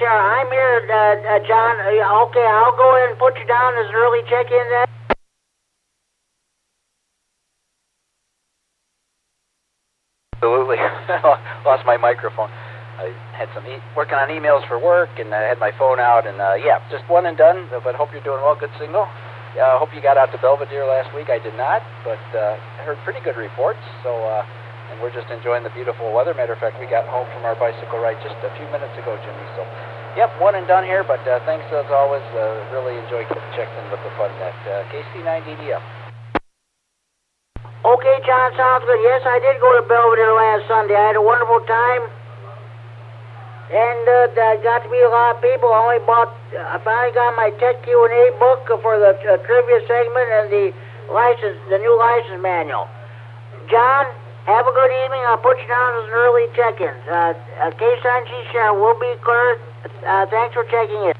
Sure. I'm here, John. Okay, I'll go ahead and put you down as an early check-in then. Absolutely. Lost my microphone. I had some working on emails for work, and I had my phone out, and yeah, just one and done, but hope you're doing well. Good signal. I hope you got out to Belvedere last week. I did not, but I heard pretty good reports, so, and we're just enjoying the beautiful weather. Matter of fact, we got home from our bicycle ride just a few minutes ago, Jimmy, so, yep, one and done here, but thanks as always. Really enjoy checking in with the fun net. KC9DDF. Okay, John, sounds good. Yes, I did go to Belvedere last Sunday. I had a wonderful time. And I got to meet a lot of people. I finally got my Tech Q&A book for the trivia segment and the new license manual. John, have a good evening. I'll put you down as an early check-in. K9G share will be clear. Thanks for checking in.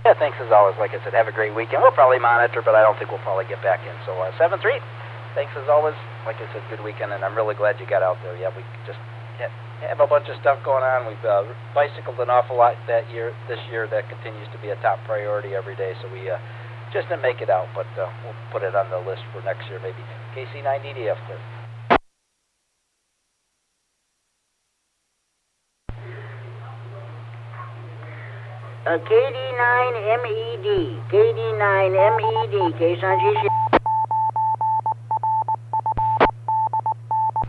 Yeah, thanks as always. Like I said, have a great weekend. We'll probably monitor, but I don't think we'll probably get back in. So 7-3. Thanks as always. Like I said, good weekend, and I'm really glad you got out there. Yeah, we just have a bunch of stuff going on. We've bicycled an awful lot this year. That continues to be a top priority every day. So we just didn't make it out, but we'll put it on the list for next year, maybe. KC9DDF, clear. KD9MED. KD9MED. K9G.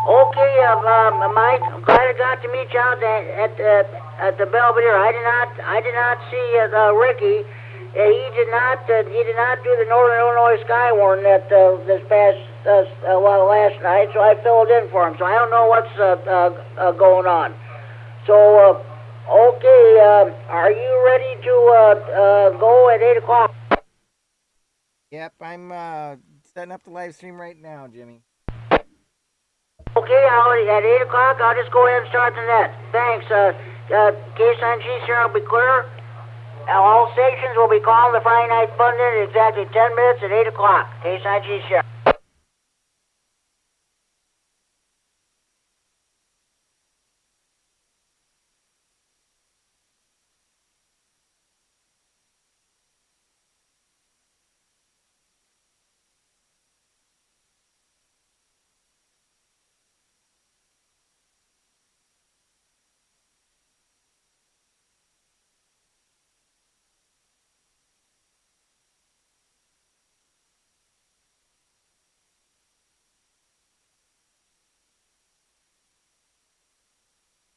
Okay, Mike, I'm glad I got to meet you out at the Belvedere. I did not see Ricky. He did not do the Northern Illinois Skywarn this past last night, so I filled in for him. So I don't know what's going on. So okay, are you ready to go at 8 o'clock? Yep, I'm setting up the live stream right now, Jimmy. Okay, at 8 o'clock, I'll just go ahead and start the net. Thanks. K9G share will be clear. All stations will be calling the Friday Night Fun Net at exactly 10 minutes at 8 o'clock. K9G share.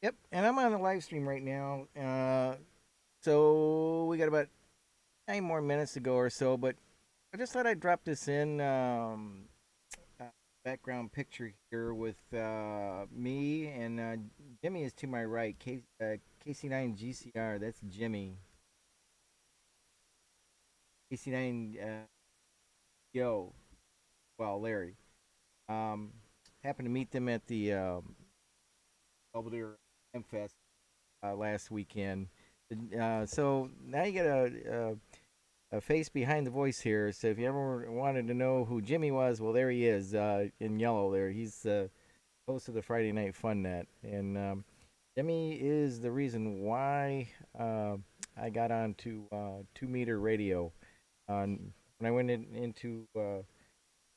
Yep, and I'm on the live stream right now. So we got about 9 more minutes to go or so, but I just thought I'd drop this in background picture here with me, and Jimmy is to my right. KC9GCR, that's Jimmy. KC9 Yo, well, Larry. Happened to meet them at the Belvedere M-Fest last weekend. So now you get a face behind the voice here. So if you ever wanted to know who Jimmy was, well, there he is in yellow there. He's host of the Friday Night Fun Net. And Jimmy is the reason why I got onto 2-meter radio. When I went into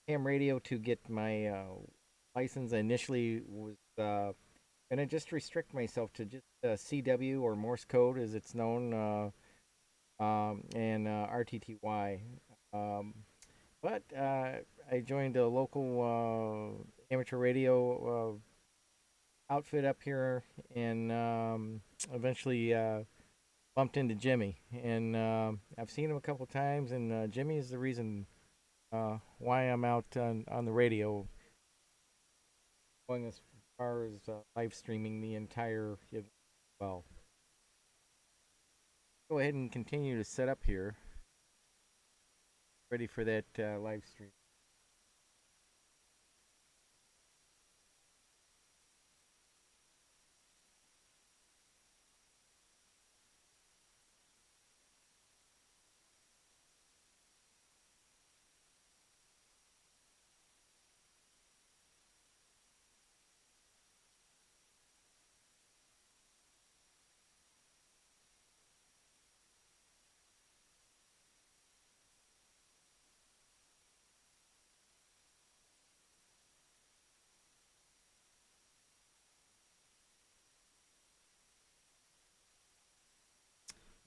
ham radio to get my license, I initially was going to just restrict myself to just CW, or Morse code as it's known, and RTTY. But I joined a local amateur radio outfit up here, and eventually bumped into Jimmy. And I've seen him a couple times, and Jimmy is the reason why I'm out on the radio, going as far as live streaming the entire event. Well, go ahead and continue to set up here, ready for that live stream.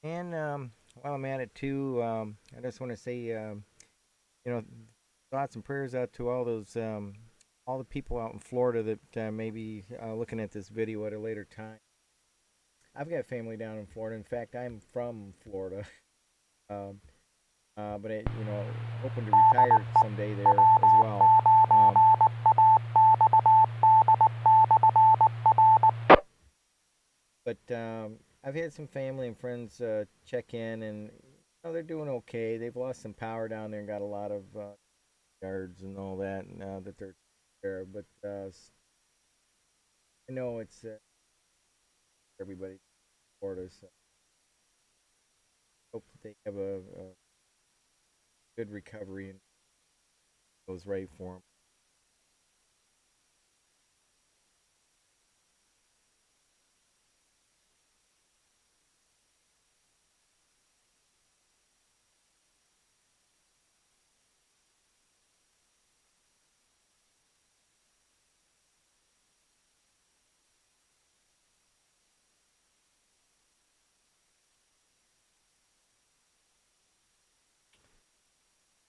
And while I'm at it too, I just want to say, you know, thoughts and prayers out to all the people out in Florida that may be looking at this video at a later time. I've got family down in Florida. In fact, I'm from Florida. Um, but hoping to retire someday there as well. Um, but I've had some family and friends check in, and they're doing okay. They've lost some power down there and got a lot of yards and all that, and that they're there. But I know it's everybody in Florida, so hope that they have a good recovery and goes right for them.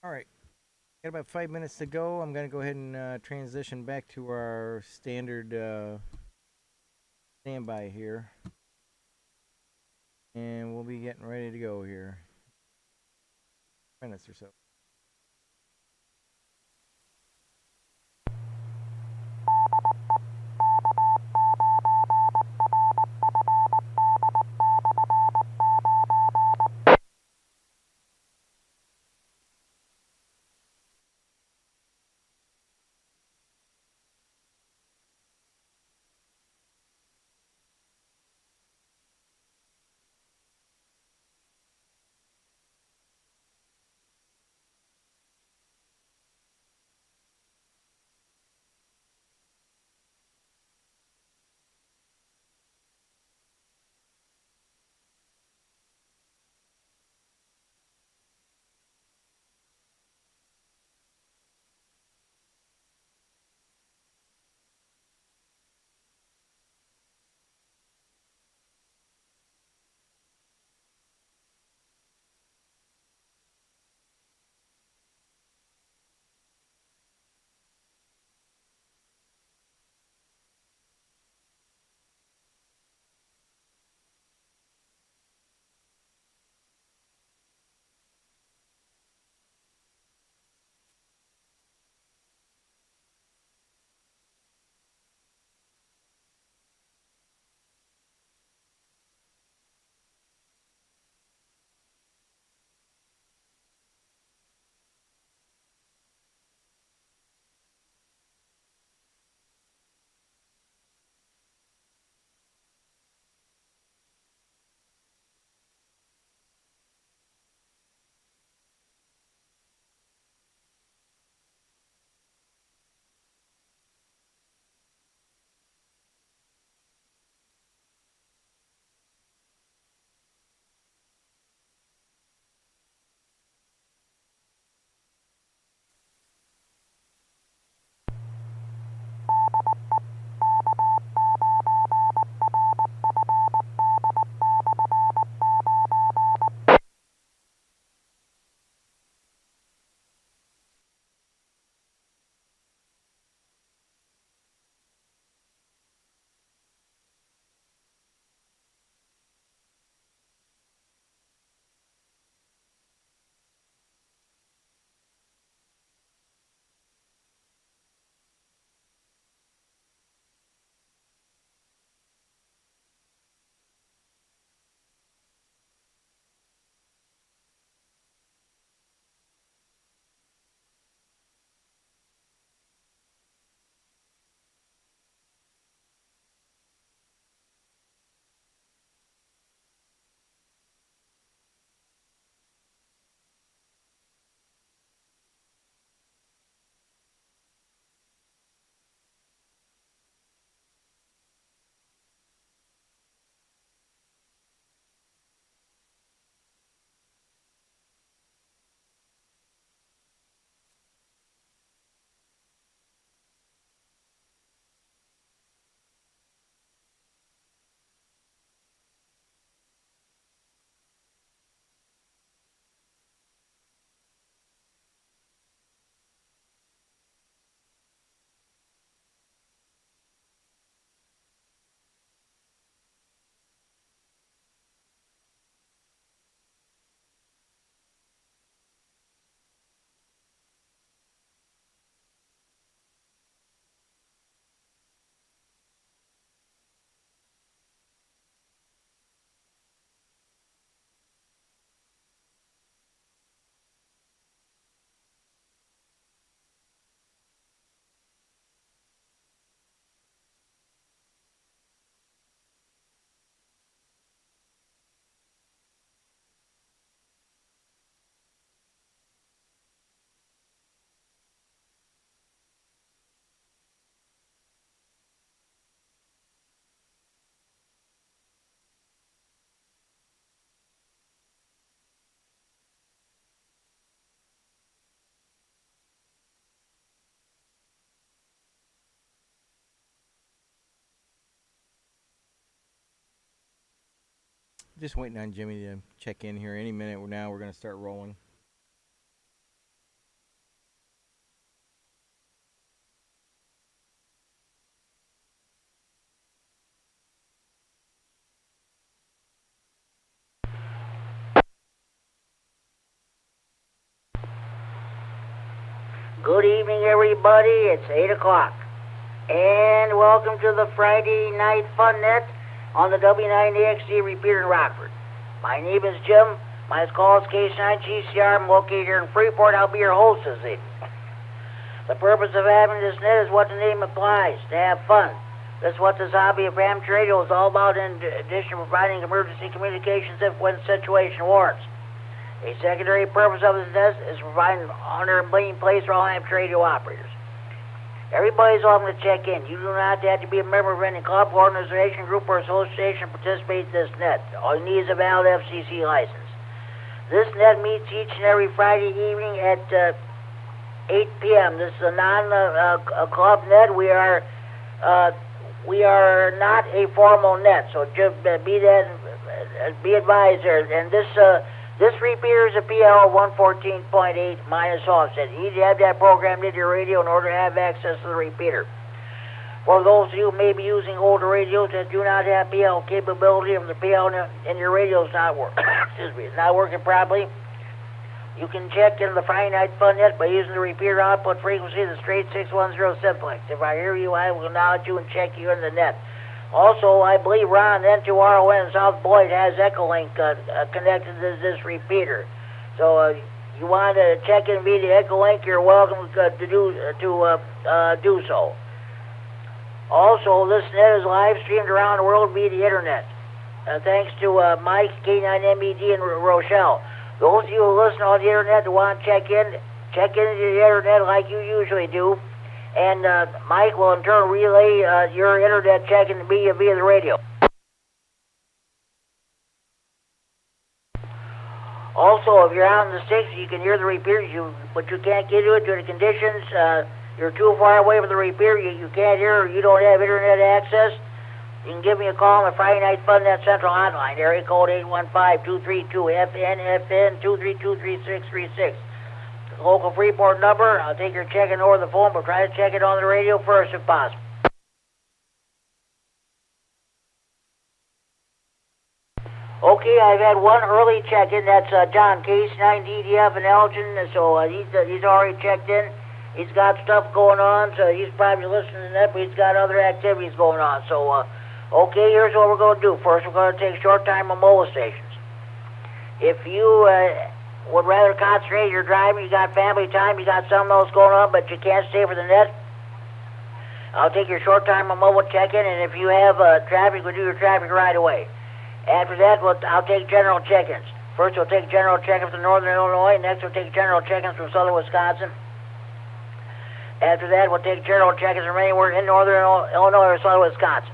All right, got about 5 minutes to go. I'm gonna go ahead and transition back to our standard standby here, and we'll be getting ready to go here. Minutes or so. Just waiting on Jimmy to check in here. Any minute now, we're going to start rolling. Good evening, everybody. It's 8 o'clock. And welcome to the Friday Night Fun Net on the W9AXD Repeater in Rockford. My name is Jim. My call is K9GCR. I'm located here in Freeport. I'll be your host this evening. The purpose of having this net is what the name implies, to have fun. That's what this hobby of amateur radio is all about, in addition to providing emergency communications if when the situation warrants. A secondary purpose of this net is to provide an honor and blinking place for all amateur radio operators. Everybody's welcome to check in. You do not have to be a member of any club, organization, group, or association to participate in this net. All you need is a valid FCC license. This net meets each and every Friday evening at 8 p.m. This is a non-club net. We are not a formal net, so just be advised there. And this repeater is a PL 114.8 minus offset. You need to have that programmed into your radio in order to have access to the repeater. For those of you who may be using older radios that do not have PL capability, if the PL in your radio is not working properly, you can check in the Friday Night Fun Net by using the repeater output frequency of the straight 610 simplex. If I hear you, I will acknowledge you and check you in the net. Also, I believe Ron, N2RON in South Boyd, has Echolink connected to this repeater. So you want to check in via the Echolink, you're welcome to do so. Also, this net is live streamed around the world via the internet. Thanks to Mike, K9MED, and Rochelle. Those of you who listen on the internet and want to check into the internet like you usually do. And Mike will in turn relay your internet checking via the radio. Also, if you're out in the sticks, you can hear the repeater, but you can't get to it due to conditions. You're too far away from the repeater, you can't hear, or you don't have internet access. You can give me a call on the Friday Night Fun Net Central Hotline, area code 815-232-FN, 232-3636. Local Freeport number. I'll take your check-in over the phone, but try to check it on the radio first if possible. Okay, I've had one early check-in. That's John Case, 9DDF in Elgin. So he's already checked in. He's got stuff going on, so he's probably listening to that, but he's got other activities going on. So, okay, here's what we're going to do. First, we're going to take short time on mobile stations. If you would rather concentrate your driving, you got family time, you got something else going on, but you can't stay for the net, I'll take your short time on mobile check-in, and if you have traffic, we'll do your traffic right away. After that, I'll take general check-ins. First, we'll take general check-ins from northern Illinois. Next, we'll take general check-ins from southern Wisconsin. After that, we'll take general check-ins from anywhere in northern Illinois or southern Wisconsin.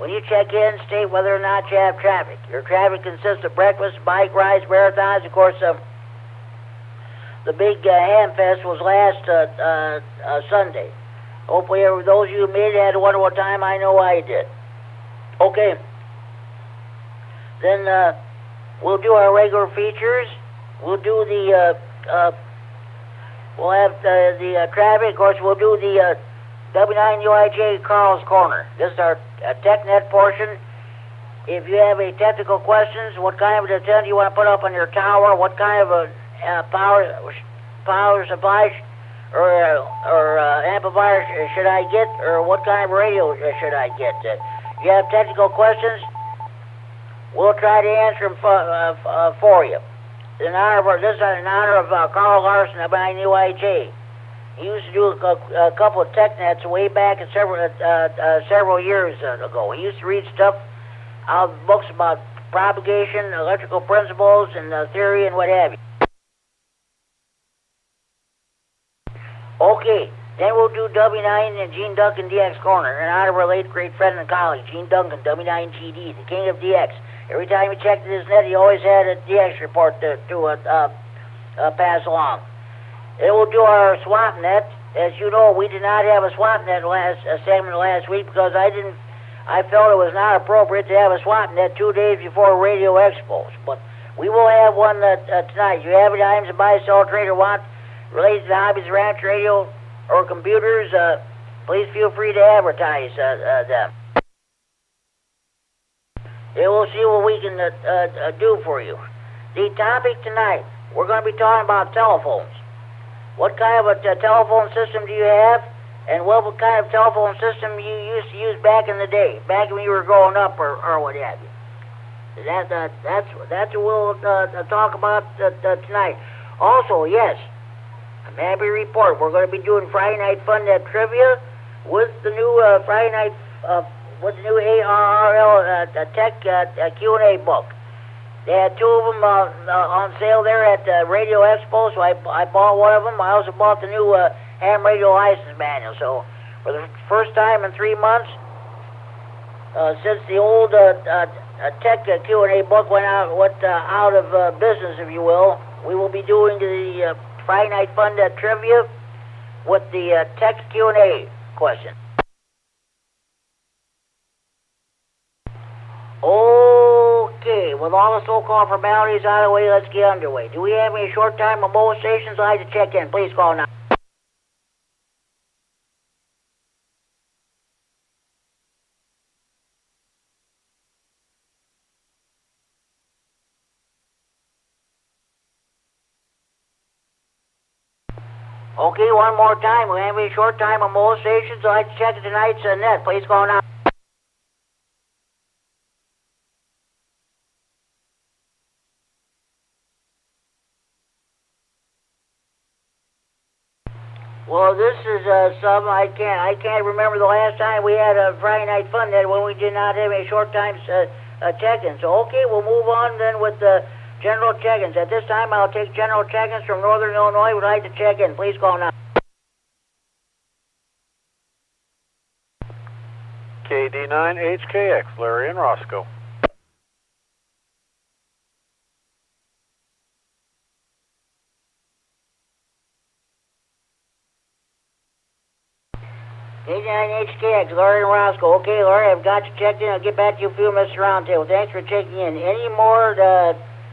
When you check in, state whether or not you have traffic. Your traffic consists of breakfast, bike rides, marathons. Of course, the big Ham Fest was last Sunday. Hopefully, those of you who made it had a wonderful time. I know I did. Okay. Then we'll do our regular features. We'll do we'll have the traffic. Of course, we'll do the W9UIJ Carl's Corner. This is our TechNet portion. If you have any technical questions, what kind of an antenna do you want to put up on your tower? What kind of a power supply or amplifier should I get? Or what kind of radio should I get? If you have technical questions, we'll try to answer them for you. This is in honor of Carl Larson of WNUIJ. He used to do a couple of tech nets way back in several years ago. He used to read stuff out of books about propagation, electrical principles, and theory, and what have you. Okay, then we'll do W9 and Gene Duncan DX Corner in honor of our late great friend and colleague, Gene Duncan, W9GD, the king of DX. Every time he checked his net, he always had a DX report to pass along. Then we'll do our swap net. As you know, we did not have a swap net segment last week because I I felt it was not appropriate to have a swap net 2 days before Radio Expos. But we will have one tonight. If you have any items to buy, sell, trade, or want related to the hobbies, ranch, radio, or computers, please feel free to advertise them. And we'll see what we can do for you. The topic tonight, we're going to be talking about telephones. What kind of a telephone system do you have? And what kind of telephone system you used to use back in the day, back when you were growing up, or what have you? That's what we'll talk about tonight. Also, yes, I'm happy to report we're going to be doing Friday Night Fun Net Trivia with the new Friday Night with the new ARRL Tech Q&A book. They had 2 of them on sale there at Radio Expo, so I bought one of them. I also bought the new ham radio license manual. So for the first time in 3 months, since the old Tech Q&A book went out of business, if you will, we will be doing the Friday Night Fun Net Trivia with the Tech Q&A question. Okay, with all the so-called formalities out of the way, let's get underway. Do we have any short-time mobile stations I'd like to check in? Please call now. Okay, one more time. We have any short-time mobile stations I'd like to check tonight's net? Please call now. Well, this is something I can't remember the last time we had a Friday Night Fun Net when we did not have any short times check-ins. So, okay, we'll move on then with the general check-ins. At this time, I'll take general check-ins from Northern Illinois. Would like to check in. Please call now. KD9HKX, Larry and Roscoe. K9HKX, Larry and Roscoe. Okay, Larry, I've got you checked in. I'll get back to you in a few minutes roundtable. Thanks for checking in. Any more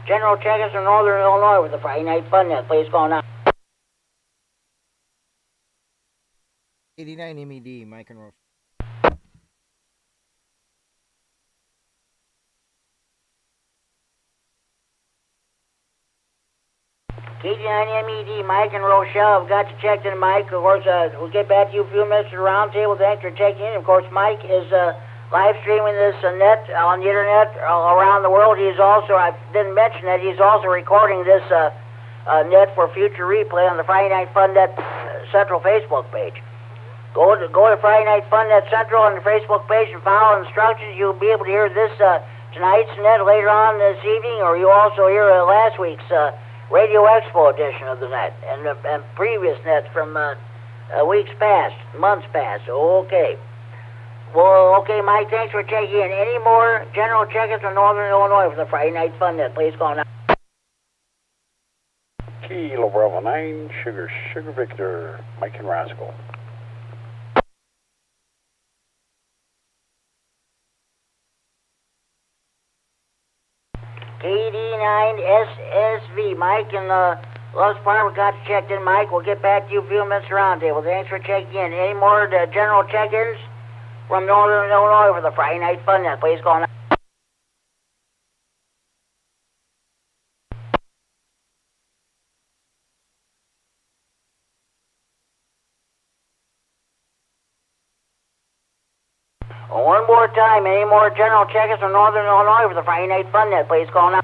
general check-ins from Northern Illinois with the Friday Night Fun Net? Please call now. KD9MED, Mike and Rose. KD9MED, Mike and Rochelle, I've got you checked in, Mike. Of course, we'll get back to you in a few minutes at the roundtable. Thanks for checking in. Of course, Mike is live streaming this net on the internet around the world. He's also, I didn't mention that, he's also recording this net for future replay on the Friday Night Fun Net Central Facebook page. Go to Friday Night Fun Net Central on the Facebook page and follow instructions. You'll be able to hear this tonight's net later on this evening, or you'll also hear last week's Radio Expo edition of the net and previous nets from weeks past, months past. Okay. Well, okay, Mike, thanks for checking in. Any more general check-ins from Northern Illinois for the Friday Night Fun Net? Please call now. Kilo Bravo 9, Sugar Victor, Mike and Roscoe. KD9SSV, Mike and Love's Park, we got you checked in, Mike. We'll get back to you in a few minutes roundtable. Thanks for checking in. Any more general check-ins from Northern Illinois for the Friday Night Fun Net? Please call now. One more time, any more general check-ins from Northern Illinois for the Friday Night Fun Net? Please call now.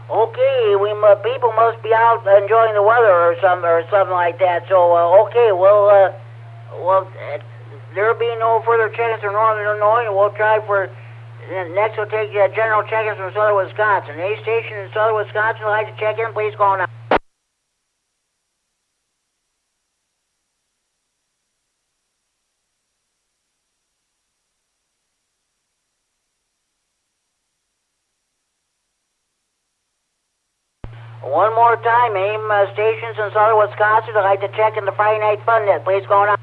Okay, people must be out enjoying the weather or something like that. So okay, there'll be no further check-ins from Northern Illinois, and we'll try for. Next, we'll take general check-ins from Southern Wisconsin. Any station in Southern Wisconsin would like to check in, please call now. One more time, aim stations in southern Wisconsin. I'd like to check in the Friday night fun net. Please go on.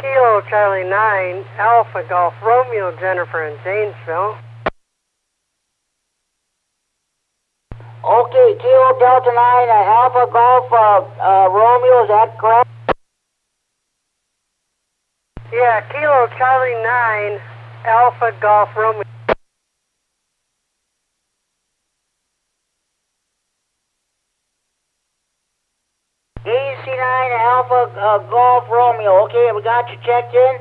Kilo Charlie 9, Alpha Golf Romeo Jennifer in Zanesville. Okay, Kilo Delta 9, Alpha Golf Romeo, is that correct? Yeah, Kilo Charlie 9, Alpha Golf Romeo. KC9 Alpha Golf Romeo. Okay, we got you checked in.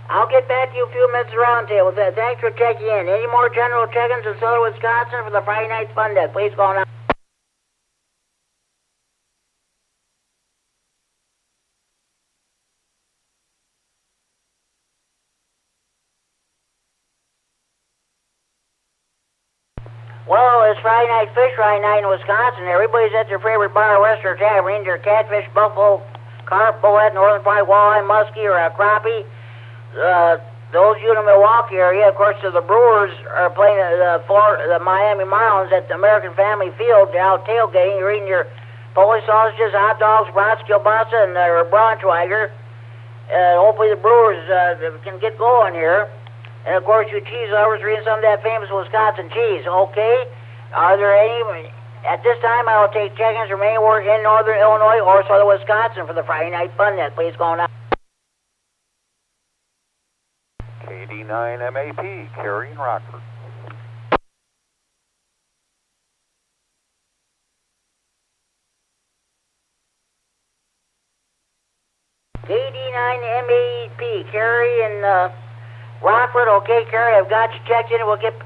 I'll get back to you a few minutes around table. Thanks for checking in. Any more general check-ins in southern Wisconsin for the Friday night fun net? Please go on. Well, it's Friday night fish Friday night in Wisconsin. Everybody's at their favorite bar, restaurant, tavern, either catfish, buffalo, carp, bullhead, northern white walleye, muskie, or a crappie. Those of you in the Milwaukee area, of course, the Brewers are playing the Miami Marlins at the American Family Field. They're out tailgating. You're eating your Polish sausages, hot dogs, brats, kielbasa, and Braunschweiger. Hopefully the Brewers can get going here. And, of course, you cheese lovers are eating some of that famous Wisconsin cheese, okay? Are there any... At this time, I will take check-ins from anywhere in northern Illinois or southern Wisconsin for the Friday night fun net. Please go on out. KD9MED, carrying Rockford. KD9MED, Carrie and Rockford. Okay, Carrie, I've got you checked in. We'll get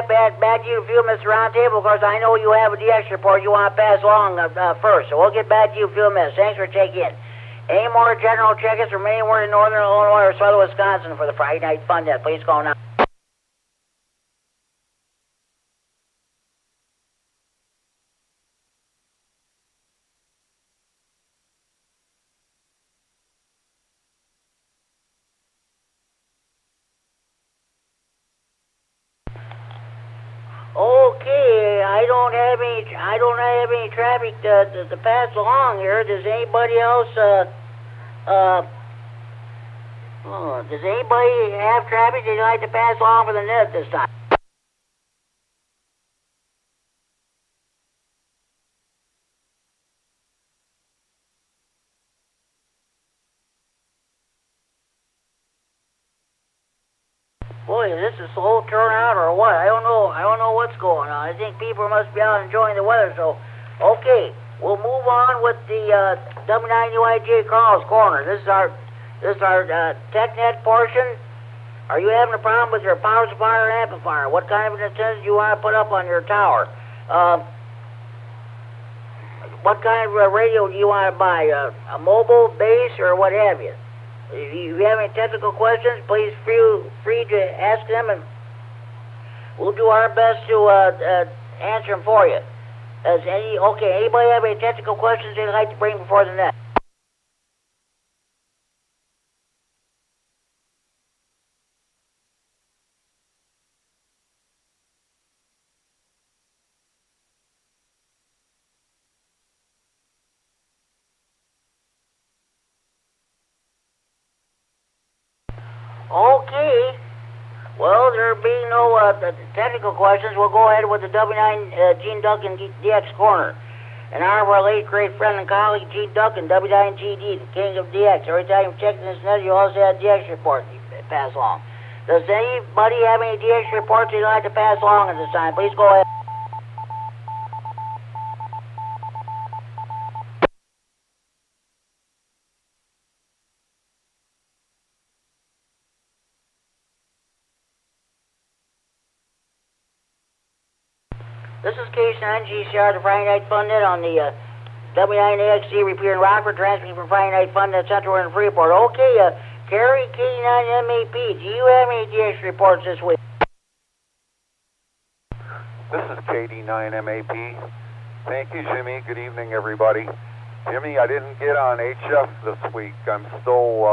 back to you in a few minutes around table. Of course, I know you have a DX report you want to pass along first, so we'll get back to you in a few minutes. Thanks for checking in. Any more general check-ins from anywhere in northern Illinois or southern Wisconsin for the Friday night fun net? Please go now. Okay, I don't have any traffic to pass along here. Does anybody else does anybody have traffic they'd like to pass along for the net this time? Boy, is this a slow turnout or what? I don't know what's going on. I think people must be out enjoying the weather. So, okay, we'll move on with the W9UIJ Carl's Corner. This is our TechNet portion. Are you having a problem with your power supply or amplifier? What kind of an antenna do you want to put up on your tower? What kind of radio do you want to buy? A mobile, base, or what have you? If you have any technical questions, please feel free to ask them, and we'll do our best to answer them for you. Anybody have any technical questions they'd like to bring before the net? Okay. Well, there being no technical questions, we'll go ahead with the W9 Gene Duncan DX Corner. And our late great friend and colleague, Gene Duncan, W9GD, the king of DX. Every time you check this net, you also have a DX report you pass along. Does anybody have any DX reports they'd like to pass along at this time? Please go ahead. This is K9GCR, the Friday Night Fun Net on the W9AXD Repeater in Rockford, transmitting from Friday Night Fun Net Central in Freeport. Okay, Carrie, K9MED, do you have any DX reports this week? This is KD9MED. Thank you, Jimmy. Good evening, everybody. Jimmy, I didn't get on HF this week. I'm still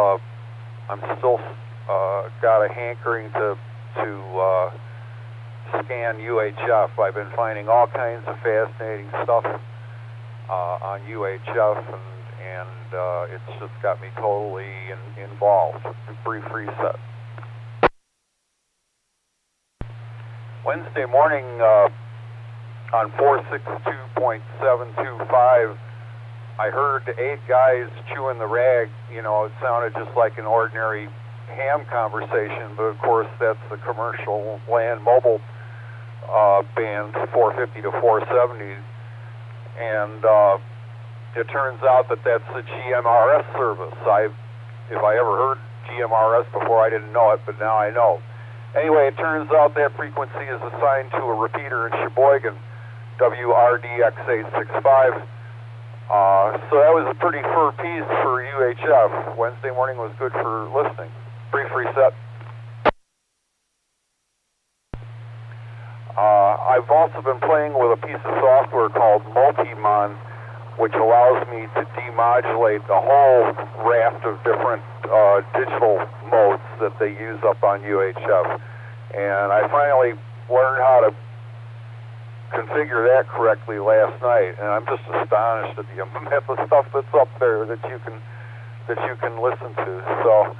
got a hankering to scan UHF. I've been finding all kinds of fascinating stuff on UHF, and it's just got me totally involved. Brief reset. Wednesday morning on 462.725, I heard 8 guys chewing the rag. You know, it sounded just like an ordinary ham conversation, but of course that's the commercial land mobile band, 450 to 470, and it turns out that that's the GMRS service. If I ever heard GMRS before, I didn't know it, but now I know. Anyway, it turns out that frequency is assigned to a repeater in Sheboygan, WRDX865. So that was a pretty fur piece for UHF. Wednesday morning was good for listening. Brief reset. I've also been playing with a piece of software called Multimon, which allows me to demodulate the whole raft of different digital modes that they use up on UHF. And I finally learned how to configure that correctly last night, and I'm just astonished at the stuff that's up there that you can listen to. So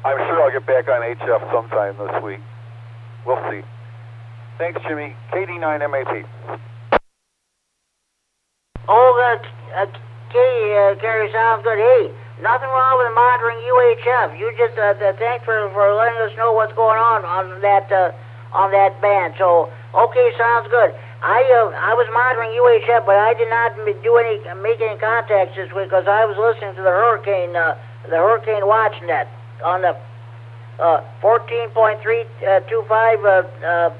I'm sure I'll get back on HF sometime this week. We'll see. Thanks, Jimmy. KD9MED. Oh, Gary, sounds good. Hey, nothing wrong with monitoring UHF. You just thanks for letting us know what's going on that band. So, okay, sounds good. I was monitoring UHF, but I did not make any contacts this week because I was listening to the Hurricane Watch Net on the 14.325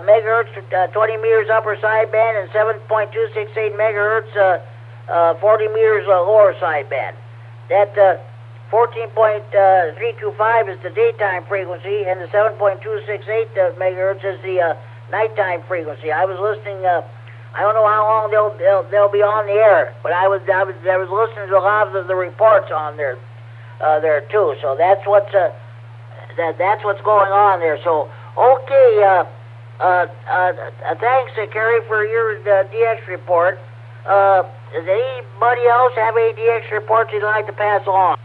megahertz, 20 meters upper sideband, and 7.268 megahertz, 40 meters lower sideband. That 14.325 is the daytime frequency, and the 7.268 megahertz is the nighttime frequency. I was listening. I don't know how long they'll be on the air, but I was listening to a lot of the reports on there too. So that's what's going on there. So okay. Thanks, Kerry, for your DX report. Does anybody else have any DX reports you'd like to pass along?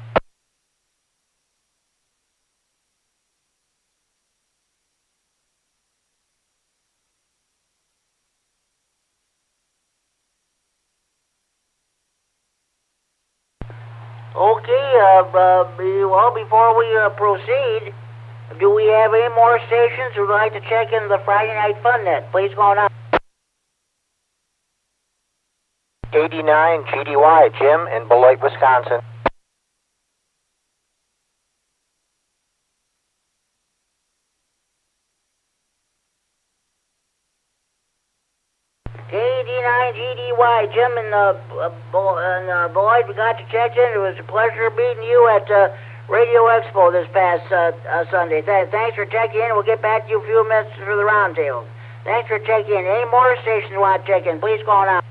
Okay, well, before we proceed, do we have any more stations who'd like to check in the Friday Night Fun Net? Please go on. KD9GDY, Jim in Beloit, Wisconsin. KD9GDY, Jim in Beloit, we got you checked in. It was a pleasure meeting you at Radio Expo this past Sunday. Thanks for checking in. We'll get back to you in a few minutes for the roundtable. Thanks for checking in. Any more stations you want to check in, please go on out.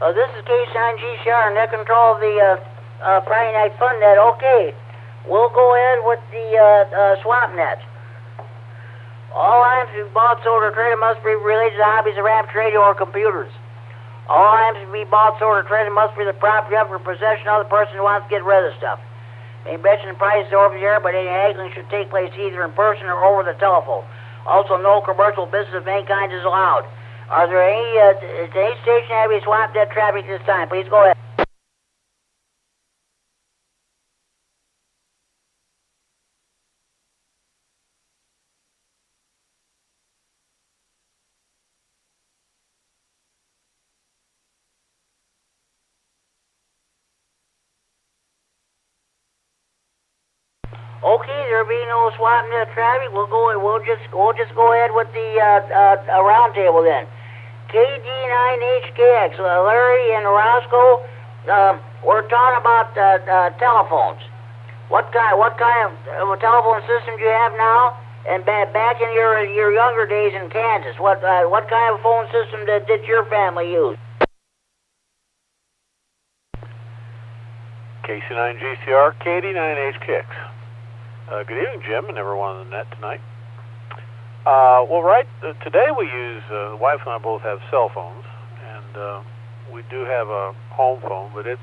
This is K9GCR, net control of the Friday Night Fun Net. Okay, we'll go ahead with the Swamp Net. All items to be bought, sold, or traded must be related to hobbies of amateur radio or computers. All items to be bought, sold, or traded must be the property of or possession of the person who wants to get rid of the stuff. Any mention prices over the air, but any haggling should take place either in person or over the telephone. Also, no commercial business of any kind is allowed. Are there any station have any swamp net traffic this time? Please go ahead. Okay, there being no swamp net traffic, we'll just go ahead with the roundtable then. KD9HKX, Larry and Roscoe, we're talking about telephones. What kind of a telephone system do you have now? And back in your younger days in Kansas, what kind of phone system did your family use? KC9GCR, KD9HKX. Good evening, Jim, and everyone on the net tonight. Today we use, the wife and I both have cell phones, and we do have a home phone, but it's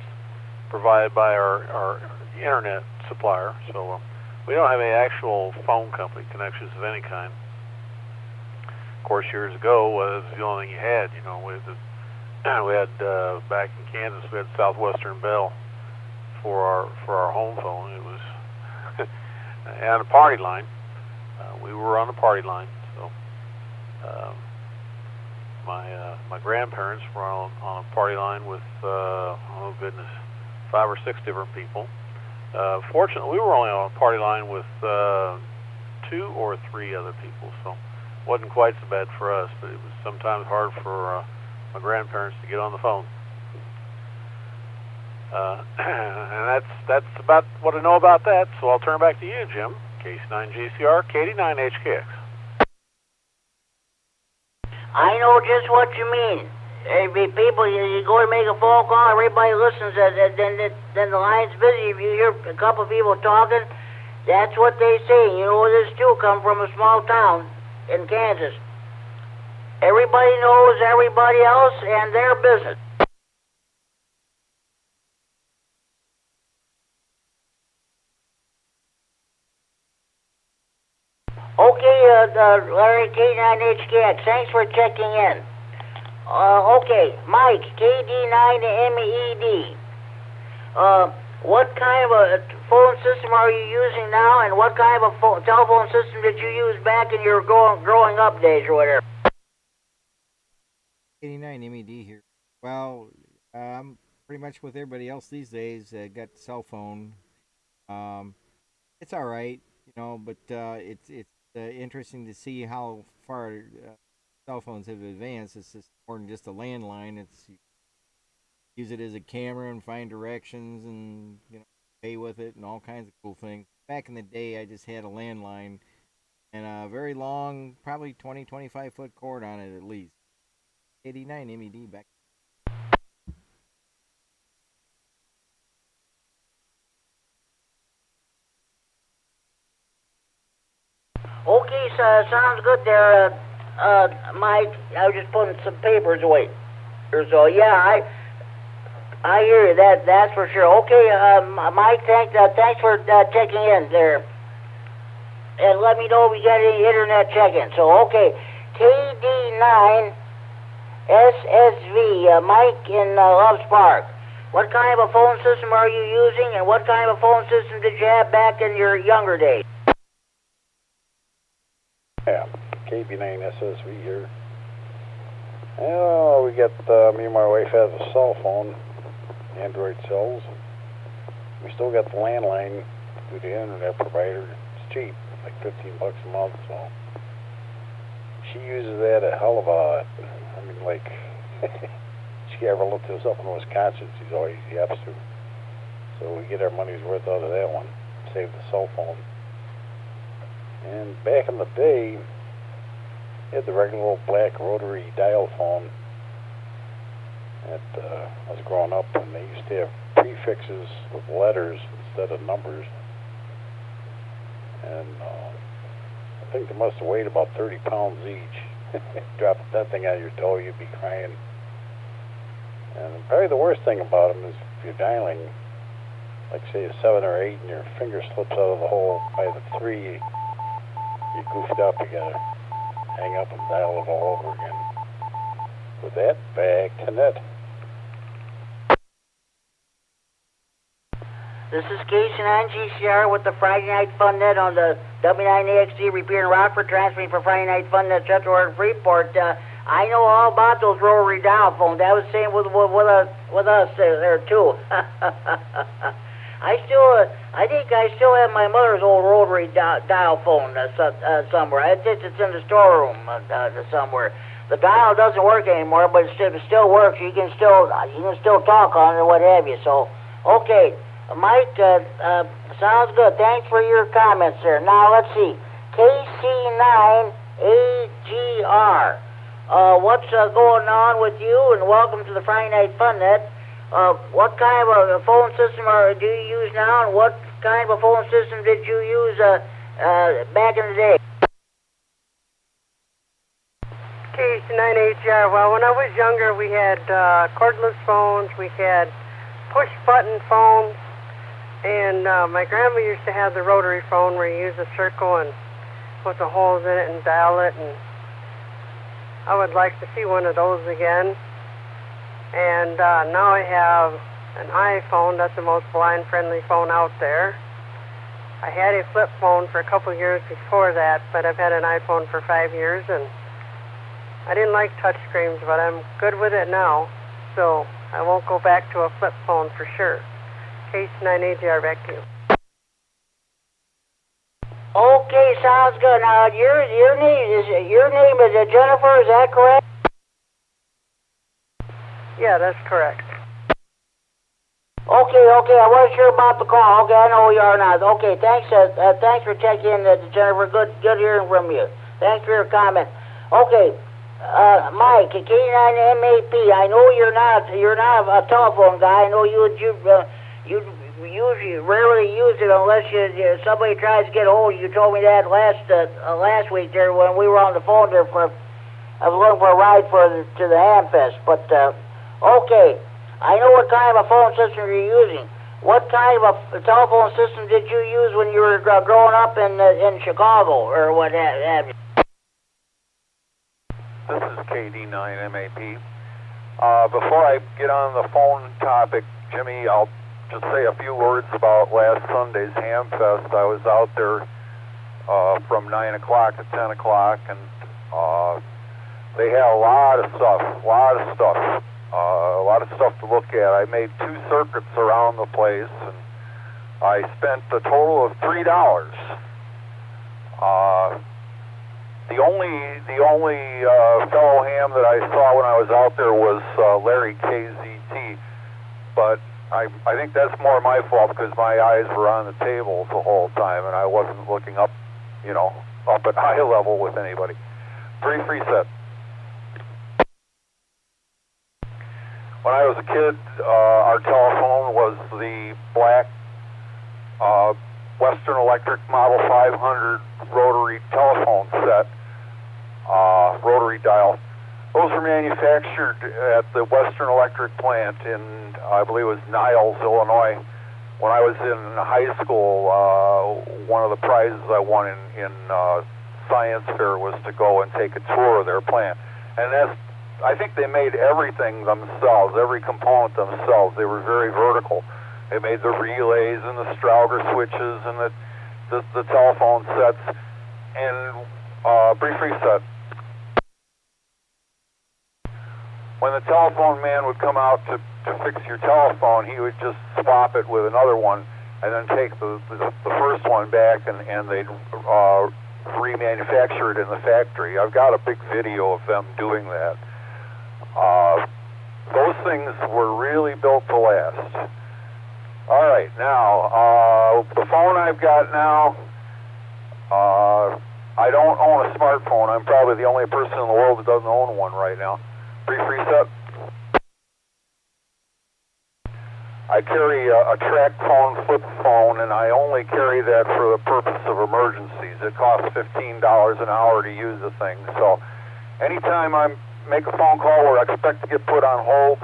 provided by our internet supplier, so we don't have any actual phone company connections of any kind. Of course, years ago was the only thing you had. You know, we had back in Kansas, we had Southwestern Bell for our home phone. It was and a party line. We were on the party line, so my grandparents were on a party line with 5 or 6 different people. Fortunately, we were only on a party line with 2 or 3 other people, so it wasn't quite so bad for us, but it was sometimes hard for my grandparents to get on the phone. And that's about what I know about that, so I'll turn back to you, Jim. KC9GCR, KD9HKX. I know just what you mean. People, you go to make a phone call, everybody listens, then the line's busy. If you hear a couple of people talking, that's what they say. You know, this too come from a small town in Kansas. Everybody knows everybody else and their business. Okay, Larry, K9HKX, thanks for checking in. Okay, Mike, KD9MED. What kind of a phone system are you using now, and what kind of a telephone system did you use back in your growing up days or whatever? KD9MED here. Well, I'm pretty much with everybody else these days. Got cell phone. It's all right, you know, but it's interesting to see how far cell phones have advanced. It's just more than just a landline. It's use it as a camera and find directions and, you know, pay with it and all kinds of cool things. Back in the day, I just had a landline and a very long, probably 20-25 foot cord on it at least. KD9MED back. Okay, so sounds good there, Mike. I was just putting some papers away. So yeah, I hear you. That's for sure. Okay, Mike, thanks for checking in there, and let me know if we got any internet check-in. So okay, KD9SSV, Mike in Loves Park. What kind of a phone system are you using, and what kind of a phone system did you have back in your younger days? Yeah, KB9SSV here. Well, we got, me and my wife has a cell phone, Android cells. We still got the landline through the internet provider. It's cheap, like $15 a month, so. She uses that a hell of a lot. I mean, like, she got relatives up in Wisconsin, she's always has to. So we get our money's worth out of that one, save the cell phone. And back in the day, they had the regular old black rotary dial phone that I was growing up, and they used to have prefixes with letters instead of numbers. And I think they must have weighed about 30 pounds each. Drop that thing out of your toe, you'd be crying. And probably the worst thing about them is if you're dialing, like say a 7 or 8, and your finger slips out of the hole by the 3, you goofed up, you gotta hang up and dial it all over again. With that, back to net. This is KC9GCR with the Friday Night Fun Net on the W9AXD Repeater in Rockford, transferring for Friday Night Fun Net Central Oregon Freeport. I know all about those rotary dial phones. That was the same with us there too. I think I still have my mother's old rotary dial phone somewhere. It's in the storeroom somewhere. The dial doesn't work anymore, but it still works. You can still talk on it or what have you. So, okay, Mike, Sounds good. Thanks for your comments there. Now, let's see. KC9AGR. What's going on with you? And welcome to the Friday Night Fun Net. What kind of a phone system do you use now, and what kind of a phone system did you use back in the day? KD9MED. Well, when I was younger, we had cordless phones, we had push-button phones, and my grandma used to have the rotary phone where you use a circle and put the holes in it and dial it, and I would like to see one of those again. And now I have an iPhone. That's the most blind-friendly phone out there. I had a flip phone for a couple years before that, but I've had an iPhone for 5 years, and I didn't like touch screens, but I'm good with it now, so I won't go back to a flip phone for sure. K9RFD Repeater. Okay, sounds good. Now, your name is Jennifer. Is that correct? Yeah, that's correct. Okay. I wasn't sure about the call. Okay, I know who you are now. Okay, thanks. Thanks for checking in, Jennifer. Good hearing from you. Thanks for your comment. Okay, Mike, K9MED. I know you're not a telephone guy. I know you usually rarely use it unless somebody tries to get a hold of you. You told me that last week there when we were on the phone there I was looking for a ride to the Hamfest. But okay, I know what kind of a phone system you're using. What kind of a telephone system did you use when you were growing up in Chicago or what have you? This is KD9MED. Before I get on the phone topic, Jimmy, I'll just say a few words about last Sunday's Hamfest. I was out there from 9 o'clock to 10 o'clock, and they had a lot of stuff to look at. I made 2 circuits around the place, and I spent a total of $3. The only fellow ham that I saw when I was out there was Larry KZT, but I think that's more my fault because my eyes were on the table the whole time and I wasn't looking up, up at eye level with anybody. Brief reset. When I was a kid, our telephone was the black Western Electric Model 500 rotary telephone set, rotary dial. Those were manufactured at the Western Electric plant in, I believe it was Niles, Illinois. When I was in high school, one of the prizes I won in science fair was to go and take a tour of their plant. And I think they made everything themselves, every component themselves. They were very vertical. They made the relays and the Strauger switches and the telephone sets. And brief reset. When the telephone man would come out to fix your telephone, he would just swap it with another one and then take the first one back and they'd remanufacture it in the factory. I've got a big video of them doing that. Those things were really built to last. All right, now, the phone I've got now, I don't own a smartphone. I'm probably the only person in the world that doesn't own one right now. Brief reset. I carry a track phone, flip phone, and I only carry that for the purpose of emergencies. It costs $15 an hour to use the thing. So anytime I make a phone call where I expect to get put on hold,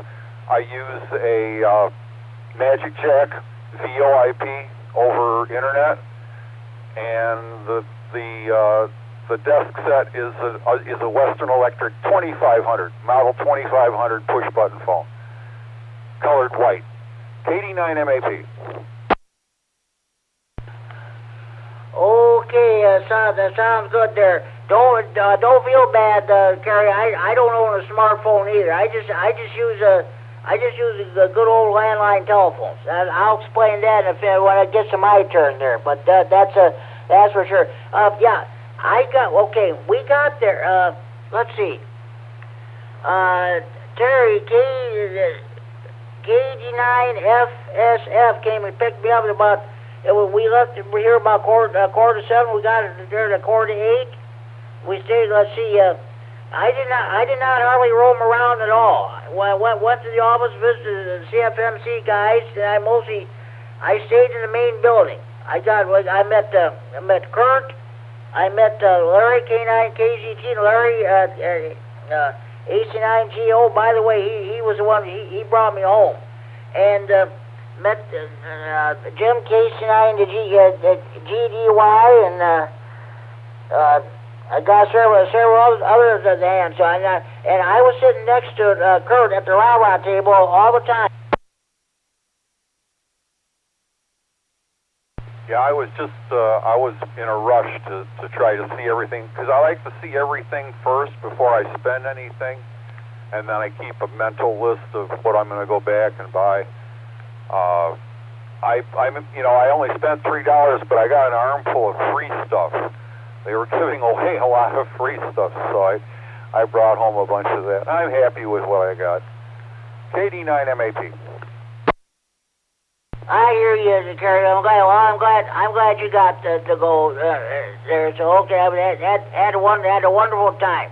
I use a Magic Jack VoIP over internet, and the desk set is a Western Electric 2500, model 2500 push button phone, colored white. KD9MED. Okay, that sounds good there. Don't feel bad, Kerry. I don't own a smartphone either. I just use the good old landline telephones. I'll explain that when it gets to my turn there. But that's for sure. Yeah, we got there. Let's see. Terry KD9FSF came and picked me up at about We left here about quarter to 7. We got there at quarter to 8. We stayed. Let's see. I did not hardly roam around at all. Went to the office, visited the CFMC guys, and I stayed in the main building. I met Kurt. I met Larry K9KZT and Larry AC9GO. By the way, he was the one. He brought me home, and met Jim K9 the GDY and. I got several others at the hand, so and I was sitting next to Kurt at the rah-rah table all the time. Yeah, I was in a rush to try to see everything, because I like to see everything first before I spend anything, and then I keep a mental list of what I'm going to go back and buy. I only spent $3, but I got an armful of free stuff. They were giving away a lot of free stuff, so I brought home a bunch of that. I'm happy with what I got. KD9MED. I hear you, Terry. I'm glad you got to go there. So okay, I had a wonderful time.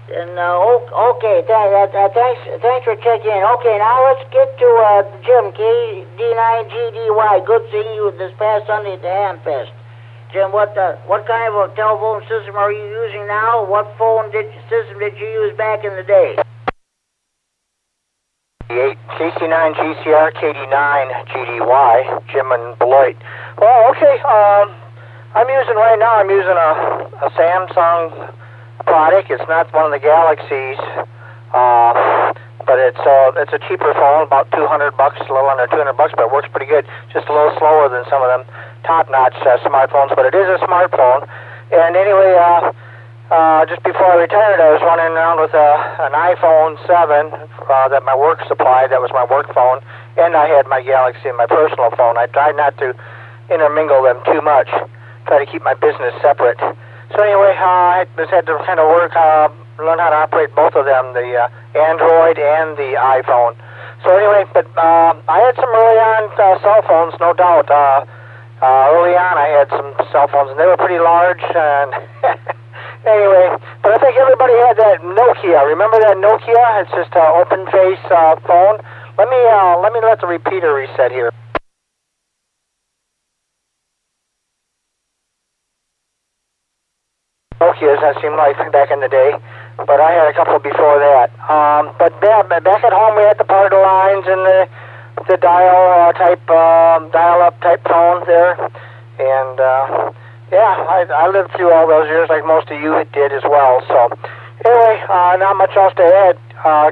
And okay, thanks for checking in. Okay, now let's get to Jim KD9GDY. Good seeing you this past Sunday at the Hamfest. Jim, what kind of a telephone system are you using now? What system did you use back in the day? KC9GCR, KD9GDY, Jim and Beloit. Well, okay, I'm using a Samsung product. It's not one of the Galaxies, but it's a cheaper phone, about $200, a little under $200, but it works pretty good. Just a little slower than some of them top-notch smartphones, but it is a smartphone. And anyway, just before I retired, I was running around with an iPhone 7 that my work supplied. That was my work phone, and I had my Galaxy and my personal phone. I tried not to intermingle them too much, try to keep my business separate. So anyway, I just had to kind of learn how to operate both of them, the Android and the iPhone. So anyway, but I had some early on cell phones, no doubt. Early on, I had some cell phones, and they were pretty large. And anyway, but I think everybody had that Nokia. Remember that Nokia? It's just an open face phone. Let me let the repeater reset here. Nokias, that seemed like back in the day, but I had a couple before that. But yeah, back at home, we had the part of the lines and the dial-up type phone there, and yeah, I lived through all those years like most of you did as well. So anyway, not much else to add.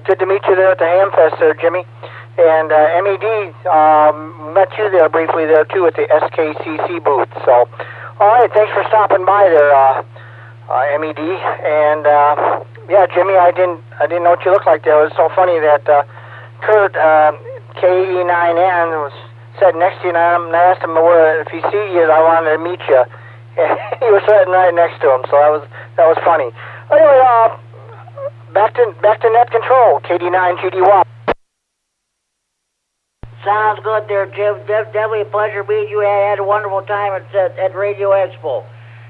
Good to meet you there at the Hamfest there, Jimmy. And MED, met you there briefly there too at the SKCC booth. So all right, thanks for stopping by there, MED. And yeah, Jimmy, I didn't know what you looked like there. It was so funny that Kurt KE9N was sitting next to you, and I asked him if he sees you, I wanted to meet you. And he was sitting right next to him, so that was funny. Anyway, back to net control, KD9GDY. Sounds good there, Jim. Definitely a pleasure meeting you. I had a wonderful time at Radio Expo.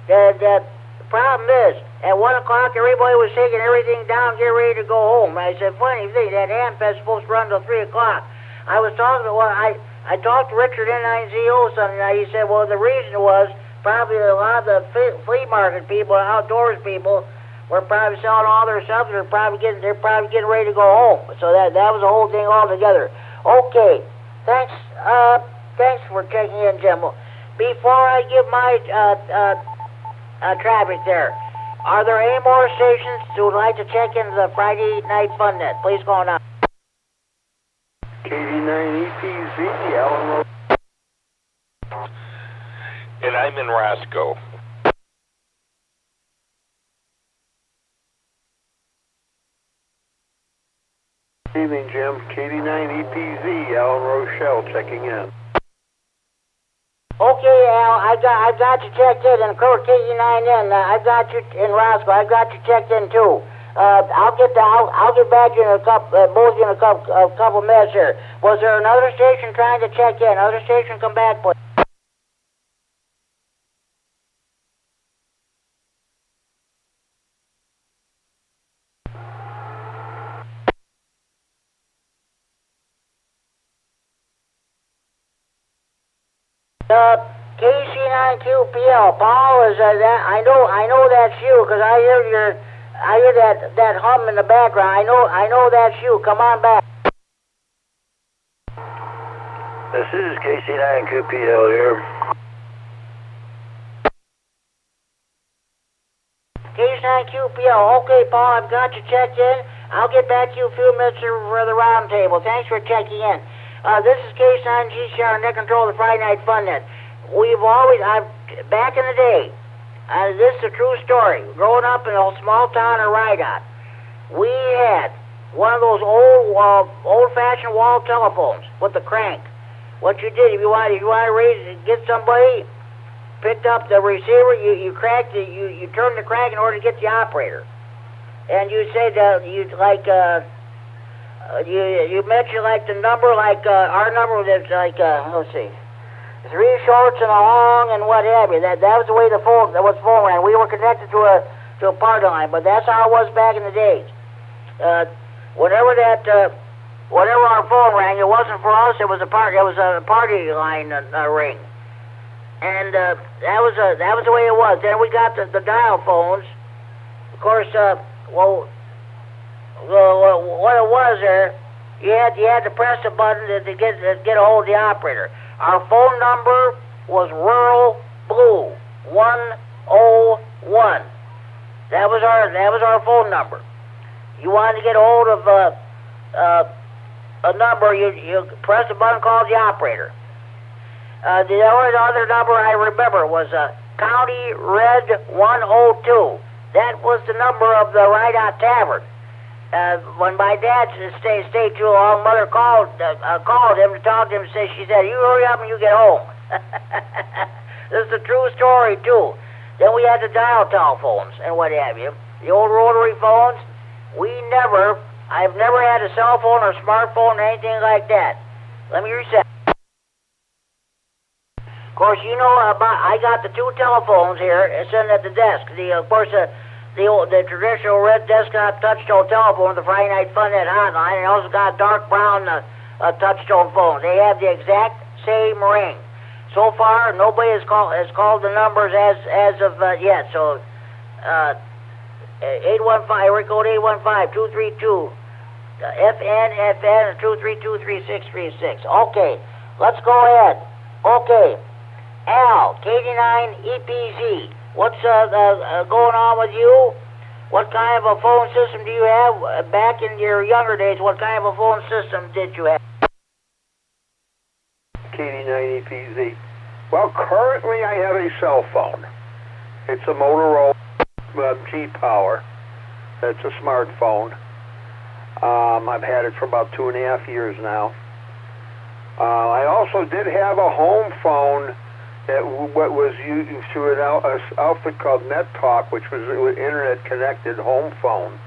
The problem is, at 1 o'clock, everybody was taking everything down, getting ready to go home. And I said, funny thing, that Hamfest is supposed to run till 3 o'clock. I talked to Richard N9ZO Sunday night. He said, well, the reason was probably a lot of the flea market people, outdoors people, were probably selling all their stuff. They're probably getting ready to go home. So that was the whole thing altogether. Okay, thanks for checking in, Jim. Before I give my traffic there, are there any more stations who would like to check into the Friday Night Fun Net? Please go on out. KD9EPZ, Alan Road. And I'm in Roscoe. Good evening, Jim. KD9EPZ, Alan Rochelle checking in. Okay, Al, I got you checked in, and Kurt KD9N, I got you in Roscoe. I got you checked in too. I'll get back in a couple, both in a couple minutes here. Was there another station trying to check in? Another station, come back, please. KC9QPL, Paul, is that? I know that's you because I hear that hum in the background. I know that's you. Come on back. This is KC9QPL here. KC9QPL. Okay, Paul, I've got you checked in. I'll get back to you a few minutes for the round table. Thanks for checking in. This is K9GCR, net control of the Friday Night Fun Net. Back in the day, this is a true story. Growing up in a small town of Rydot, we had one of those old-fashioned wall telephones with the crank. What you did, if you want to get somebody, picked up the receiver, you cracked it, you turned the crank in order to get the operator, and you said you mentioned like the number, like our number was like let's see, 3 shorts and a long and what have you. That was the way the phone ran. We were connected to a party line, but that's how it was back in the days. Whenever our phone rang, it wasn't for us. It was a party line ring, and that was the way it was. Then we got the dial phones. Of course, what it was there, you had to press a button to get a hold of the operator. Our phone number was Rural Blue 101. That was our phone number. You wanted to get a hold of a number, you press a button called the operator. The other number I remember was County Red 102. That was the number of the Rydot Tavern. When my dad stayed too long, Mother called him to talk to him. She said, "You hurry up and you get home." This is a true story too. Then we had the dial telephones and what have you. The old rotary phones. I've never had a cell phone or smartphone or anything like that. Let me reset. Of course, you know I got the 2 telephones here sitting at the desk. The traditional red desktop touchtone telephone, the Friday Night Fun Net hotline, and also got a dark brown touchtone phone. They have the exact same ring. So far, nobody has called the numbers as of yet. So, 815, area code 815-232 FN 232-3636. Okay, let's go ahead. Okay, Al, KD9EPZ. What's going on with you? What kind of a phone system do you have? Back in your younger days, what kind of a phone system did you have? KD9EPZ. Well, currently I have a cell phone. It's a Motorola G-Power. It's a smartphone. I've had it for about 2.5 years now. I also did have a home phone that was used through an outfit called Net Talk, which was an internet-connected home phone.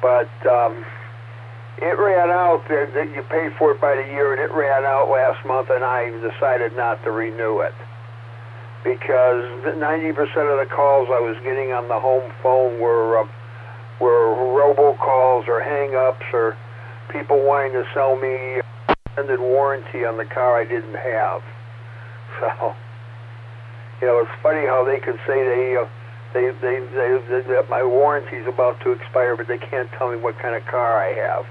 But it ran out. You pay for it by the year, and it ran out last month, and I decided not to renew it because 90% of the calls I was getting on the home phone were robocalls or hang-ups or people wanting to sell me extended warranty on the car I didn't have. So, it's funny how they could say that my warranty's about to expire, but they can't tell me what kind of car I have.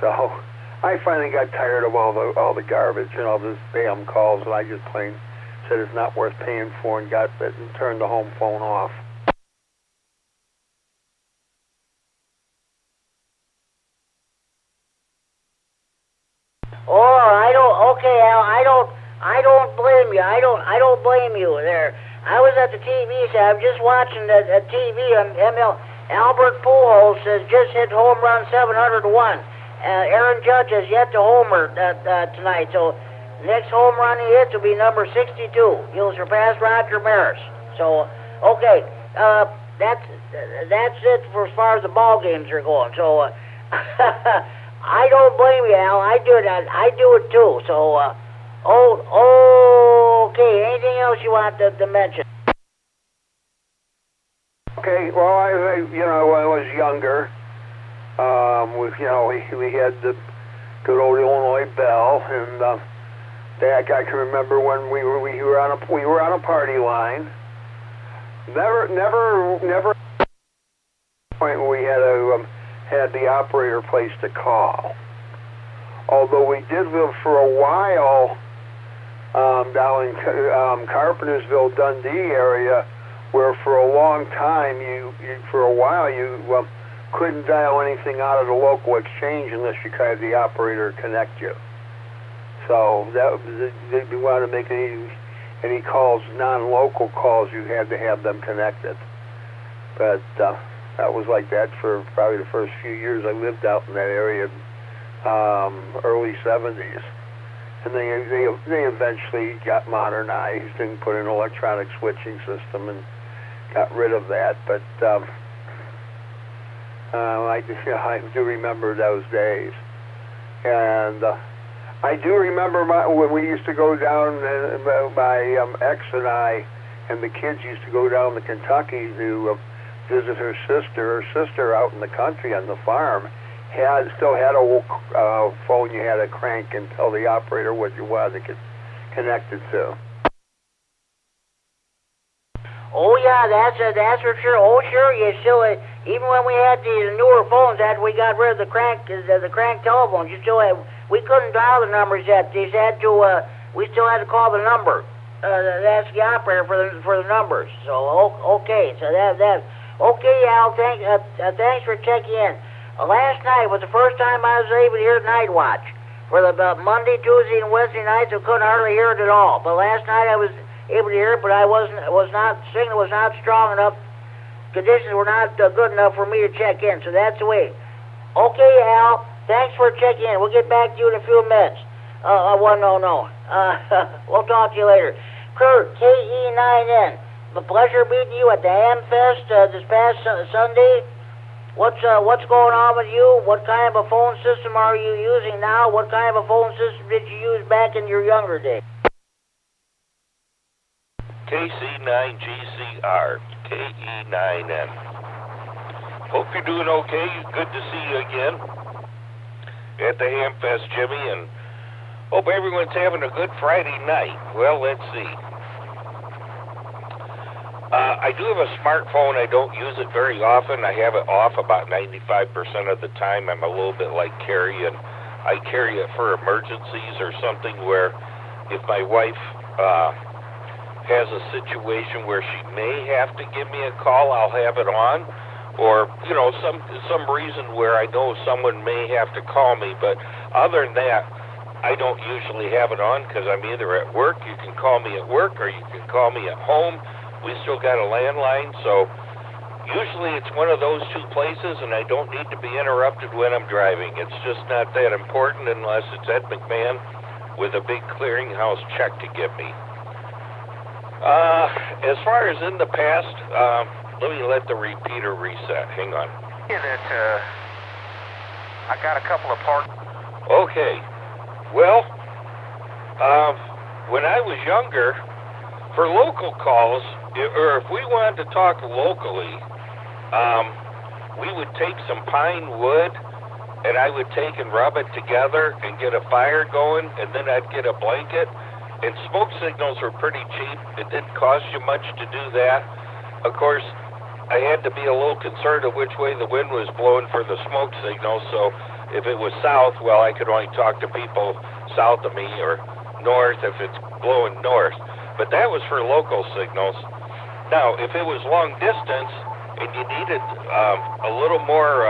So, I finally got tired of all the garbage and all this spam calls, and I just plain said it's not worth paying for and got it and turned the home phone off. Okay, Al, I don't blame you. I don't blame you there. I was at the TV set. I'm just watching the TV on ML. Albert Pujols has just hit home run 701. Aaron Judge has yet to homer tonight. So next home run he hits will be number 62. He'll surpass Roger Maris. So, okay. that's it for as far as the ball games are going. So I don't blame you, Al. I do it too. So okay. Anything else you want to mention? Okay, well, I when I was younger, we had the good old Illinois Bell, and I can remember when we were on a party line. Never point where we had the operator place to call. Although we did live for a while down in Carpentersville, Dundee area, where for a long time you couldn't dial anything out of the local exchange unless you had the operator connect you. So if you wanted to make any calls, non-local calls, you had to have them connected. But that was like that for probably the first few years I lived out in that area, early 70s. And they eventually got modernized and put in an electronic switching system and got rid of that. But I do remember those days. And I do remember when we used to go down, my ex and I and the kids used to go down to Kentucky to visit her sister. Her sister out in the country on the farm still had a phone you had to crank and tell the operator what you wanted to get connected to. Oh yeah, that's for sure. Oh sure, you still even when we had the newer phones that we got rid of the crank telephones, we couldn't dial the numbers yet. We still had to call the number. That's the operator for the numbers. So okay, so that okay, Al. Thanks for checking in. Last night was the first time I was able to hear Night Watch. For the Monday, Tuesday, and Wednesday nights, I couldn't hardly hear it at all. But last night I was able to hear it, but signal was not strong enough. Conditions were not good enough for me to check in. So that's the way. Okay, Al. Thanks for checking in. We'll get back to you in a few minutes. No. We'll talk to you later. Kurt, KE9N. A pleasure meeting you at the Hamfest this past Sunday. What's going on with you? What kind of a phone system are you using now? What kind of a phone system did you use back in your younger days? KC9GCR, KE9N. Hope you're doing okay. Good to see you again at the Hamfest, Jimmy, and hope everyone's having a good Friday night. Well, let's see. I do have a smartphone. I don't use it very often. I have it off about 95% of the time. I'm a little bit like Carrie, and I carry it for emergencies or something where if my wife has a situation where she may have to give me a call, I'll have it on. Or, some reason where I know someone may have to call me. But other than that, I don't usually have it on because I'm either at work, you can call me at work, or you can call me at home. We still got a landline, so usually it's one of those two places, and I don't need to be interrupted when I'm driving. It's just not that important unless it's Ed McMahon with a big clearinghouse check to give me. As far as in the past, let me let the repeater reset. Hang on. I got a couple of parts. Okay. Well, when I was younger, for local calls, or if we wanted to talk locally, we would take some pine wood, and I would take and rub it together and get a fire going, and then I'd get a blanket. And smoke signals were pretty cheap. It didn't cost you much to do that. Of course, I had to be a little concerned of which way the wind was blowing for the smoke signal, so if it was south, well, I could only talk to people south of me, or north if it's blowing north. But that was for local signals. Now, if it was long distance and you needed a little more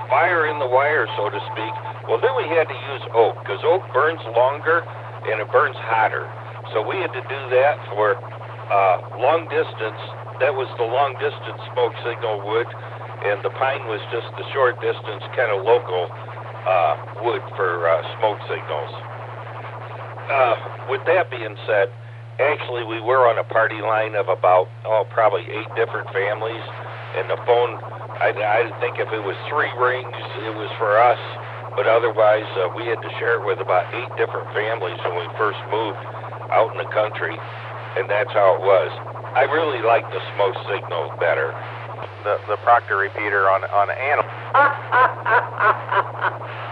fire in the wire, so to speak, well, then we had to use oak, because oak burns longer and it burns hotter. So we had to do that for long distance. That was the long distance smoke signal wood, and the pine was just the short distance kind of local wood for smoke signals. With that being said, Actually, we were on a party line of about, probably 8 different families. And the phone, I think if it was 3 rings, it was for us. But otherwise, we had to share it with about 8 different families when we first moved out in the country. And that's how it was. I really like the smoke signal better. The Proctor repeater on animal.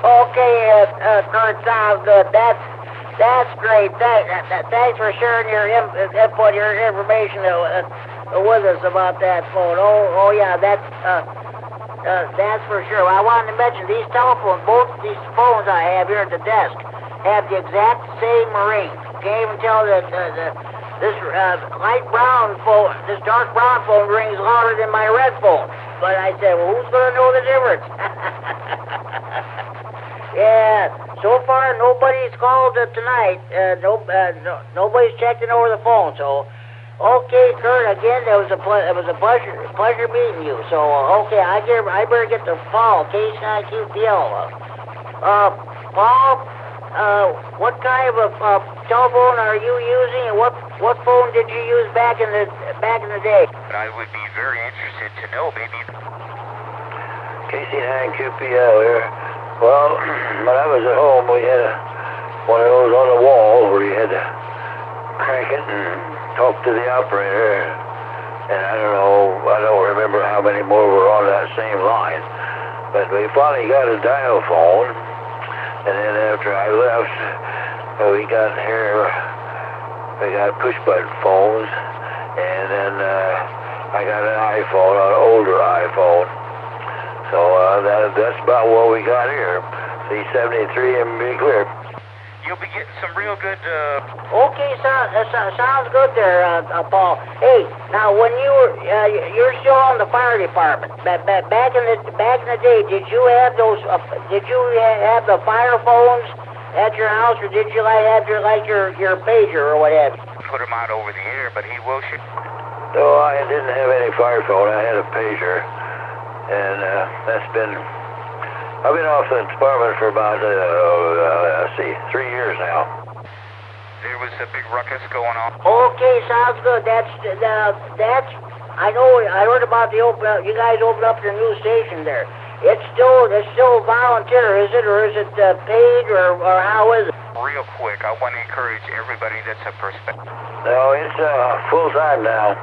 Okay, Kurt, sounds good. That's great. Thanks for sharing your input, your information with us about that phone. Oh yeah, that's for sure. I wanted to mention these telephones, both these phones I have here at the desk, have the exact same ring. Can't even tell that this light brown phone, this dark brown phone rings louder than my red phone. But I said, well, who's going to know the difference? Yeah, so far nobody's called tonight. Nobody's checking over the phone. So, okay, Kurt. Again, it was a pleasure meeting you. So, okay, I better get the Paul K9QPL. Paul, what kind of a telephone are you using, and what phone did you use back in the day? I would be very interested to know, maybe. KC9QPL here. Well, when I was at home, we had one of those on the wall where you had to crank it and talk to the operator. And I don't remember how many more were on that same line. But we finally got a dial phone. And then after I left, we got push button phones. And then I got an iPhone, an older iPhone. So that's about what we got here. C73 and be clear. You'll be getting some real good. Okay, sounds good there, Paul. Hey, now when you're still on the fire department. Back in the day, did you have those? Did you have the fire phones at your house, or did you have your pager or whatever? Put him out over the air, but he will shoot. No, I didn't have any fire phone. I had a pager. And I've been off the department for about, 3 years now. There was a big ruckus going on. Okay, sounds good. That's, I know, I heard about you guys opened up your new station there. It's still volunteer, is it, or is it paid, or how is it? Real quick, I want to encourage everybody that's a prospective. No, it's full-time now.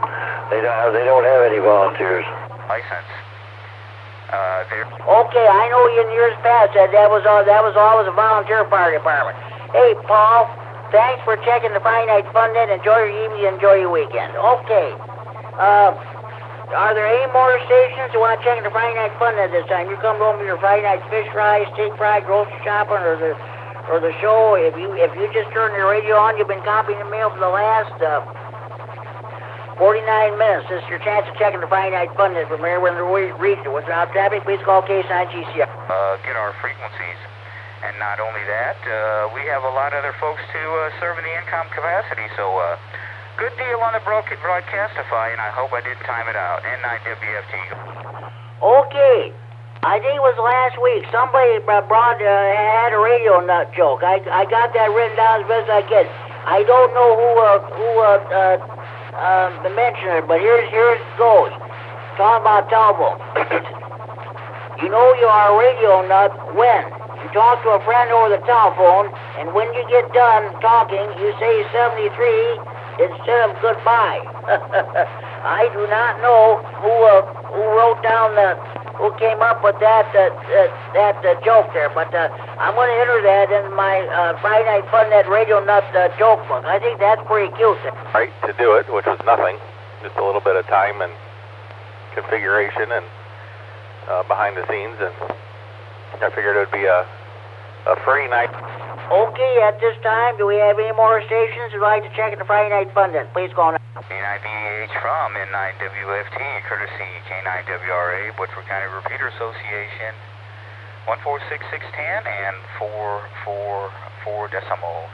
They don't have any volunteers. License. Okay, I know in years past that was always a volunteer fire department. Hey, Paul, thanks for checking the finite fund in. Enjoy your evening, enjoy your weekend. Okay. Are there any more stations you want to check in the finite fund at this time? You come home with your Friday night fish fry, steak fry, grocery shopping, or the show. If you just turned your radio on, you've been copying the mail for the last 49 minutes. This is your chance of checking the finite fund from everywhere in the region. Without traffic, please call K9GCR. Get our frequencies. And not only that, we have a lot of other folks to serve in the income capacity. So, good deal on the broadcastify, and I hope I didn't time it out. N9WFT. Okay. I think it was last week. Somebody had a radio nut joke. I got that written down as best I can. I don't know who mentioned it, but here it goes. Talking about telephone. You know you are a radio nut when you talk to a friend over the telephone, and when you get done talking, you say 73 instead of goodbye. I do not know who wrote down who came up with that joke there, but I'm going to enter that in my Friday Night Fun Net Radio Nut joke book. I think that's pretty cute. Right, to do it, which was nothing, just a little bit of time and configuration and behind the scenes, and I figured it would be a free night. Okay, at this time, do we have any more stations who'd like to check in the Friday Night Fun Net? Please call now. K9VH from N9WFT, courtesy K9WRA, Woodford County Repeater Association, 146610 and 444 decimal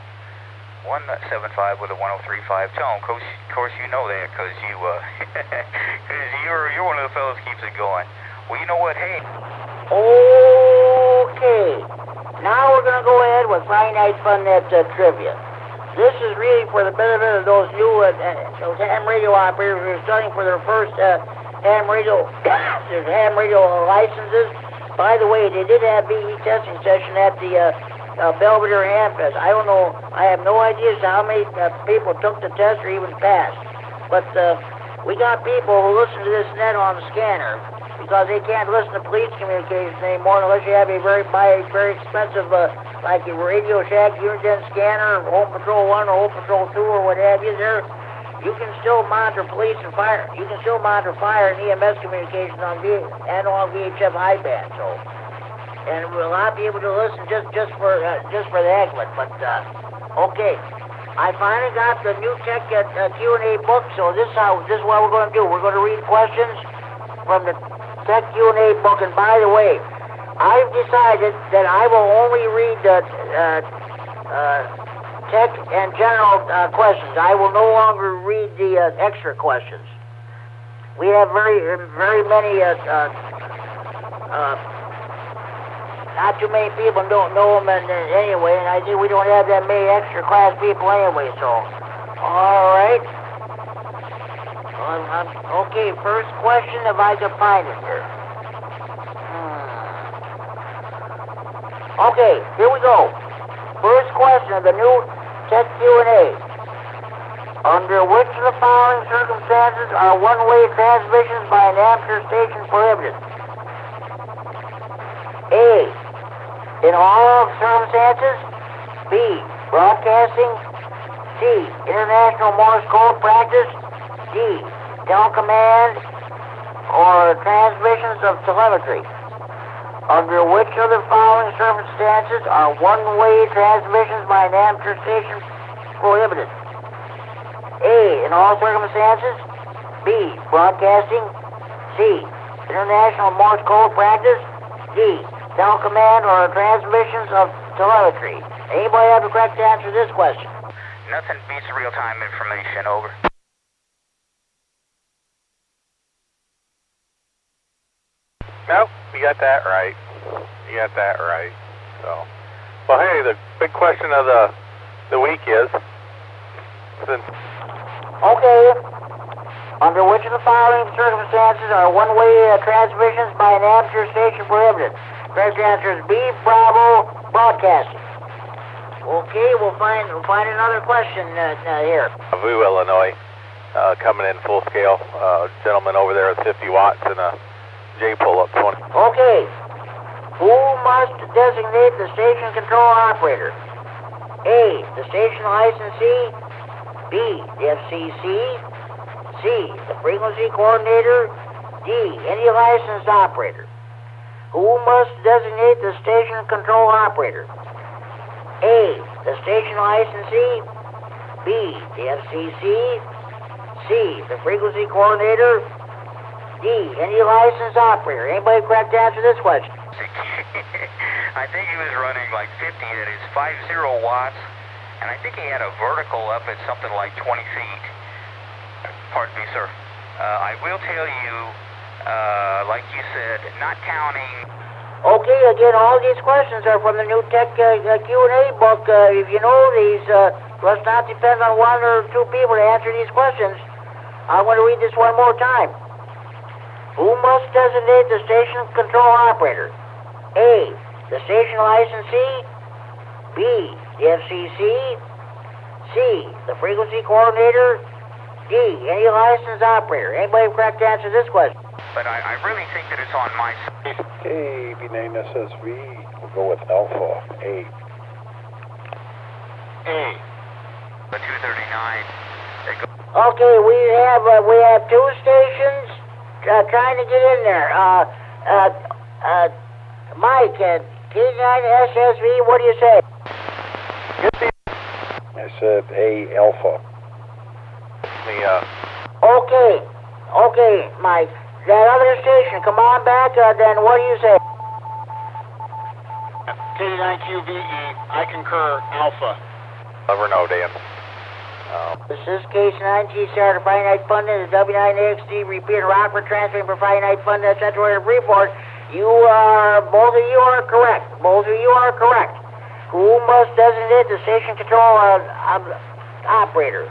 175 with a 1035 tone. Of course, you know that because you're one of the fellows keeps it going. Well, you know what? Hey. Okay. Now we're going to go ahead with Friday Night Fun Net trivia. this is really for the benefit of those new those ham radio operators who are studying for their first ham radio licenses. By the way, they did have BE testing session at the Belvedere Ham Fest. I don't know. I have no idea as to how many people took the test or even passed. But we got people who listen to this net on the scanner because they can't listen to police communications anymore unless you have a very expensive like a Radio Shack Uniden scanner, or Home Patrol 1 or Home Patrol 2 or what have you. There, you can still monitor police and fire. You can still monitor fire and EMS communications on analog VHF high band. So, and a lot of people to listen just for the heck of it. But okay, I finally got the new tech Q&A book. So this is what we're going to do. We're going to read questions from the tech Q&A book. And by the way, I've decided that I will only read tech and general questions. I will no longer read the extra questions. We have very many, not too many people don't know them anyway, and I think we don't have that many extra class people anyway, so. All right. Okay, first question, if I can find it here. Okay, here we go. First question of the new Tech Q&A. Under which of the following circumstances are one-way transmissions by an amateur station prohibited? A, in all circumstances. B, broadcasting. C, international Morse code practice. D, telecommand or transmissions of telemetry. Under which of the following circumstances are one-way transmissions by an amateur station prohibited? A, in all circumstances. B, broadcasting. C, international Morse code practice. D, telecommand or transmissions of telemetry. Anybody have the correct answer to this question? Nothing beats real-time information, over. Nope, you got that right. You got that right. So, well, hey, the big question of the week is, since... Okay. Under which of the following circumstances are one-way transmissions by an amateur station prohibited? Correct answer is B, Bravo, broadcasting. Okay, we'll find another question here. Vu, Illinois, coming in full scale. Gentleman over there with 50 watts and a J pull-up 20. Okay. Who must designate the station control operator? A, the station licensee. B, the FCC. C, the frequency coordinator. D, any licensed operator. Who must designate the station control operator? A, the station licensee. B, the FCC. C, the frequency coordinator. D, any licensed operator. Anybody correct to answer this question? I think he was running like 50 at his 50 watts, and I think he had a vertical up at something like 20 feet. Pardon me, sir. I will tell you, like you said, not counting... Okay, again, all these questions are from the new Tech Q&A book. If you know these, let's not depend on one or two people to answer these questions. I want to read this one more time. Who must designate the station control operator? A, the station licensee. B, the FCC. C, the frequency coordinator. D, any licensed operator. Anybody correct to answer this question? But I really think that it's on my side. K9SSV, we'll go with Alpha, A. A. The 239. Okay, we have two stations trying to get in there. Mike, K9SSV, what do you say? I said A, Alpha. Okay, Mike. That other station, come on back, then what do you say? K9QVE, I concur, Alpha. Never know, Dan. This is K9 GCR, the Friday Night Fun, the W9AXD Repeater, Rockford, transferring for Friday Night Fun, Central Area Freeport. Both of you are correct. Who must designate the station control operator.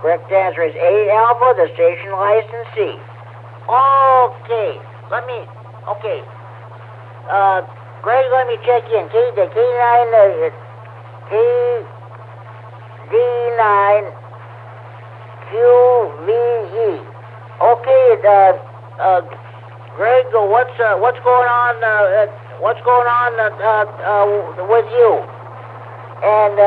Correct answer is A Alpha, the station licensee. Okay, Greg, let me check in. The KD9QVE. Okay, Greg, what's going on? What's going on with you? And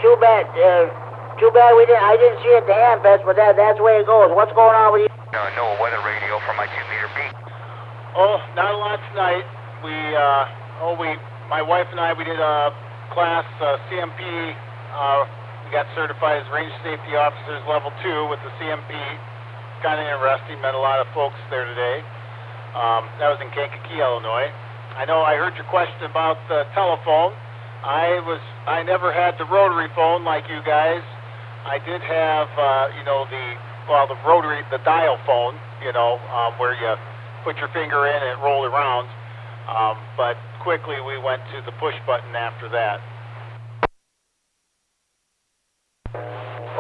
too bad I didn't see it at the Hamfest, but that's the way it goes. What's going on with you? No weather radio from my 2-meter peak. Oh, not a lot tonight. My wife and I, we did a class CMP. We got certified as Range Safety Officers Level 2 with the CMP. Kind of interesting. Met a lot of folks there today. That was in Kankakee, Illinois. I know I heard your question about the telephone. I never had the rotary phone like you guys. I did have, the rotary, the dial phone, where you put your finger in and it rolled around. But quickly we went to the push button after that.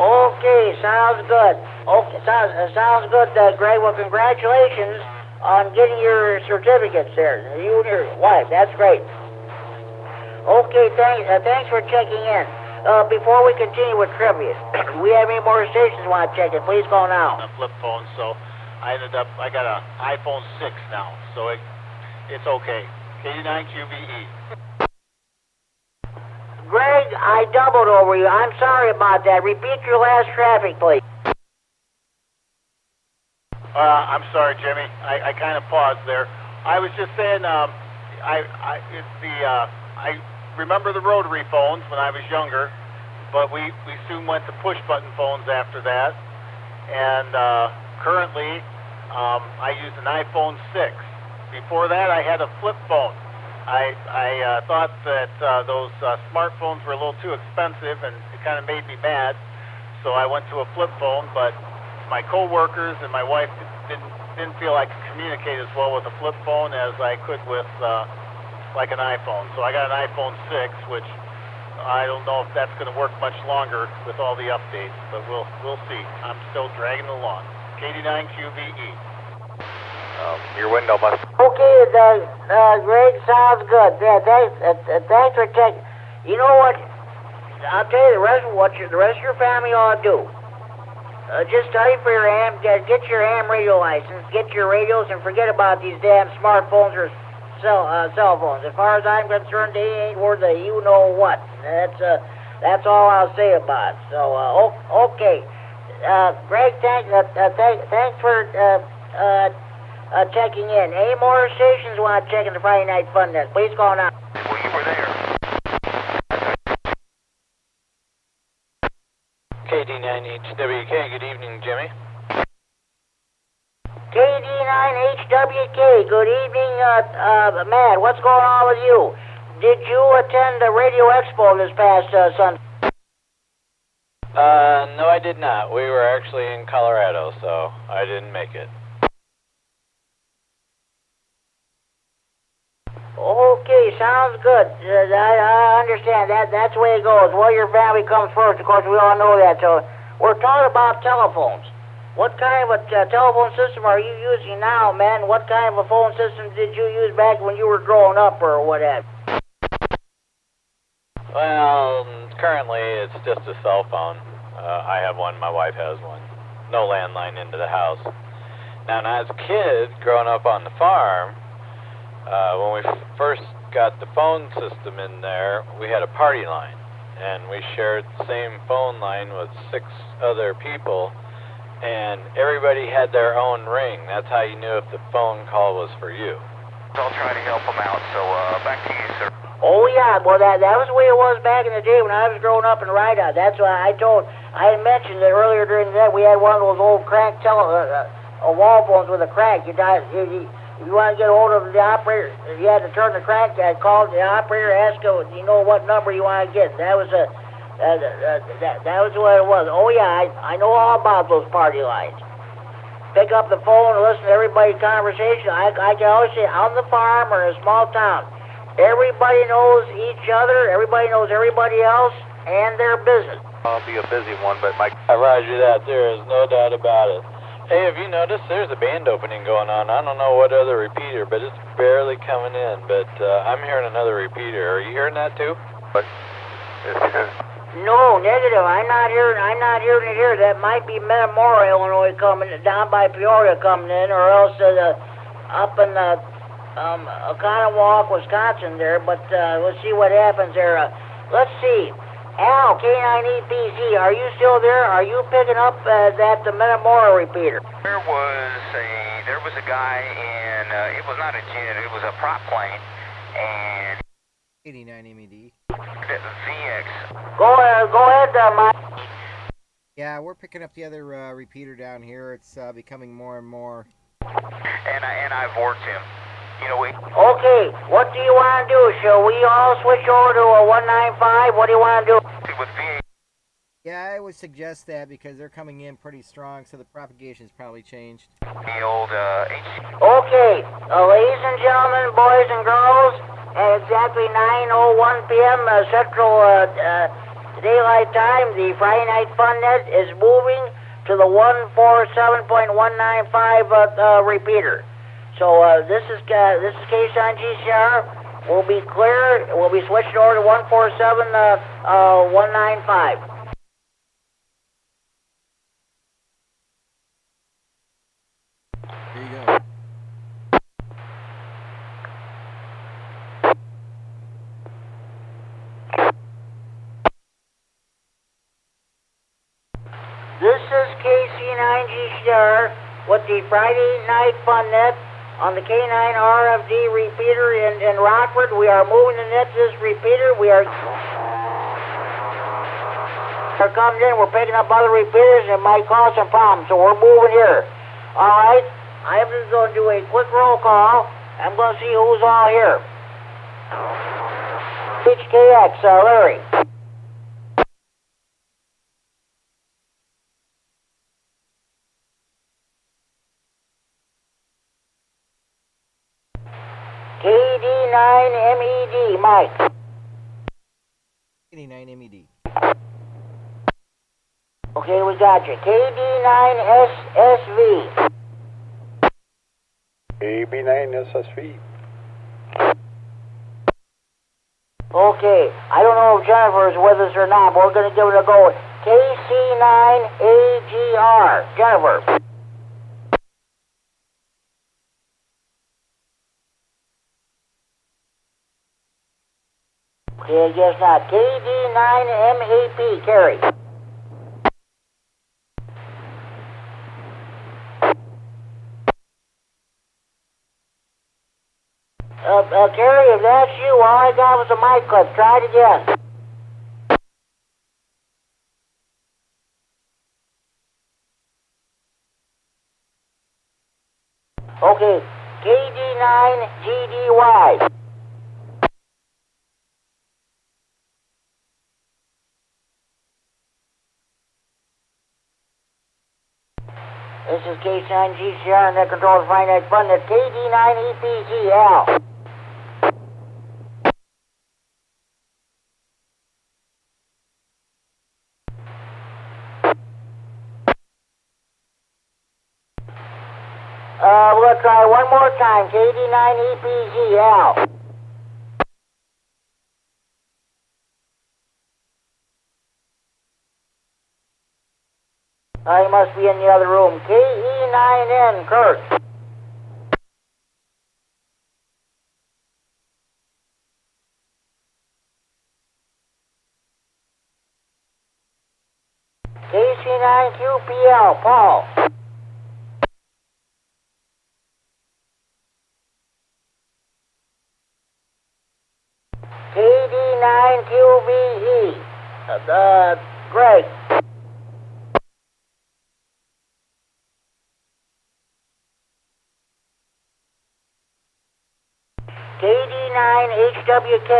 Okay, sounds good. Okay, sounds good, Greg. Well, congratulations on getting your certificates there. You and your wife, that's great. Okay, thanks for checking in. Before we continue with trivia, do we have any more stations you want to check in? Please call now. A flip phone, so I got an iPhone 6 now, so it's okay. KD9QVE. Greg, I doubled over you. I'm sorry about that. Repeat your last traffic, please. I'm sorry, Jimmy. I kind of paused there. I was just saying, I remember the rotary phones when I was younger, but we soon went to push button phones after that. And currently, I use an iPhone 6. Before that, I had a flip phone. I thought that those smartphones were a little too expensive, and it kind of made me mad. So I went to a flip phone, but my coworkers and my wife didn't feel I could communicate as well with a flip phone as I could with like an iPhone. So I got an iPhone 6, which I don't know if that's going to work much longer with all the updates, but we'll see. I'm still dragging it along. KD9QVE. Your window must... Okay, Greg, sounds good. Yeah, thanks for checking. You know what? I'll tell you the rest of your family ought to do. Just study for your ham, get your ham radio license, get your radios, and forget about these damn smartphones or cell phones. As far as I'm concerned, they ain't worth a you know what. That's all I'll say about it. So, okay. Greg, thanks for checking in. Any more stations you want to check in the Friday Night Fun Nest? Please call now. Well, you were there. KD9HWK, good evening, Jimmy. KD9HWK, good evening, Matt. What's going on with you? Did you attend the Radio Expo this past Sunday? No, I did not. We were actually in Colorado, so I didn't make it. Okay, sounds good. I understand that. That's the way it goes. Well, your family comes first. Of course, we all know that. So we're talking about telephones. What kind of a telephone system are you using now, man? What kind of a phone system did you use back when you were growing up or whatever? Well, currently it's just a cell phone. I have one. My wife has one. No landline into the house. Now, as a kid, growing up on the farm, when we first got the phone system in there, we had a party line, and we shared the same phone line with 6 other people, and everybody had their own ring. That's how you knew if the phone call was for you. I'll try to help them out, so back to you, sir. Oh, yeah, well, that was the way it was back in the day when I was growing up in Rydot. That's why I had mentioned that earlier during the day we had one of those old crank wall phones with a crank. You want to get hold of the operator, you had to turn the crank, call the operator, ask him, you know what number you want to get. That was what it was. Oh, yeah, I know all about those party lines. Pick up the phone and listen to everybody's conversation. I can always say, on the farm or in a small town, everybody knows each other, everybody knows everybody else, and their business. I'll be a busy one, but my... Roger that. There is no doubt about it. Hey, have you noticed there's a band opening going on? I don't know what other repeater, but it's barely coming in. But I'm hearing another repeater. Are you hearing that too? But No, negative. I'm not hearing it here. That might be Metamora, Illinois coming down by Peoria coming in, or else up in Oconomowoc, Wisconsin there. But let's see what happens there. Let's see. Al, K9EPZ, are you still there? Are you picking up that Metamora repeater? There was a guy in, it was not a jet, it was a prop plane, and... KD9MED. VX. Go ahead, Mike. Yeah, we're picking up the other repeater down here. It's becoming more and more. And I've worked him. You know, Okay, what do you want to do? Shall we all switch over to a 195? What do you want to do? With VX. Yeah, I would suggest that because they're coming in pretty strong, so the propagation's probably changed. The old Okay, ladies and gentlemen, boys and girls, at exactly 9:01 p.m. Central Daylight Time, the Friday Night Fun Net is moving to the 147.195 repeater. So this is K9 GCR. We'll be clear. We'll be switching over to 147.195. Here you go. This is KC9 GCR with the Friday Night Fun Net on the K9RFD Repeater in Rockford. We are moving the net to this repeater. We are coming in. We're picking up other repeaters, and it might cause some problems, so we're moving here. All right, I'm just going to do a quick roll call. I'm going to see who's all here. HKX, Larry. KD9MED, Mike. KD9MED. Okay, we got you. KD9SSV. KB9SSV. Okay, I don't know if Jennifer is with us or not, but we're going to give it a go. KC9AGR. Jennifer. Okay, I guess not. KD9MEP, Carrie. Carrie, if that's you, all I got was a mic clip. Try it again. Okay, KD9GDY. This is K9 GCR and that controls finite fun. That's KD9EPZ, Al. We're going to try one more time. KD9EPZ, Al. He must be in the other room. KE9N, Kurt. KC9QPL, Paul. KD9QBE, Greg. KD9HWK,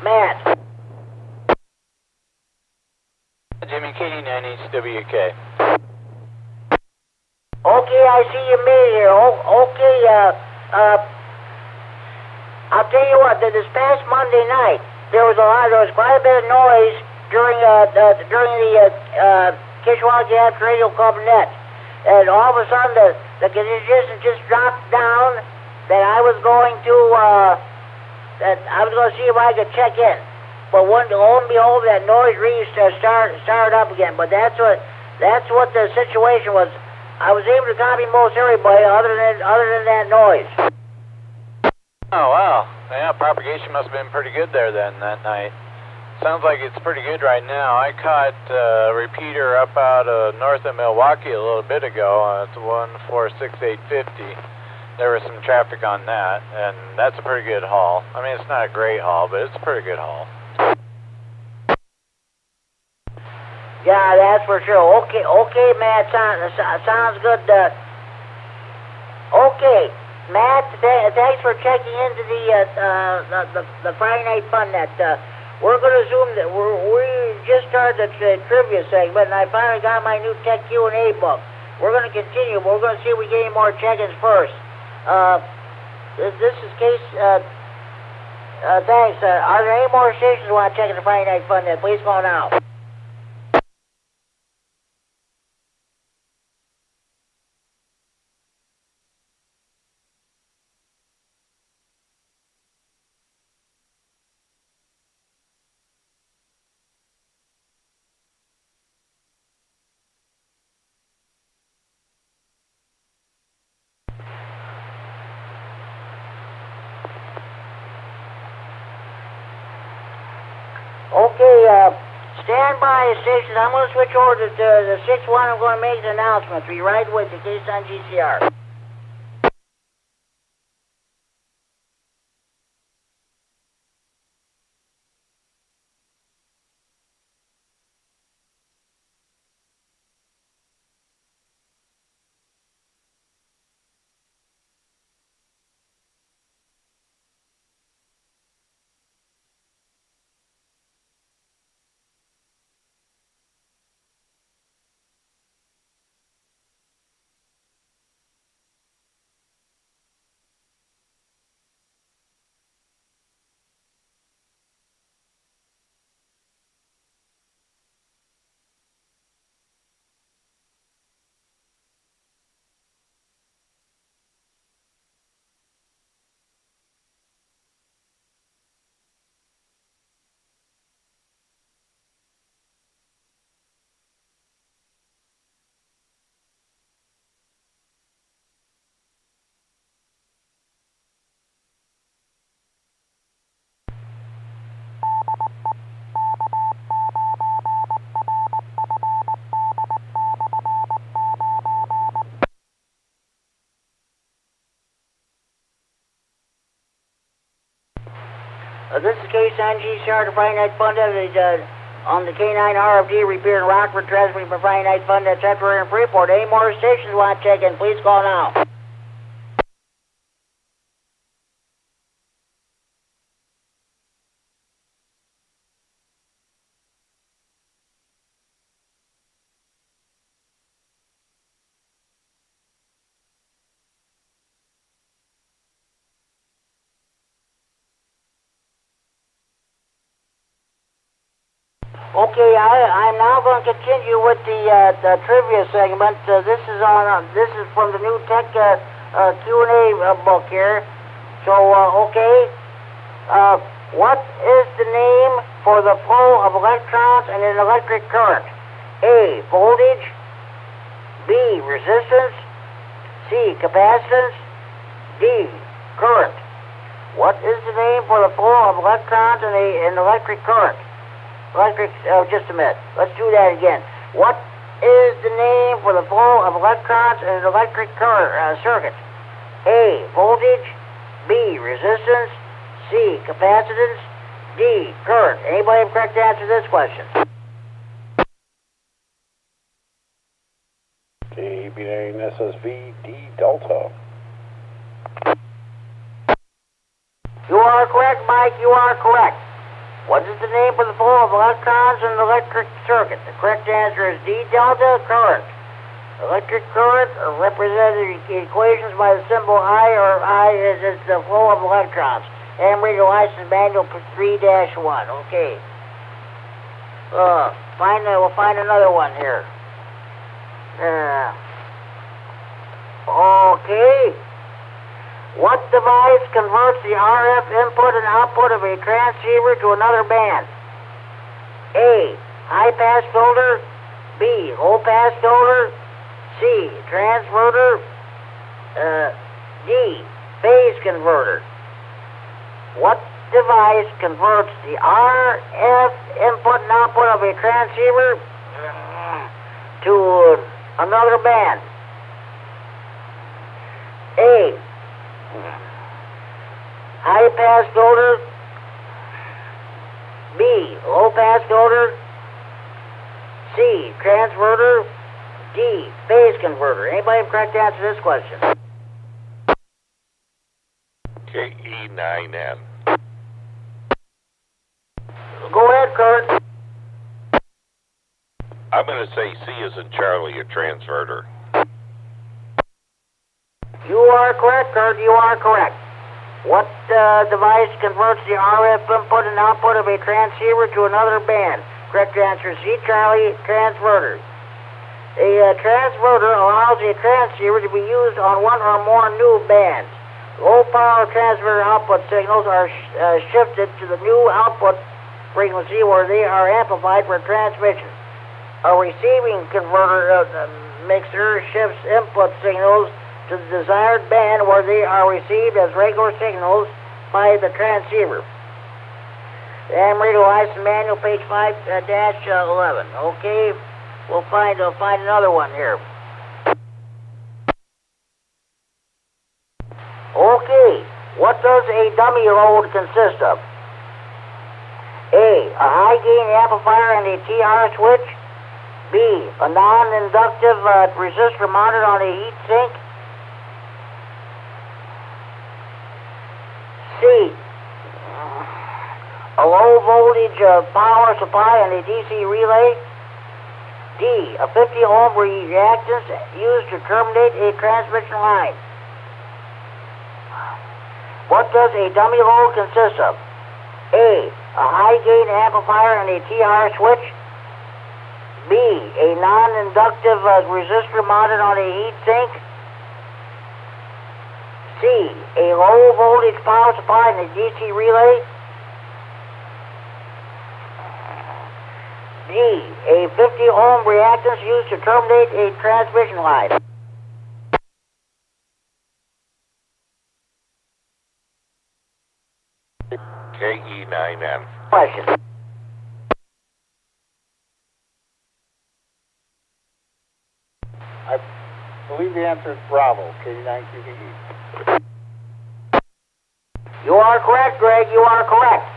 Matt. Jimmy, KD9HWK. Okay, I see you made it here. Okay, I'll tell you what, this past Monday night, there was quite a bit of noise during the Kishwaukee Apps Radio Club net, and all of a sudden the condition just dropped down. That I was going to see if I could check in, but lo and behold, that noise started up again. But that's what the situation was. I was able to copy most everybody other than that noise. Oh, wow. Yeah, propagation must have been pretty good there then that night. Sounds like it's pretty good right now. I caught a repeater up out north of Milwaukee a little bit ago. It's 146,850. There was some traffic on that, and that's a pretty good haul. I mean, it's not a great haul, but it's a pretty good haul. Yeah, that's for sure. Okay, Matt, sounds good. Okay, Matt, thanks for checking into the Friday Night Fun Net. We're going to assume that we just started the trivia segment, and I finally got my new Tech Q&A book. We're going to continue, but we're going to see if we get any more check-ins first. This is Case. Thanks. Are there any more stations who want to check in the Friday Night Fun Net? Please call now. Okay, stand by, stations. I'm going to switch over to the 6-1. I'm going to make an announcement. Be right with you, Case on GCR. This is Case on GCR, the Friday Night Fun Net, on the K9RFD Repeater in Rockford, transmitting for Friday Night Fun Net, Central and Freeport. Any more stations want to check in, please call now. Okay, I'm now going to continue with the trivia segment. This is from the new Tech Q&A book here. So, okay, what is the name for the flow of electrons in an electric current? A, voltage. B, resistance. C, capacitance. D, current. What is the name for the flow of electrons in an electric current? Just a minute. Let's do that again. What is the name for the flow of electrons in an electric current circuit? A, voltage. B, resistance. C, capacitance. D, current. Anybody have a correct answer to this question? KD9SSV D Delta. You are correct, Mike. You are correct. What is the name for the flow of electrons in an electric circuit? The correct answer is D delta, current. Electric current are represented in equations by the symbol I, or I is the flow of electrons. AM Radio License Manual 3-1. Okay. We'll find another one here. Okay. What device converts the RF input and output of a transceiver to another band? A. High pass filter. B. Low pass filter. C. Transverter. D. Phase converter. What device converts the RF input and output of a transceiver to another band? A. High pass filter. B. Low pass filter. C. Transverter. D. Phase converter. Anybody have a correct answer to this question? KE9N. Go ahead, Kurt. I'm going to say C as in Charlie, a transverter. You are correct, Kurt. You are correct. What device converts the RF input and output of a transceiver to another band? Correct answer, C, Charlie, transverter. A transverter allows a transceiver to be used on one or more new bands. Low-power transverter output signals are shifted to the new output frequency where they are amplified for transmission. A receiving converter mixer shifts input signals to the desired band where they are received as regular signals by the transceiver. And radio license manual, page 5-11. Okay, we'll find another one here. Okay, what does a dummy load consist of? A high gain amplifier and a TR switch. B, a non-inductive resistor mounted on a heat sink. C, a low voltage power supply and a DC relay. D, a 50 ohm reactance used to terminate a transmission line. What does a dummy load consist of? A high gain amplifier and a TR switch. B, a non-inductive resistor mounted on a heat sink. C, a low voltage power supply and a DC relay. D, a 50 ohm reactance used to terminate a transmission line. KE9N. Question. I believe the answer is Bravo, KD9QVE. You are correct, Greg. You are correct.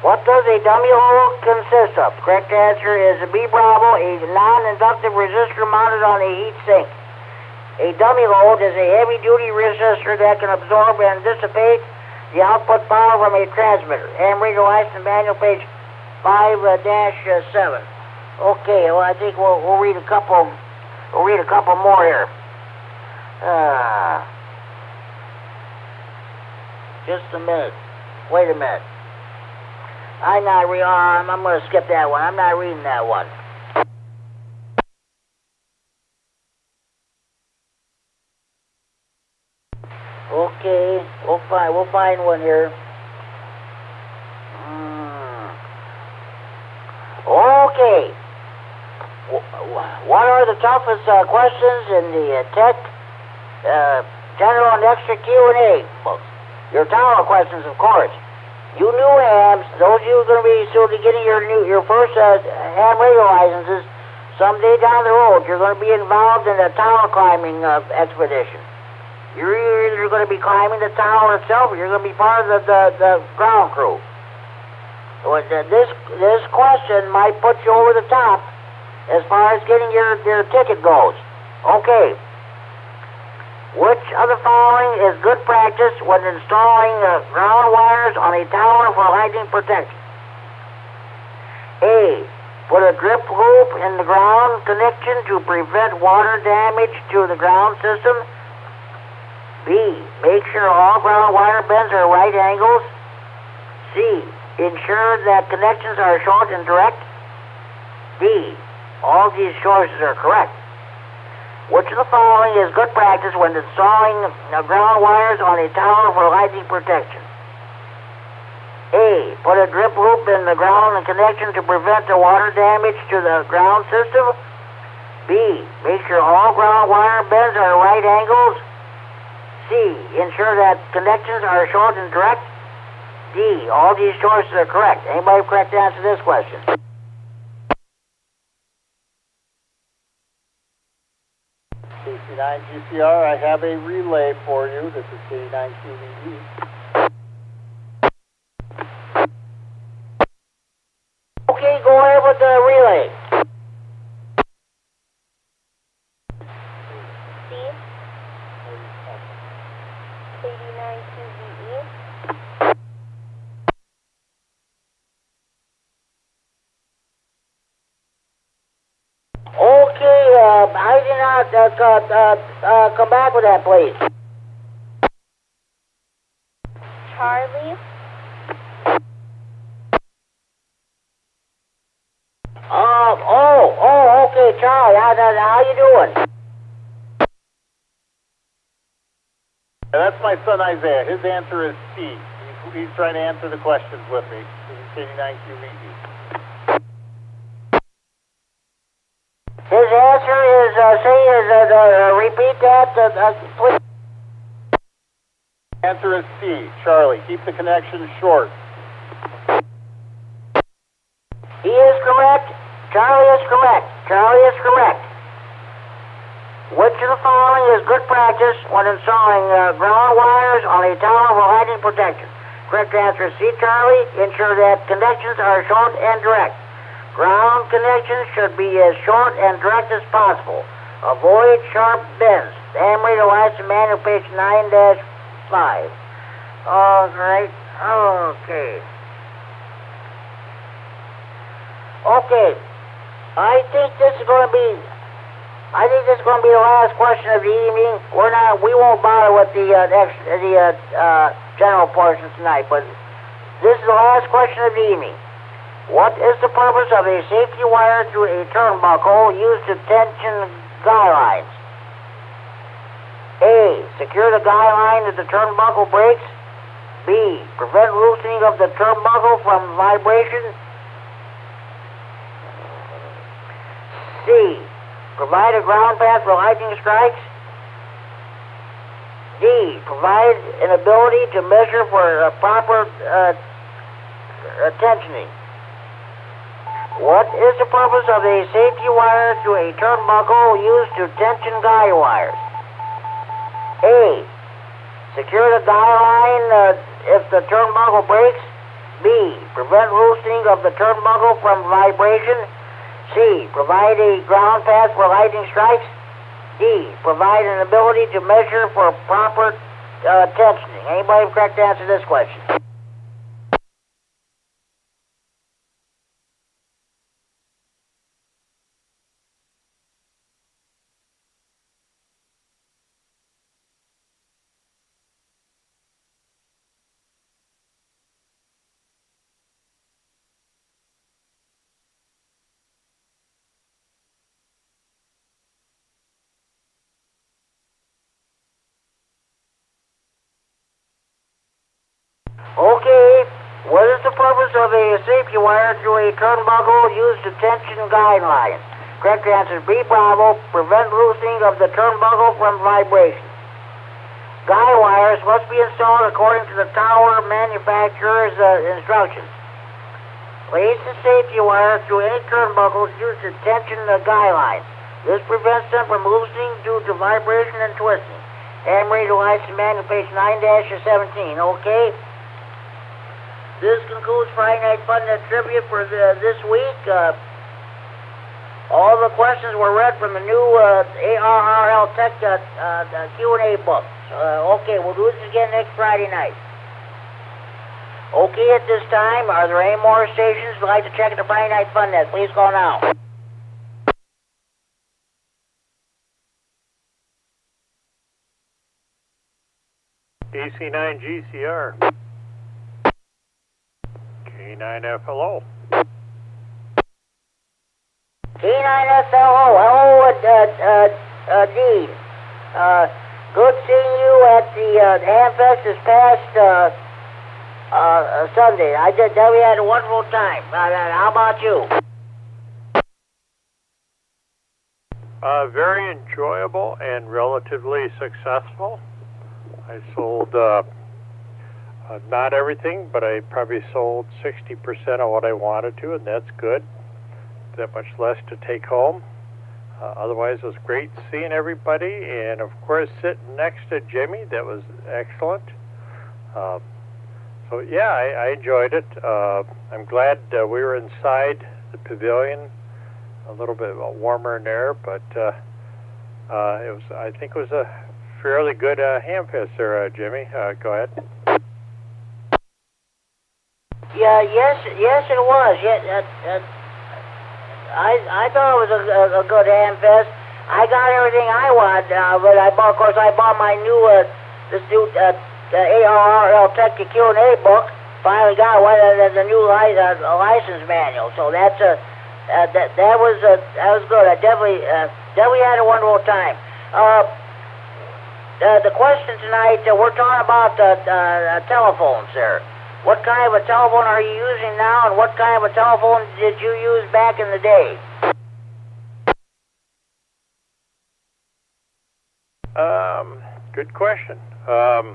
What does a dummy load consist of? Correct answer is a B Bravo, a non-inductive resistor mounted on a heat sink. A dummy load is a heavy-duty resistor that can absorb and dissipate the output power from a transmitter. And radio license manual, page 5-7. Okay, well, I think we'll read a couple. We'll read a couple more here. Just a minute. Wait a minute. I'm going to skip that one. I'm not reading that one. Okay, we'll find one here. Okay. What are the toughest questions in the tech, general and extra Q&A books? Your tower questions, of course. You new hams, those of you who are going to be soon getting your first ham radio licenses, someday down the road, you're going to be involved in a tower climbing expedition. You're either going to be climbing the tower itself, or you're going to be part of the ground crew. So this question might put you over the top as far as getting your ticket goes. Okay. Which of the following is good practice when installing ground wires on a tower for lightning protection? A. Put a drip loop in the ground connection to prevent water damage to the ground system. B. Make sure all ground wire bends are right angles. C. Ensure that connections are short and direct. D. All these choices are correct. Which of the following is good practice when installing ground wires on a tower for lightning protection? A. Put a drip loop in the ground and connection to prevent the water damage to the ground system. B. Make sure all ground wire bends are right angles. C. Ensure that connections are short and direct. D. All these choices are correct. Anybody correct to answer this question? KC9GCR, I have a relay for you. This is KD9QVE. Okay, go ahead with the relay. C. KD9QVE. Okay, I did not come back with that, please. Charlie. Okay, Charlie, how you doing? That's my son Isaiah. His answer is C. He's trying to answer the questions with me. This is KD9QVE. His answer is repeat that, please. Answer is C. Charlie, keep the connection short. He is correct. Charlie is correct. Charlie is correct. Which of the following is good practice when installing ground wires on a tower for lightning protection? Correct answer is C, Charlie. Ensure that connections are short and direct. Ground connections should be as short and direct as possible. Avoid sharp bends. Emery to Lights and Manual, page 9-5. All right. Okay. Okay. I think this is going to be the last question of the evening. We won't bother with the general portion tonight, but this is the last question of the evening. What is the purpose of a safety wire through a turnbuckle used to tension guy lines? A. Secure the guy line if the turnbuckle breaks. B. Prevent loosening of the turnbuckle from vibration. C. Provide a ground path for lightning strikes. D. Provide an ability to measure for proper tensioning. What is the purpose of a safety wire through a turnbuckle used to tension guy wires? A. Secure the guy line if the turnbuckle breaks. B. Prevent loosening of the turnbuckle from vibration. C. Provide a ground path for lightning strikes. D. Provide an ability to measure for proper tensioning. Anybody correct to answer this question? Okay, what is the purpose of a safety wire through a turnbuckle used to tension guide lines? Correct answer is B, Bravo. Prevent loosening of the turnbuckle from vibration. Guy wires must be installed according to the tower manufacturer's instructions. Place the safety wire through any turnbuckles used to tension the guy lines. This prevents them from loosening due to vibration and twisting. Emery to License Manual, page 9-17. Okay? This concludes Friday Night Fun and Trivia for this week. All the questions were read from the new ARRL Tech Q&A book. Okay, we'll do this again next Friday night. Okay, at this time, are there any more stations who'd like to check the Friday Night Fun Net? Please call now. KC9GCR. K9F, hello. K9FLO, hello, Dean. Good seeing you at the Hamfest this past Sunday. We had a wonderful time. How about you? Very enjoyable and relatively successful. I sold not everything, but I probably sold 60% of what I wanted to, and that's good. That much less to take home. Otherwise, it was great seeing everybody, and of course, sitting next to Jimmy, that was excellent. So yeah, I enjoyed it. I'm glad we were inside the pavilion, a little bit warmer in there, but I think it was a fairly good Hamfest there, Jimmy. Go ahead. Yeah, yes, it was. I thought it was a good Hamfest. I got everything I wanted, but I bought my new ARRL Technical Q&A book. Finally got one of the new license manual. So that was good. I definitely had a wonderful time. The question tonight, we're talking about telephones there. What kind of a telephone are you using now, and what kind of a telephone did you use back in the day? Good question. I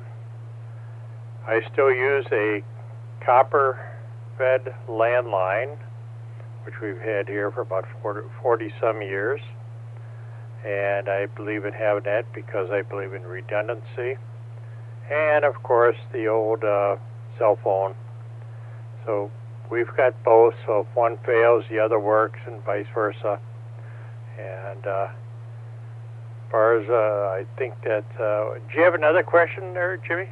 still use a copper-fed landline, which we've had here for about 40-some years. And I believe in having that because I believe in redundancy. And, of course, the old cell phone. So we've got both, so if one fails, the other works, and vice versa. And as far as I think that, do you have another question there, Jimmy?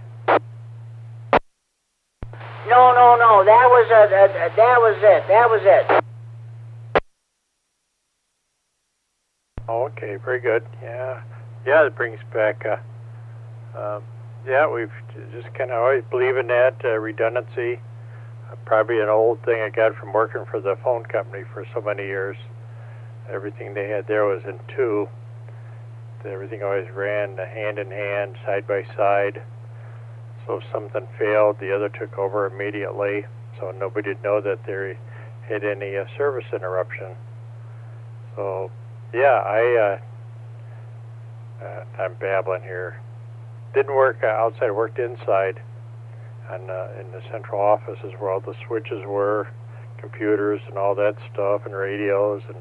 No. That was it. Okay, very good. Yeah, that brings back. We've just kind of always believe in that redundancy. Probably an old thing I got from working for the phone company for so many years. Everything they had there was in two. Everything always ran hand in hand, side by side. So if something failed, the other took over immediately. So nobody would know that they had any service interruption. So yeah, I'm babbling here. Didn't work outside, worked inside, and in the central offices where all the switches were, computers and all that stuff, and radios, and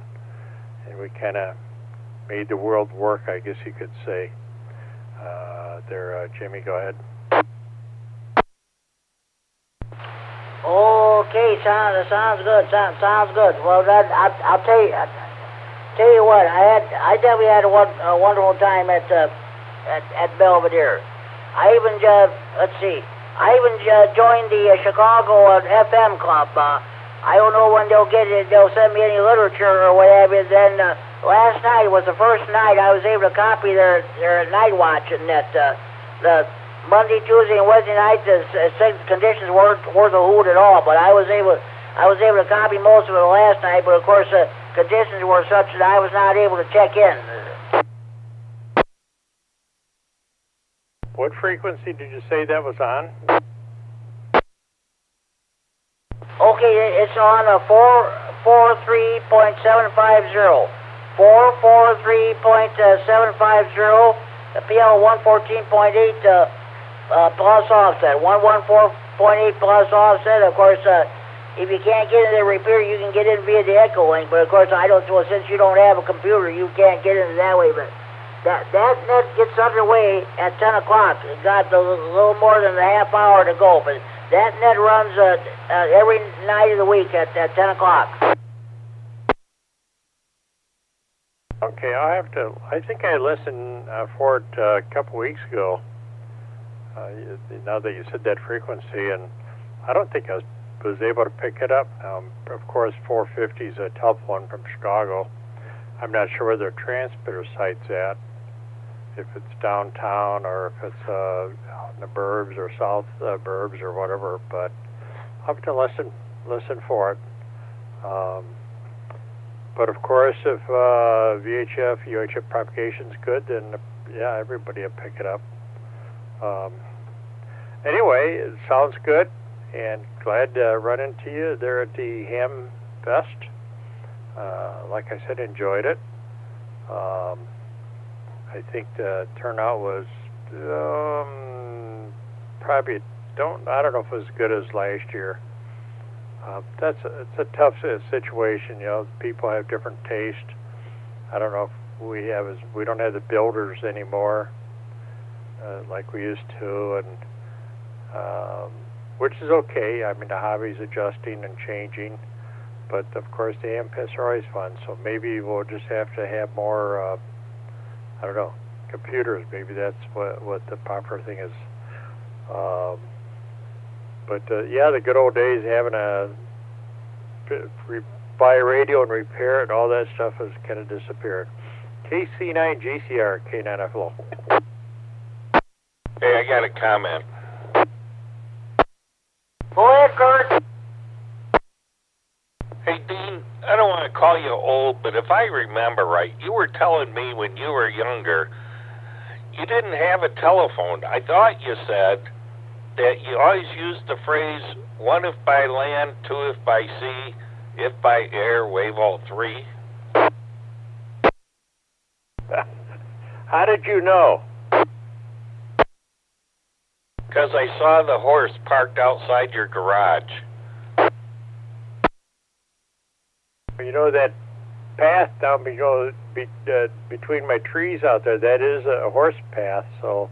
we kind of made the world work, I guess you could say. Jimmy, go ahead. Okay, sounds good. Sounds good. Well, I'll tell you. Tell you what, I definitely had a wonderful time at Belvedere. I even joined the Chicago FM club. I don't know when they'll send me any literature or whatever. Then last night was the first night I was able to copy their night watch, and that the Monday, Tuesday, and Wednesday night the conditions weren't a hoot at all. But I was able to copy most of it last night. But of course, conditions were such that I was not able to check in. What frequency did you say that was on? Okay, it's on a 443.750. 443.750. PL 114.8 plus offset. 114.8 plus offset. Of course, if you can't get into the repeater, you can get in via the echo link. But of course, since you don't have a computer, you can't get in that way. But that net gets underway at 10 o'clock. It got a little more than a half hour to go. But that net runs every night of the week at 10 o'clock. Okay, I think I listened for it a couple weeks ago. Now that you said that frequency, and I don't think I was able to pick it up. Of course, 450 is a telephone from Chicago. I'm not sure where their transmitter site's at, if it's downtown or if it's out in the burbs or south burbs or whatever, but I'll have to listen for it. But of course, if VHF, UHF propagation's good, then yeah, everybody will pick it up. Anyway, it sounds good, and glad to run into you there at the Ham Fest. Like I said, enjoyed it. I think the turnout was probably I don't know if it was as good as last year. It's a tough situation, you know. People have different taste. I don't know if we don't have the builders anymore like we used to, and which is okay. I mean, the hobby's adjusting and changing, but of course the AMPS are always fun. So maybe we'll just have to have more. I don't know, computers. Maybe that's what the popular thing is. But yeah, the good old days, having buy a radio and repair it, all that stuff has kind of disappeared. KC9GCR, K9FL. Hey, I got a comment. Go ahead, Kurt. Hey, Dean, I don't want to call you old, but if I remember right, you were telling me when you were younger, you didn't have a telephone. I thought you said that you always used the phrase, 1 if by land, 2 if by sea, if by air, wave all 3. How did you know? Because I saw the horse parked outside your garage. You know that path down between my trees out there, that is a horse path, so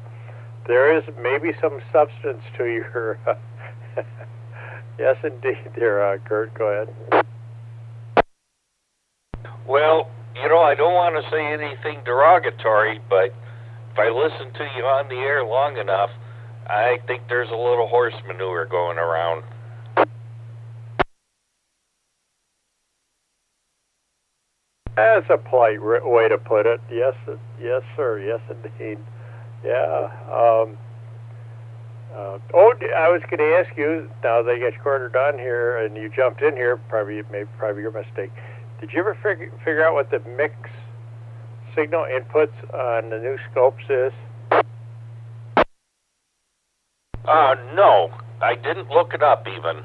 there is maybe some substance to your... Yes, indeed, there, Kurt, go ahead. Well, you know, I don't want to say anything derogatory, but if I listen to you on the air long enough, I think there's a little horse manure going around. That's a polite way to put it. Yes, yes, sir. Yes, indeed. Yeah. I was going to ask you, now that I got your corner done here, and you jumped in here, probably your mistake. Did you ever figure out what the mix signal inputs on the new scopes is? No. I didn't look it up even.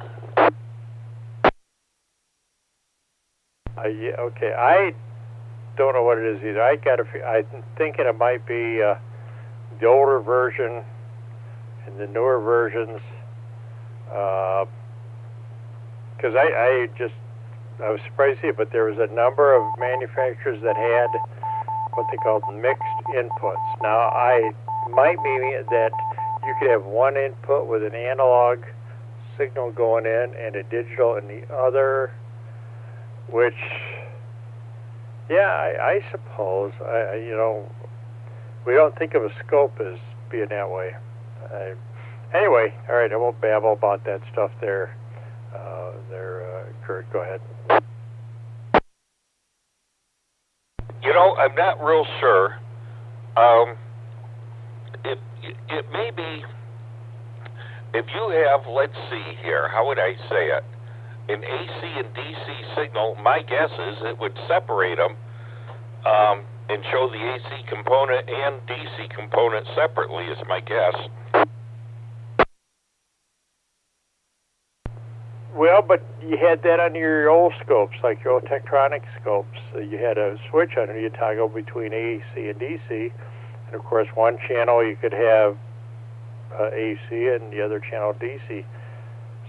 Yeah, okay. I don't know what it is either. I'm thinking it might be the older version and the newer versions. Because I was surprised to see it, but there was a number of manufacturers that had what they called mixed inputs. Now, I might be that you could have one input with an analog signal going in and a digital in the other, which, yeah, I suppose, you know, we don't think of a scope as being that way. Anyway, all right, I won't babble about that stuff there. Kurt, go ahead. You know, I'm not real sure. It may be, if you have, let's see here, how would I say it? An AC and DC signal, my guess is it would separate them and show the AC component and DC component separately, is my guess. Well, but you had that on your old scopes, like your old Tektronix scopes. You had a switch on it. You toggle between AC and DC. And, of course, one channel you could have AC and the other channel DC.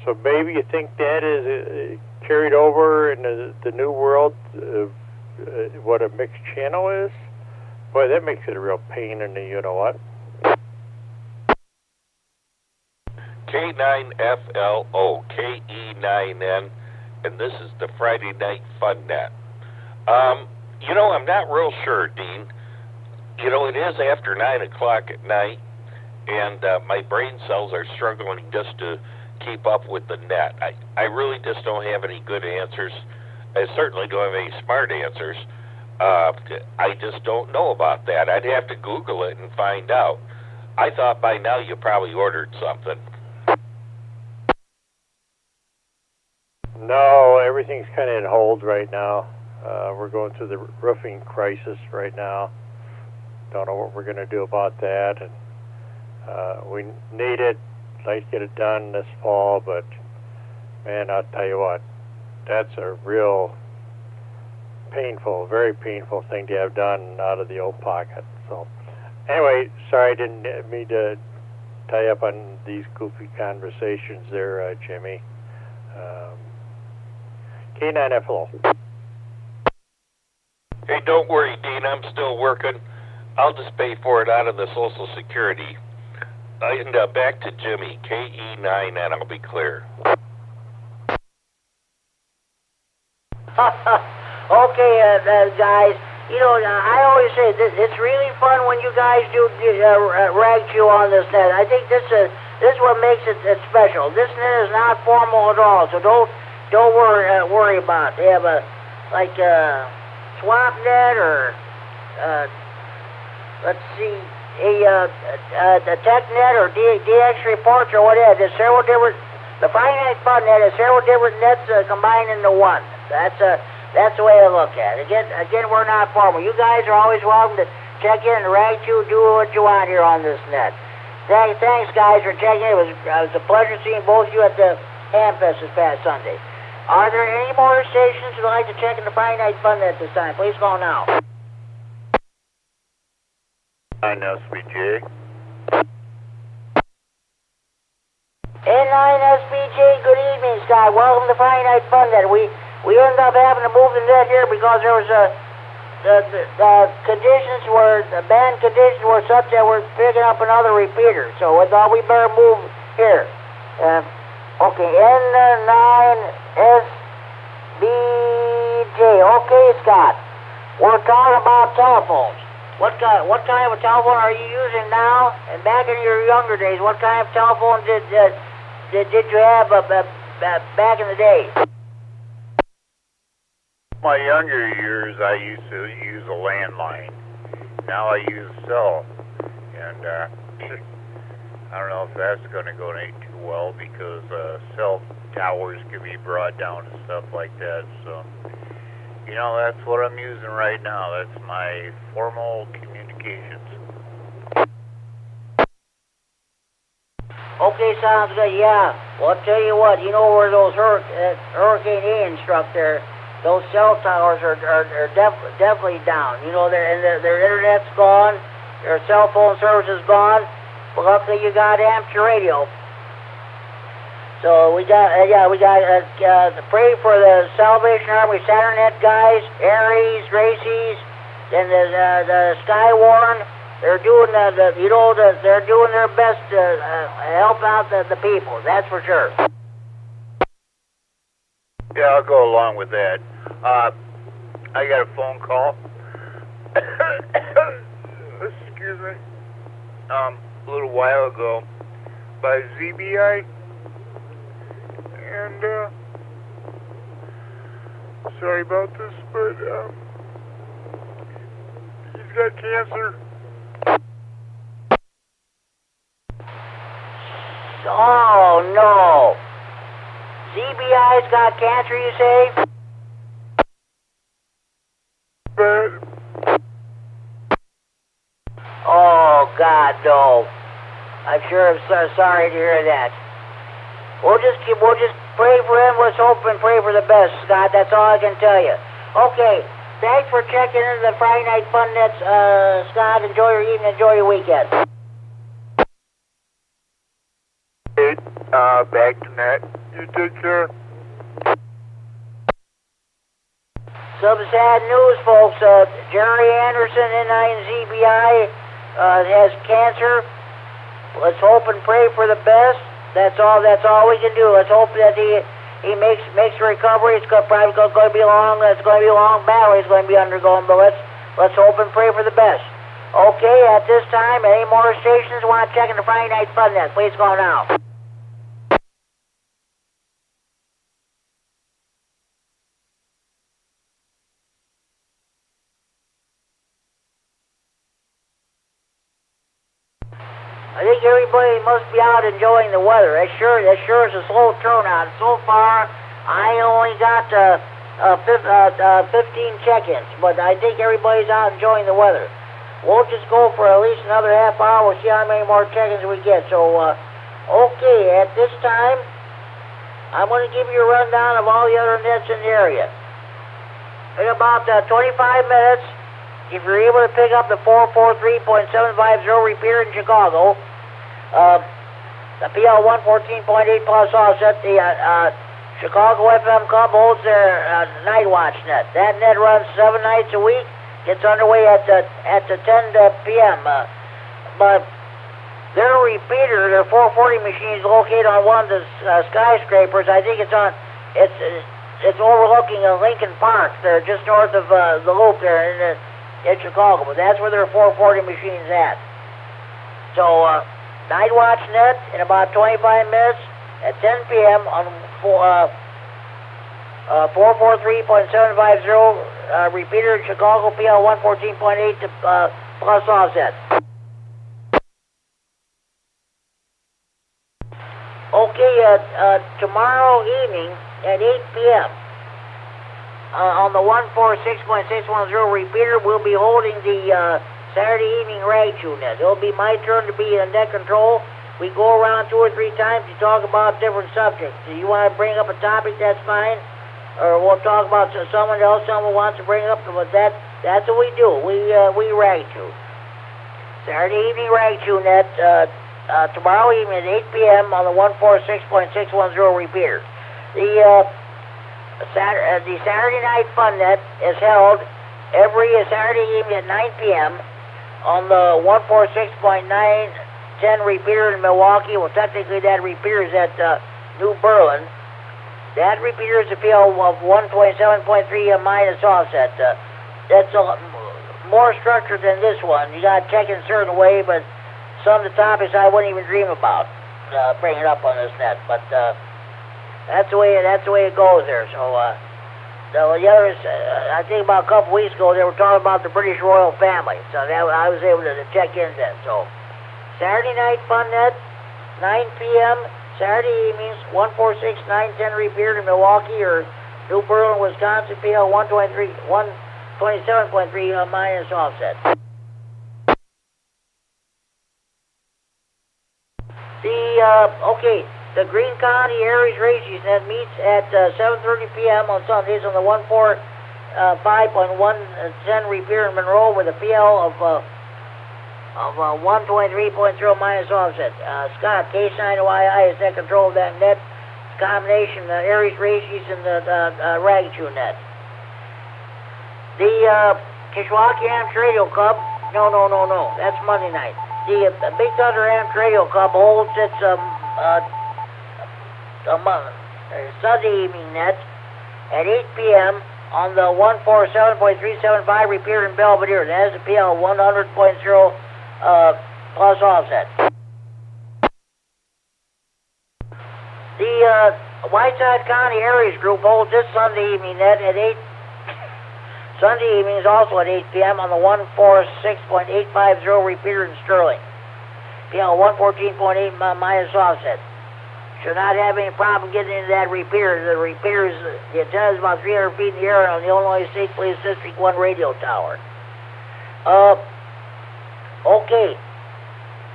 So maybe you think that is carried over in the new world of what a mixed channel is? Boy, that makes it a real pain in the you-know-what. K9FLO, KE9N, and this is the Friday Night Fun Net. You know, I'm not real sure, Dean. You know, it is after 9 o'clock at night, and my brain cells are struggling just to keep up with the net. I really just don't have any good answers. I certainly don't have any smart answers. I just don't know about that. I'd have to Google it and find out. I thought by now you probably ordered something. No, everything's kind of in hold right now. We're going through the roofing crisis right now. Don't know what we're going to do about that, and we need it. Like to get it done this fall, but man, I'll tell you what, that's a real painful, very painful thing to have done out of the old pocket. So anyway, sorry I didn't mean to tie up on these goofy conversations there, Jimmy. K9FL. Hey, don't worry, Dean. I'm still working. I'll just pay for it out of the Social Security. And back to Jimmy, KE9, and I'll be clear. Okay, guys. You know, I always say this, it's really fun when you guys do rag chew on this net. I think this is what makes it special. This net is not formal at all, so don't worry about it. They have a swamp net or let's see, a tech net or DX reports or whatever. There's several different. The finite fund net is several different nets combined into one. That's the way I look at it. Again, we're not formal. You guys are always welcome to check in and rag chew, do what you want here on this net. Thanks, guys, for checking in. It was a pleasure seeing both of you at the Hamfest this past Sunday. Are there any more stations who'd like to check in the finite fund net this time? Please go now. K9SBJ. K9SBJ, good evening, Scott. Welcome to finite fund net. We ended up having to move the net here because there was the conditions were, the band conditions were such that we're picking up another repeater. So we thought we better move here. Okay, K9SBJ. Okay, Scott. We're talking about telephones. What kind of a telephone are you using now? And back in your younger days, what kind of telephone did you have back in the day? My younger years, I used to use a landline. Now I use cell. And I don't know if that's going to go any too well because cell towers can be brought down and stuff like that. So, you know, that's what I'm using right now. That's my formal communications. Okay, sounds good. Yeah. Well, I'll tell you what. You know where those Hurricane Ian struck there? Those cell towers are definitely down. You know, their internet's gone, their cell phone service is gone. But luckily, you got amateur radio. So we got pray for the Salvation Army Saturnnet guys, Aries, Gracies, and the Skywarn. They're doing they're doing their best to help out the people. That's for sure. Yeah, I'll go along with that. I got a phone call. Excuse me. A little while ago by ZBI. And, sorry about this, but, he's got cancer. Oh, no. ZBI's got cancer, you say? But... Oh, God, no. I'm sure I'm so sorry to hear that. We'll just pray for him. Let's hope and pray for the best, Scott. That's all I can tell you. Okay. Thanks for checking into the Friday Night Fun Nets, Scott. Enjoy your evening. Enjoy your weekend. Back to net. You take care. Some sad news, folks. Jerry Anderson, N9ZBI, has cancer. Let's hope and pray for the best. That's all we can do. Let's hope that he makes a recovery. It's probably going to be long. It's going to be a long battle he's going to be undergoing. But let's hope and pray for the best. Okay, at this time, any more stations want to check in the Friday Night Fun Net? Please go now. I think everybody must be out enjoying the weather. That sure is a slow turnout. So far, I only got 15 check-ins, but I think everybody's out enjoying the weather. We'll just go for at least another half hour. We'll see how many more check-ins we get. So, okay, at this time, I'm going to give you a rundown of all the other nets in the area. In about 25 minutes, if you're able to pick up the 443.750 repeater in Chicago, the PL 114.8 plus offset, the Chicago FM Club holds their night watch net. That net runs 7 nights a week. Gets underway at the 10 p.m. But their repeater, their 440 machine, is located on one of the skyscrapers. I think it's overlooking Lincoln Park. They're just north of the Loop there in Chicago. But that's where their 440 machine's at. So night watch net in about 25 minutes at 10 p.m. on 443.750 repeater in Chicago, PL 114.8 plus offset. Okay, tomorrow evening at 8 p.m. On the 146.610 repeater, we'll be holding the Saturday evening rag net. It'll be my turn to be in net control. We go around 2 or 3 times to talk about different subjects. If you want to bring up a topic, that's fine. Or we'll talk about someone else someone wants to bring up. But that's what we do. We rag chew. Saturday evening rag chew net tomorrow evening at 8 p.m. on the 146.610 repeater. The Saturday night fun net is held every Saturday evening at 9 p.m. on the 146.910 repeater in Milwaukee. Well, technically that repeater is at New Berlin. That repeater is a PL of 127.3 minus offset. That's more structured than this one. You got to check in a certain way, but some of the topics I wouldn't even dream about bringing up on this net. But that's the way it goes there. So the others, I think about a couple weeks ago, they were talking about the British royal family. So I was able to check in then. So Saturday night fun net, 9 p.m. Saturday evenings, 146.910 repeater in Milwaukee or New Berlin, Wisconsin, PL 127.3 minus offset. The Greene County Aries Races net meets at 7:30 p.m. on Sundays on the 145.110 repeater in Monroe with a PL of 123.0 minus offset. Scott, K9RFD is net control of that net. It's a combination of the Aries Races and the rag chew net. The Kishwaukee Amateur Radio Club, no, that's Monday night. The Big Thunder Amateur Radio Club holds its Sunday evening net at 8 p.m. on the 147.375 repeater in Belvedere. That is a PL 100.0 plus offset. The Whiteside County Aries Group holds this Sunday evening net at 8. Sunday evenings also at 8 p.m. on the 146.850 repeater in Sterling. PL 114.8 minus offset. Should not have any problem getting into that repeater. The antenna is about 300 feet in the air on the Illinois State Police District 1 radio tower. Okay.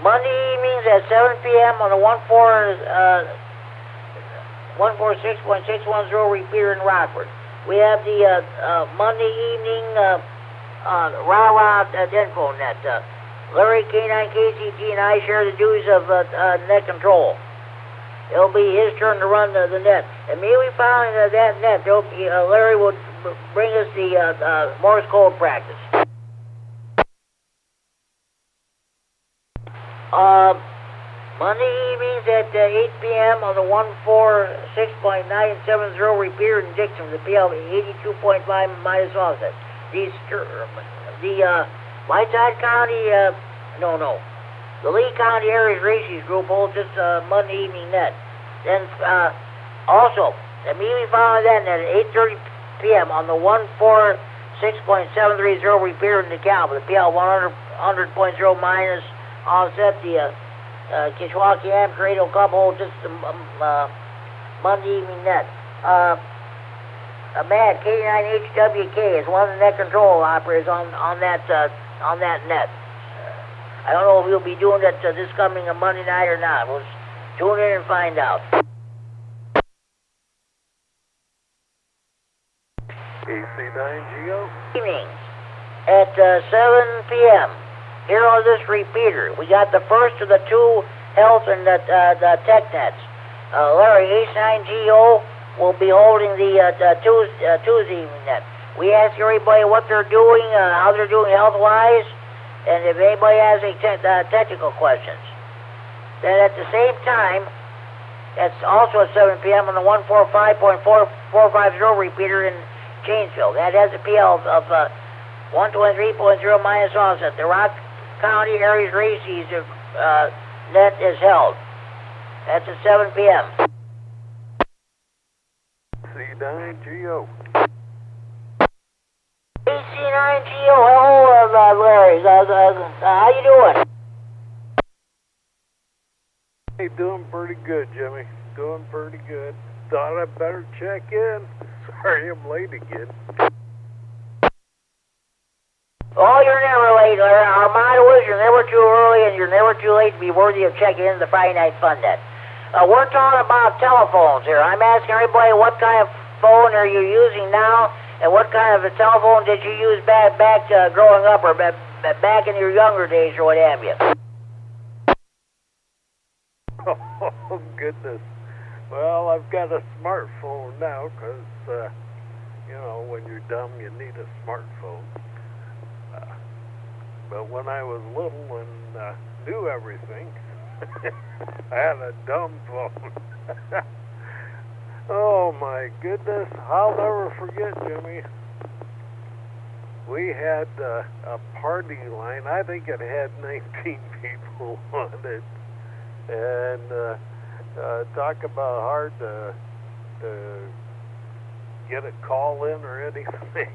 Monday evenings at 7 p.m. on the 146.610 repeater in Rockford. We have the Monday evening rah-rah info net. Larry, K9KCT, and I share the duties of net control. It'll be his turn to run the net. Immediately following that net, Larry will bring us the Morse code practice. Monday evenings at 8 p.m. on the 146.970 repeater in Dixon, the PL 82.5 minus offset. The Whiteside County, the Lee County Aries Races Group holds this Monday evening net. Then also, immediately following that net at 8:30 p.m. on the 146.730 repeater in DeKalb, the PL 100.0 minus offset. The Kishwaukee Amateur Radio Club holds this Monday evening net. Matt, K9HWK, is one of the net control operators on that net. I don't know if he'll be doing that this coming Monday night or not. We'll tune in and find out. KC9GO. Evening at 7 p.m. here on this repeater. We got the first of the two health and the tech nets. Larry, H9GO will be holding the Tuesday evening net. We ask everybody what they're doing, how they're doing health-wise, and if anybody has any technical questions. Then at the same time, that's also at 7 p.m. on the 145.450 repeater in Janesville. That has a PL of 123.0 minus offset. The Rock County Aries Races net is held. That's at 7 p.m. C9GO. C9GO, hello, Larry. How you doing? Hey, doing pretty good, Jimmy. Doing pretty good. Thought I'd better check in. Sorry I'm late again. Oh, you're never late, Larry. Our motto is you're never too early and you're never too late to be worthy of checking into the Friday Night Fun Net. We're talking about telephones here. I'm asking everybody what kind of phone are you using now, and what kind of a telephone did you use back growing up, or back in your younger days, or what have you? Oh, goodness. Well, I've got a smartphone now because, when you're dumb, you need a smartphone. But when I was little and knew everything, I had a dumb phone. Oh, my goodness. I'll never forget, Jimmy. We had a party line. I think it had 19 people on it. And talk about hard to get a call in or anything.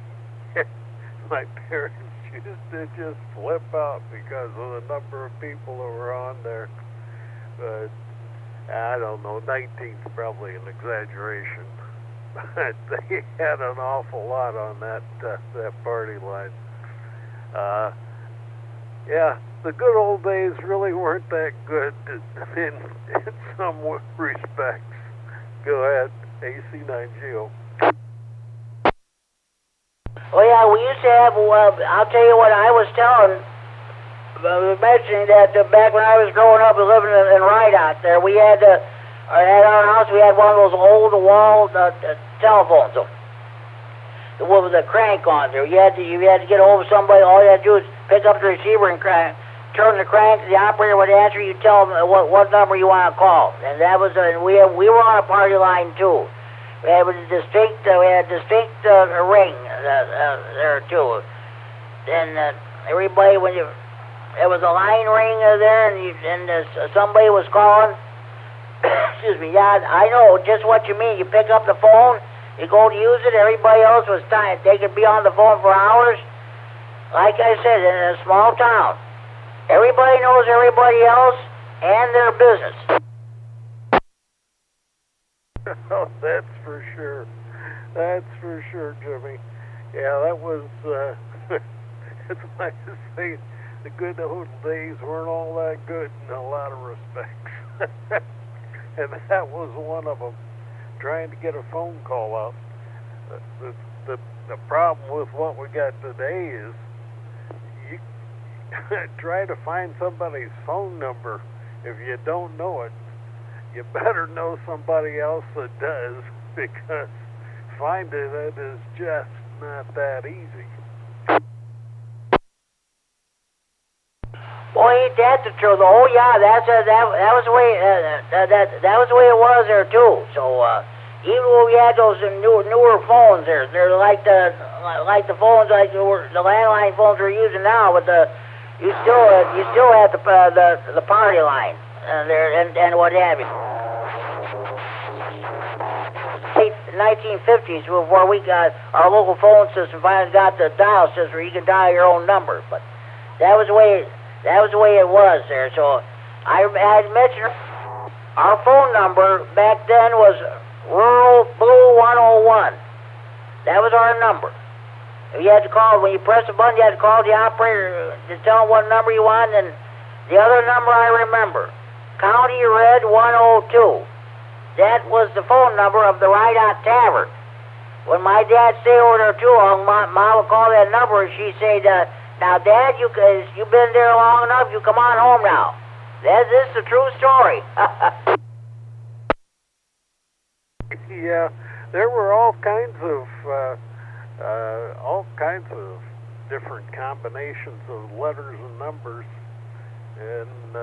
My parents used to just flip out because of the number of people that were on there. But I don't know, 19's probably an exaggeration. But they had an awful lot on that party line. Yeah, the good old days really weren't that good in some respects. Go ahead, AC9GO. Oh yeah, we used to have, I'll tell you what I was mentioning that back when I was growing up and living in Ride out there, we had, at our house, we had one of those old wall telephones with a crank on there. You had to get hold of somebody. All you had to do is pick up the receiver and turn the crank. The operator would answer. You tell them what number you want to call, and that was. We were on a party line too. We had a distinct ring there too, and everybody there was a line ring there, and somebody was calling. Excuse me. Yeah, I know just what you mean. You pick up the phone. You go to use it, everybody else was tired. They could be on the phone for hours. Like I said, in a small town, everybody knows everybody else and their business. Oh, that's for sure. That's for sure, Jimmy. Yeah, that was, it's like to say, the good old days weren't all that good in a lot of respects. And that was one of them. Trying to get a phone call out. The problem with what we got today is you try to find somebody's phone number. If you don't know it, you better know somebody else that does, because finding it is just not that easy. Boy, ain't that the truth? Oh yeah, that was the way that was the way it was there too. So even when we had those newer phones, they're like the phones like the landline phones we're using now. But you still have the party line and what have you. Late 1950s, where we got our local phone system, finally got the dial system where you can dial your own number. But that was the way. That was the way it was there. So I had mentioned our phone number back then was Rural Blue 101. That was our number. You had to call, when you press the button, you had to call the operator to tell him what number you want, and the other number I remember, County Red 102. That was the phone number of the Ride Out Tavern. When my dad stayed over there too long, Ma would call that number, and she'd say, now, Dad, you've been there long enough, you come on home now. This is the true story. Yeah, there were all kinds of different combinations of letters and numbers, and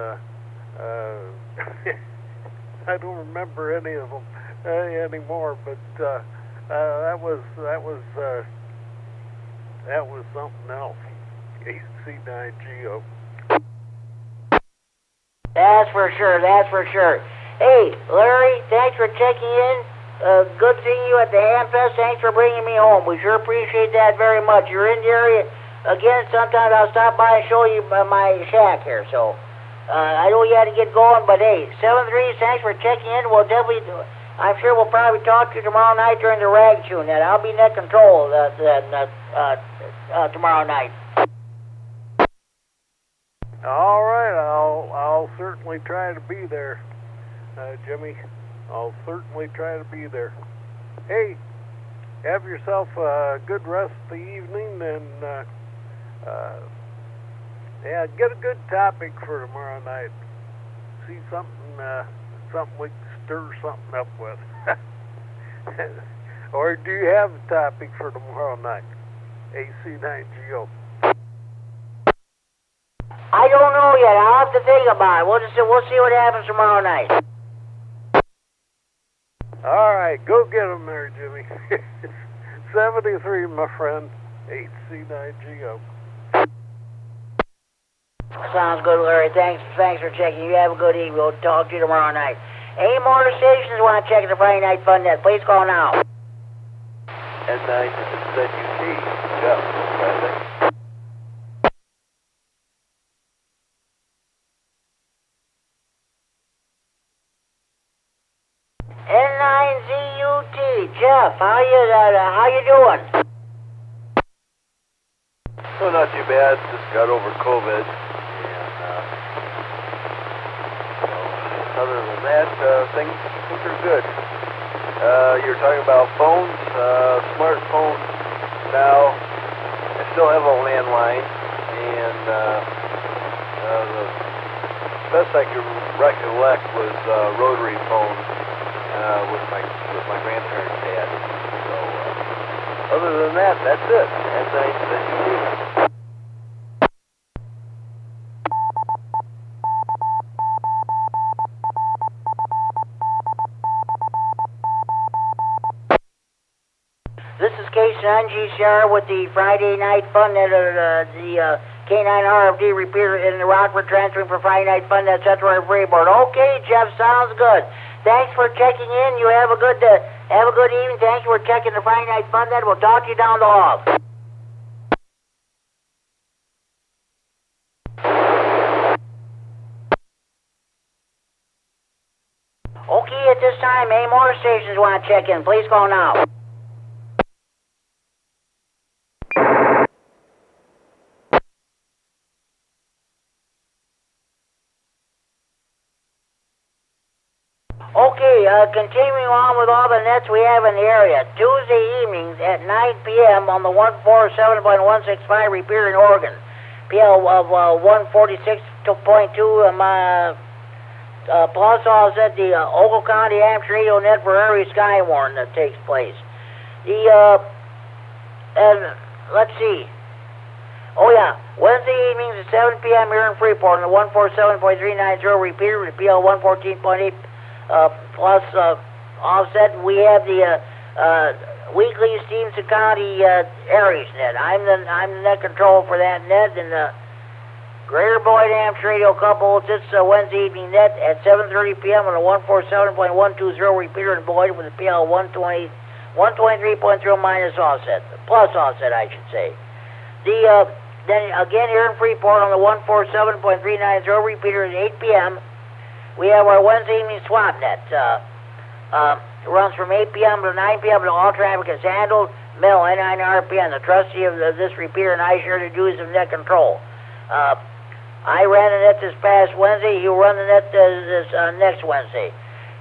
I don't remember any of them anymore. But that was something else. KC9GO. That's for sure. That's for sure. Hey, Larry, thanks for checking in. Good seeing you at the Hamfest. Thanks for bringing me home. We sure appreciate that very much. You're in the area again. Sometimes I'll stop by and show you my shack here. So I know you had to get going, but hey, 7-3, thanks for checking in. We'll definitely. I'm sure we'll probably talk to you tomorrow night during the rag tune. That I'll be net control tomorrow night. All right, I'll certainly try to be there, Jimmy. I'll certainly try to be there. Hey, have yourself a good rest of the evening, and yeah, get a good topic for tomorrow night. See something we can stir something up with. Or do you have a topic for tomorrow night? AC9GO. I don't know yet. I'll have to think about it. We'll see what happens tomorrow night. All right, go get him there, Jimmy. 73, my friend. AC9GO. Sounds good, Larry. Thanks for checking. You have a good evening. We'll talk to you tomorrow night. Any more stations want to check the Friday Night Fun Net? Please call now. N9, this is ZUT. Jeff, present. N9ZUT. Jeff, how you doing? Oh, not too bad. Just got over COVID. Other than that, things are good. You're talking about phones, smartphones. Now, I still have a landline, and the best I could recollect was rotary phones with my grandparents had. So, other than that, that's it. And This is K9GCR with the Friday Night Fun Net, the K9RFD Repeater in the Rockford, transferring for Friday Night Fun Net, Central Freeboard. Okay, Jeff, sounds good. Thanks for checking in. You have a good evening. Thanks for checking the Friday Night Fun Net. We'll talk to you down the hall. Okay, at this time, any more stations want to check in? Please call now. Okay, continuing on with all the nets we have in the area. Tuesday evenings at 9 p.m. on the 147.165 repeater in Oregon. PL of 146.2, plus also the Ogle County Amateur Radio Net for Erie Skywarn that takes place. Let's see. Oh yeah, Wednesday evenings at 7 p.m. here in Freeport on the 147.390 repeater with PL 114.8 plus offset. We have the weekly Stevenson County Aries net. I'm the net control for that net, and the Greater Boyd Amateur Radio couple. This Wednesday evening net at 7:30 p.m. on the 147.120 repeater in Boyd with the PL 123.0 minus offset, plus offset, I should say. Then again here in Freeport on the 147.390 repeater at 8 p.m. We have our Wednesday evening swap net. Runs from 8 p.m. to 9 p.m. and all traffic is handled. Mel, K9RFD, the trustee of this repeater, and I share the duties of net control. I ran the net this past Wednesday. He'll run the net this next Wednesday.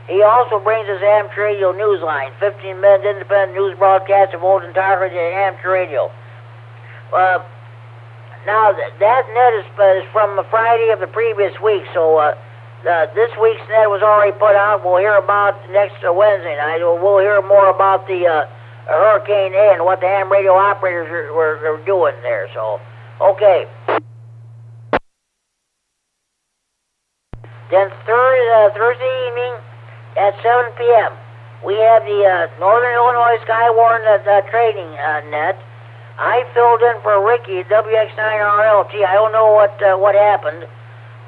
He also brings us amateur radio news line, 15-minute independent news broadcast of old entirely to amateur radio. Now, that net is from the Friday of the previous week, so this week's net was already put out. We'll hear about next Wednesday night. We'll hear more about the Hurricane A and what the ham radio operators were doing there. So, okay. Then Thursday evening at 7 p.m., we have the Northern Illinois Skywarn trading net. I filled in for Ricky at WX9RLT. I don't know what happened,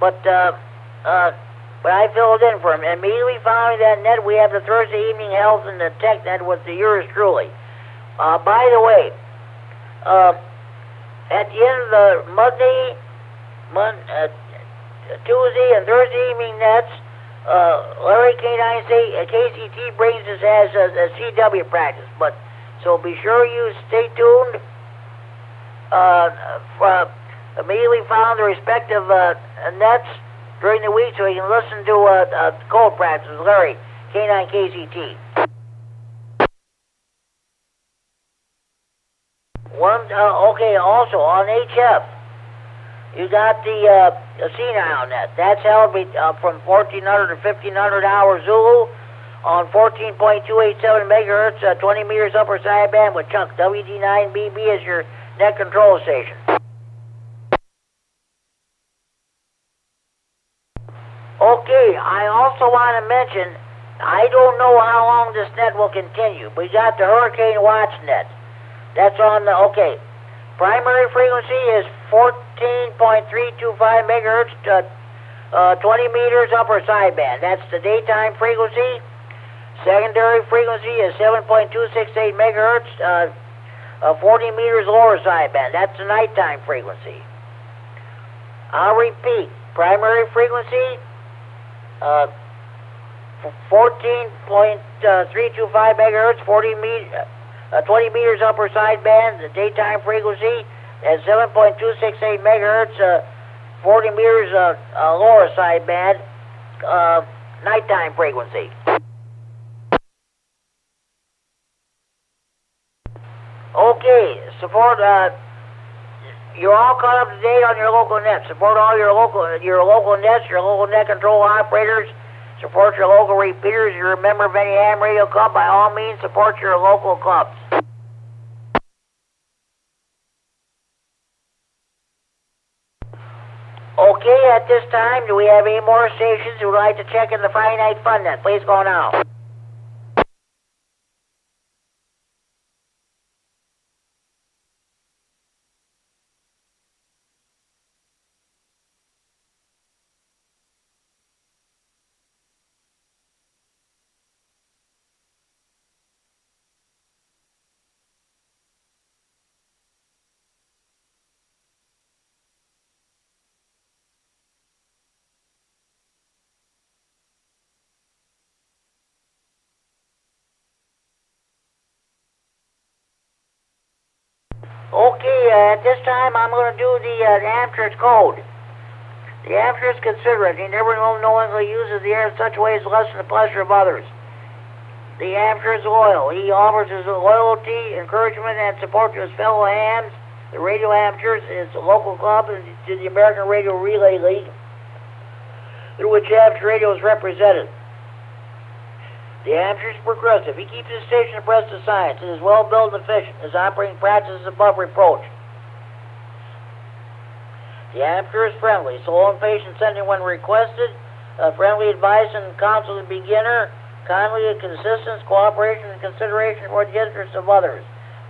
but I filled in for him. And immediately following that net, we have the Thursday evening health and the tech net with the yours truly. By the way, at the end of the Tuesday and Thursday evening nets, Larry KCT brings us as a CW practice. But so be sure you stay tuned. Immediately following the respective nets during the week, so you can listen to cold practice with Larry K9KCT. Okay, also on HF, you got the senile net. That's held from 1400 to 1500 hours Zulu on 14.287 megahertz, 20 meters upper sideband with Chunk. WD9MED is your net control station. Okay, I also want to mention, I don't know how long this net will continue. We got the Hurricane Watch net. That's on the, okay. Primary frequency is 14.325 megahertz, 20 meters upper sideband. That's the daytime frequency. Secondary frequency is 7.268 megahertz, 40 meters lower sideband. That's the nighttime frequency. I'll repeat. Primary frequency, 14.325 megahertz, 20 meters upper sideband. The daytime frequency at 7.268 megahertz, 40 meters lower sideband. Nighttime frequency. Okay, support. You're all caught up to date on your local net. Support all your local nets, your local net control operators. Support your local repeaters. If you're a member of any ham radio club, by all means, support your local clubs. Okay, at this time, do we have any more stations who would like to check in the Friday Night Fun net? Please go now. Okay, at this time I'm going to do the amateur's code. The amateur is considerate. He never knowingly uses the air in such ways to lessen the pleasure of others. The amateur is loyal. He offers his loyalty, encouragement, and support to his fellow hams, the radio amateurs, his local club, and to the American Radio Relay League, through which amateur radio is represented. The amateur is progressive. He keeps his station abreast of science and is well-built and efficient. His operating practice is above reproach. The amateur is friendly, slow and patient sending when requested, friendly advice and counsel to the beginner, kindly and consistent cooperation and consideration for the interests of others.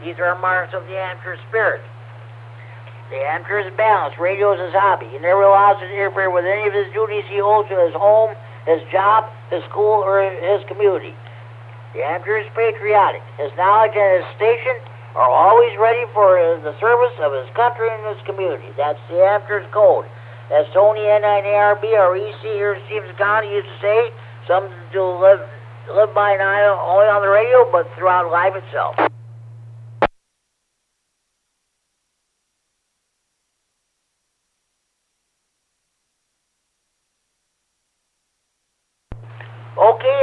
These are marks of the amateur spirit. The amateur is balanced. Radio is his hobby. He never allows it to interfere with any of his duties he owes to his home, his job, his school, or his community. The amateur is patriotic. His knowledge and his station are always ready for the service of his country and his community. That's the amateur's code. As Tony K9RFD or EC here in Stevens County used to say, some to live by not only on the radio, but throughout life itself.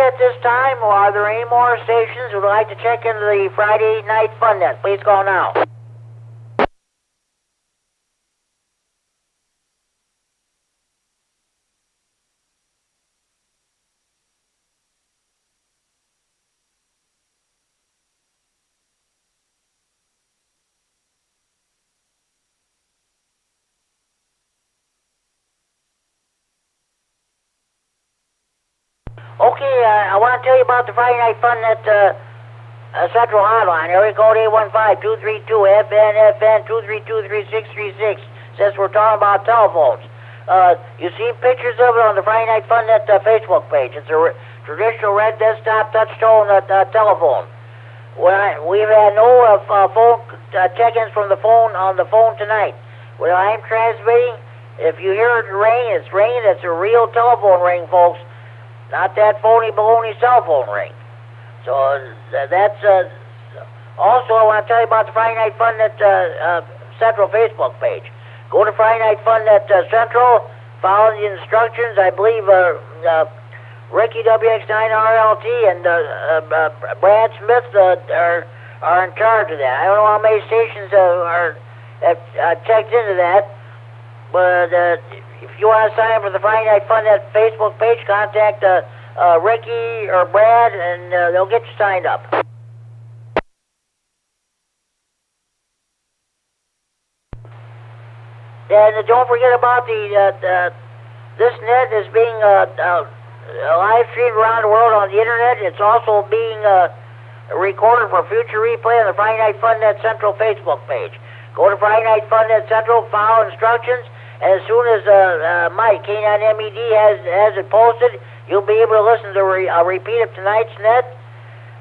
at this time, are there any more stations who would like to check into the Friday night fun net? Please call now. Okay, I want to tell you about the Friday night fun net Central Hotline. Area code 815-232-FN-FN 232-3636. Since we're talking about telephones, you see pictures of it on the Friday night fun net Facebook page. It's a traditional red desktop touch-tone telephone. We've had no phone check-ins from the phone on the phone tonight. When I'm transmitting, if you hear it ring, it's ringing. It's a real telephone ring, folks. Not that phony baloney cell phone ring. So that's also I want to tell you about the Friday Night Fun Net Central Facebook page. Go to Friday Night Fun Net Central, follow the instructions. I believe Ricky WX9RLT and Brad Smith are in charge of that. I don't know how many stations have checked into that, but if you want to sign up for the Friday Night Fun Net Facebook page, contact Ricky or Brad, and they'll get you signed up. And don't forget about this net is being live streamed around the world on the internet. It's also being recorded for future replay on the Friday Night Fun Net Central Facebook page. Go to Friday Night Fun Net Central, follow instructions. And as soon as Mike, K9MED, has it posted, you'll be able to listen to a repeat of tonight's net.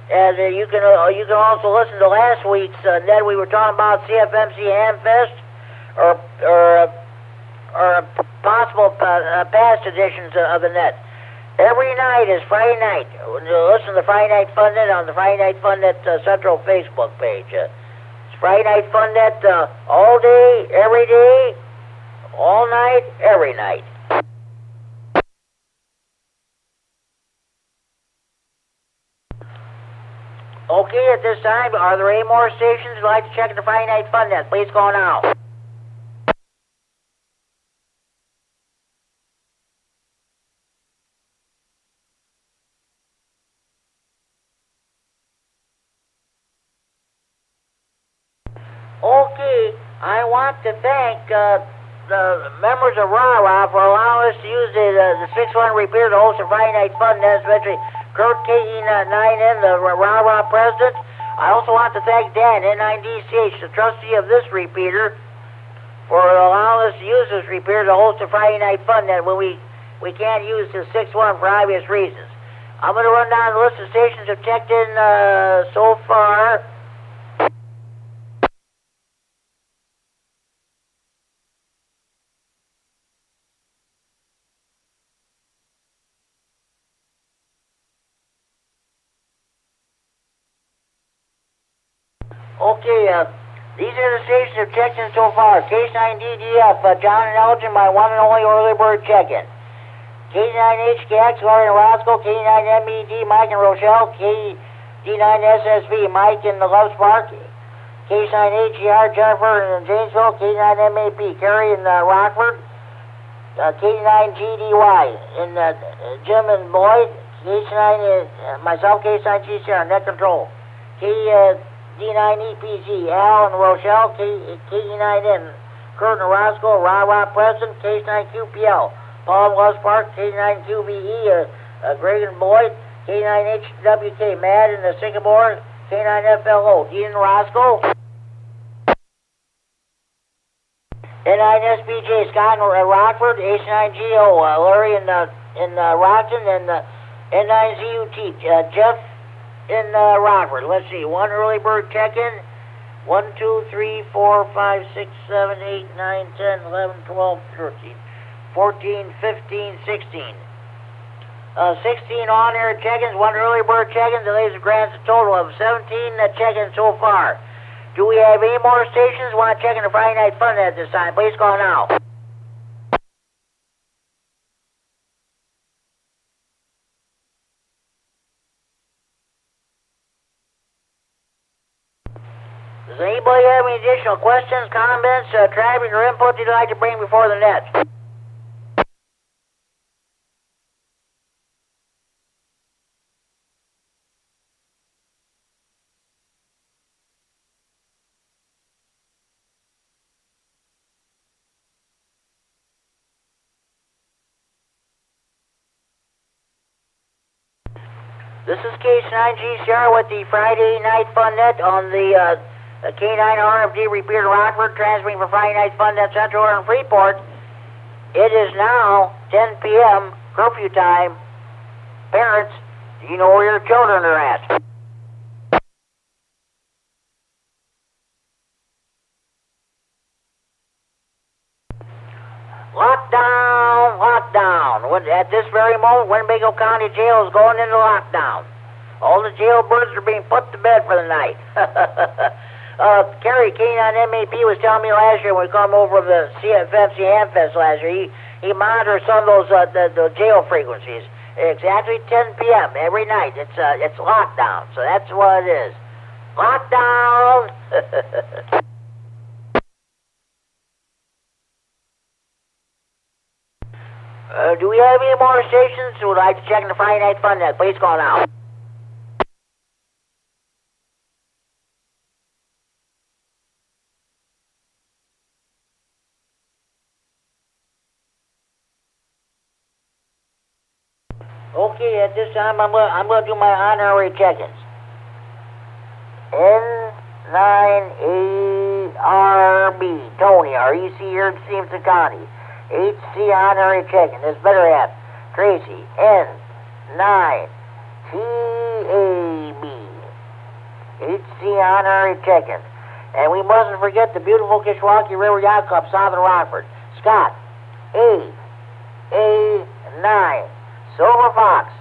And you can also listen to last week's net. We were talking about CFMC Hamfest or possible past editions of the net. Every night is Friday night. Listen to the Friday Night Fun Net on the Friday Night Fun Net Central Facebook page. It's Friday Night Fun Net all day, every day. All night, every night. Okay, at this time, are there any more stations who'd like to check the Friday Night Fun Net? Please call now. Okay, I want to thank the members of RAH for allowing us to use the 6-1 repeater to host the Friday Night Fun Net, especially Kurt KD9MED, the RAH president. I also want to thank Dan, N9DCH, the trustee of this repeater, for allowing us to use this repeater to host the Friday Night Fun Net when we can't use the 6-1 for obvious reasons. I'm going to run down the list of stations that have checked in so far. Okay, these are the stations that have checked in so far. K9DDF, John and Elgin, my one and only early bird check-in. K9HKX, Laurie and Roscoe. K9MED, Mike and Rochelle. KD9SSV, Mike in the Love Spark. K9HER, Jennifer in Janesville. K9MAP, Carrie in Rockford. K9GDY in Jim and Boyd. K9, myself, K9GCR, net control. KD9EPZ, Al and Rochelle. KD9N, Kurt and Roscoe, RAH President. K9QPL, Paul and Love Spark. K9QVE, Greg and Boyd. K9HWK, Mad in the Sycamore. K9FLO, Dean and Roscoe. N9SBJ, Scott and Rockford. H9GO, Larry in Rockton. And N9ZUT, Jeff in Rockford. Let's see, one early bird check-in. 1, 2, 3, 4, 5, 6, 7, 8, 9, 10, 11, 12, 13, 14, 15, 16. 16 on-air check-ins, one early bird check-in. Today's grants a total of 17 check-ins so far. Do we have any more stations who want to check in the Friday Night Fun at this time? Please call now. Does anybody have any additional questions, comments, traffic, or input you'd like to bring before the net? This is K9GCR with the Friday Night Fun Net on the K9RFD Repeater Rockford, transmitting for Friday Night Fun Net Central and Freeport. It is now 10 p.m. curfew time. Parents, do you know where your children are at? Lockdown, lockdown. At this very moment, Winnebago County Jail is going into lockdown. All the jailbirds are being put to bed for the night. Kerry K9MED was telling me last year when we come over the CFMC Hamfest last year, he monitors some of those the jail frequencies. Exactly 10 p.m. every night. It's lockdown, so that's what it is. Lockdown. Do we have any more stations who would like to check in the Friday Night Fun Net? Please call now. Okay, at this time I'm going to do my honorary check-ins. N9ARB, Tony, REC, Herb Stevenson County. HC honorary check-in. This better have. Tracy, N9TAB. HC honorary check-in. And we mustn't forget the beautiful Kishwaukee River Yacht Club south of Rockford. Scott, A9. Silver Fox.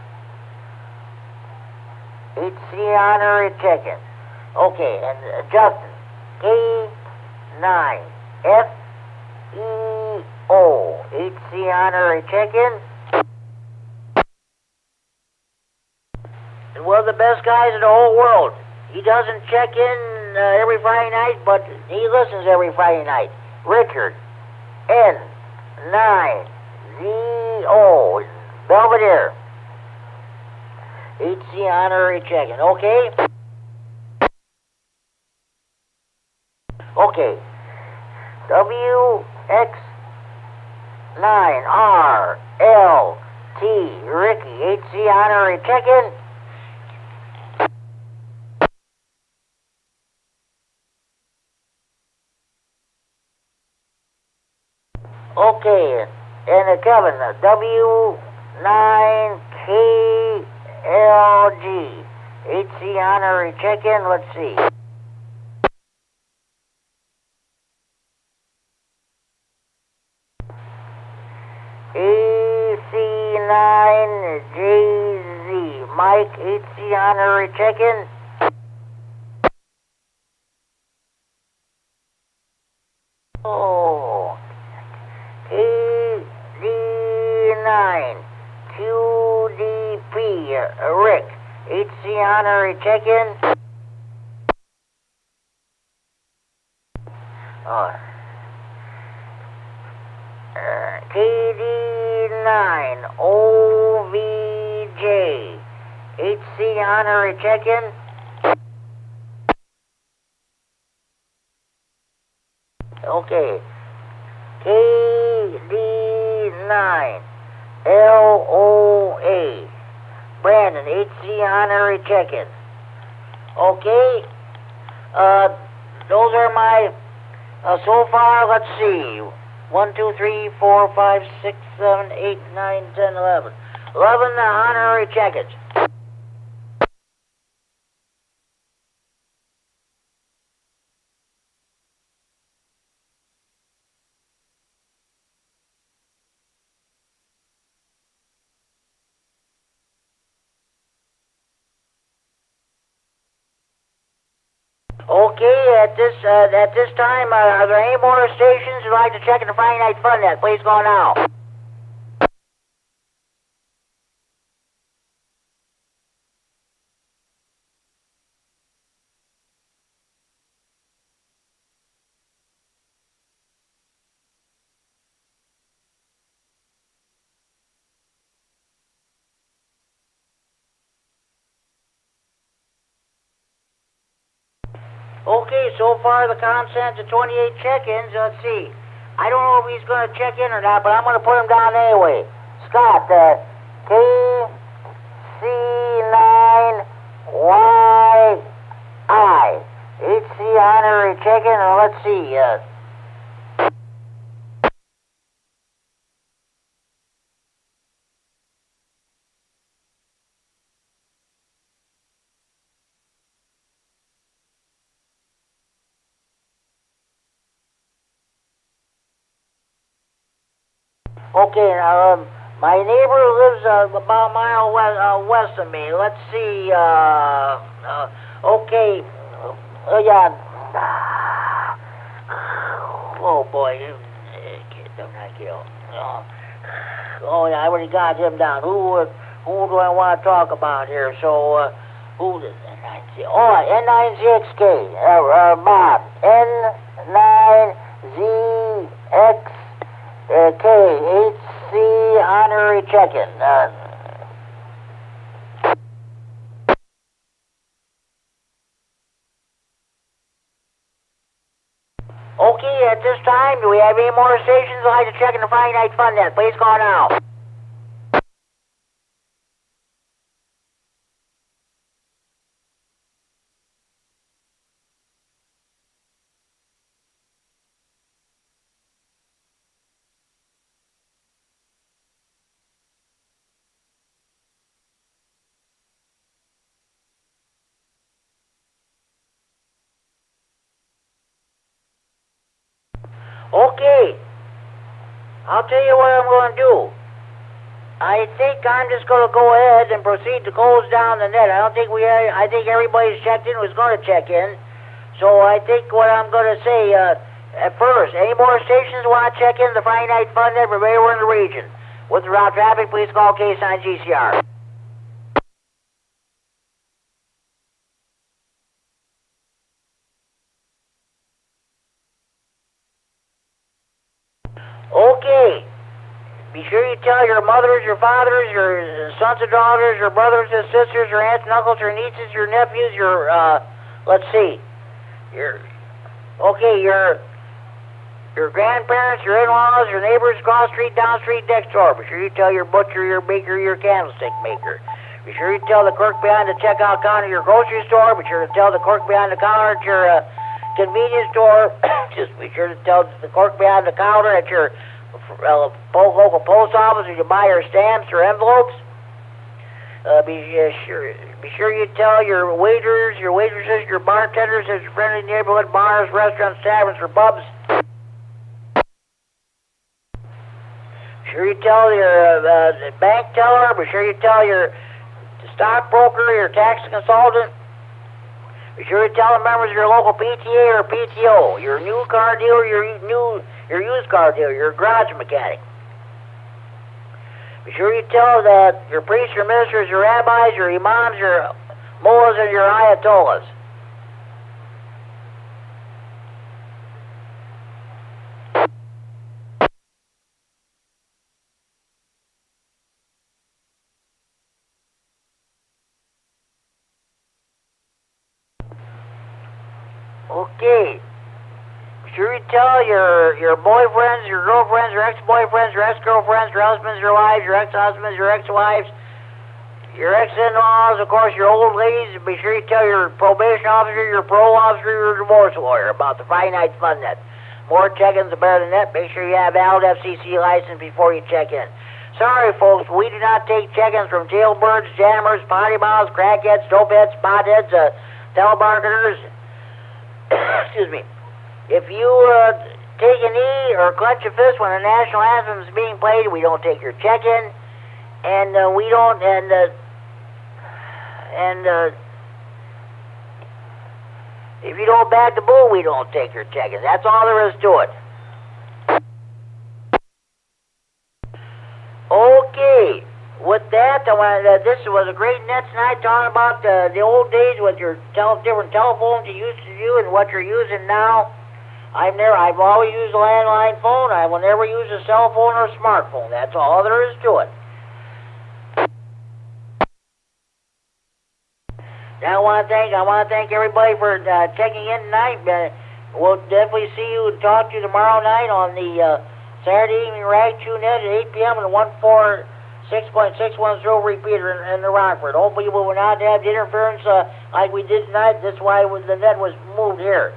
HC honorary check-in. Okay, and Justin, K9FEO. HC honorary check-in. One of the best guys in the whole world. He doesn't check in every Friday night, but he listens every Friday night. Richard, N9ZO. Belvedere. HC honorary check-in. Okay? Okay. W9RLT Ricky. HC honorary check-in. Okay. And Kevin, W9KLG. HC honorary check-in. Let's see. AC9JZ. Mike, HC honorary check-in. Oh. KD9 QDP. Rick, HC honorary check-in. KD9 OVJ. HC honorary check-in. Okay. KD9 LOA. Brandon, HC honorary check-in. Okay. Those are my, so far, let's see. 1, 2, 3, 4, 5, 6, 7, 8, 9, 10, 11. 11 honorary check-ins. Okay, at this time, are there any more stations who'd like to check in the Friday Night Fun Net? Please go now. Okay, so far the con sent to 28 check-ins. Let's see. I don't know if he's going to check in or not, but I'm going to put him down anyway. Scott, K9YI. HC honorary check-in, and let's see. Okay, my neighbor lives about a mile west of me. Let's see. Okay. Yeah. Oh boy. Oh yeah, I already got him down. Who do I want to talk about here? So, who does N9Z? Oh, N9ZXK. Bob. N9ZX. KHC honorary check-in. Okay, at this time, do we have any more stations that like to check in the Friday Night Fun Net? Please call now. Okay, I'll tell you what I'm going to do. I think I'm just going to go ahead and proceed to close down the net. I think everybody's checked in who's going to check in. So I think what I'm going to say, at first, any more stations want to check in the Friday Night Fun Net from anywhere in the region? With the route traffic, please call K9 GCR. Okay. Be sure you tell your mothers, your fathers, your sons and daughters, your brothers and sisters, your aunts and uncles, your nieces, your nephews, your, let's see, your grandparents, your in-laws, your neighbors across the street, down the street, next door. Be sure you tell your butcher, your baker, your candlestick maker. Be sure you tell the clerk behind the checkout counter at your grocery store. Be sure to tell the clerk behind the counter at your convenience store. Just be sure to tell the clerk behind the counter at your local post office if you buy your stamps or envelopes. Be sure you tell your waiters, your waitresses, your bartenders at your friendly neighborhood bars, restaurants, taverns, or pubs. Be sure you tell your bank teller. Be sure you tell your stockbroker, your tax consultant. Be sure you tell the members of your local PTA or PTO, your new car dealer, your used car dealer, your garage mechanic. Be sure you tell your priests, your ministers, your rabbis, your imams, your mullahs, and your ayatollahs. Okay. Be sure you tell your boyfriends, your girlfriends, your ex-boyfriends, your ex-girlfriends, your husbands, your wives, your ex-husbands, your ex-wives, your ex-in-laws, of course, your old ladies. Be sure you tell your probation officer, your parole officer, your divorce lawyer about the Friday Night Fun Net. More check-ins, the better the net. Make sure you have a valid FCC license before you check in. Sorry, folks, we do not take check-ins from jailbirds, jammers, potty mouths, crackheads, dopeheads, potheads, telemarketers. Excuse me. If you take a knee or clench a fist when the national anthem is being played, we don't take your check-in, and we don't, if you don't bag the bull, we don't take your check-in. That's all there is to it. Okay. With that, this was a great net tonight, talking about the old days with your different telephones you used to do and what you're using now. I've always used a landline phone. I will never use a cell phone or a smartphone. That's all there is to it. I want to thank everybody for checking in tonight. We'll definitely see you and talk to you tomorrow night on the Saturday evening rag tune in at 8 p.m. on the 146.610 repeater in the Rockford. Hopefully we will not have the interference like we did tonight. That's why the net was moved here.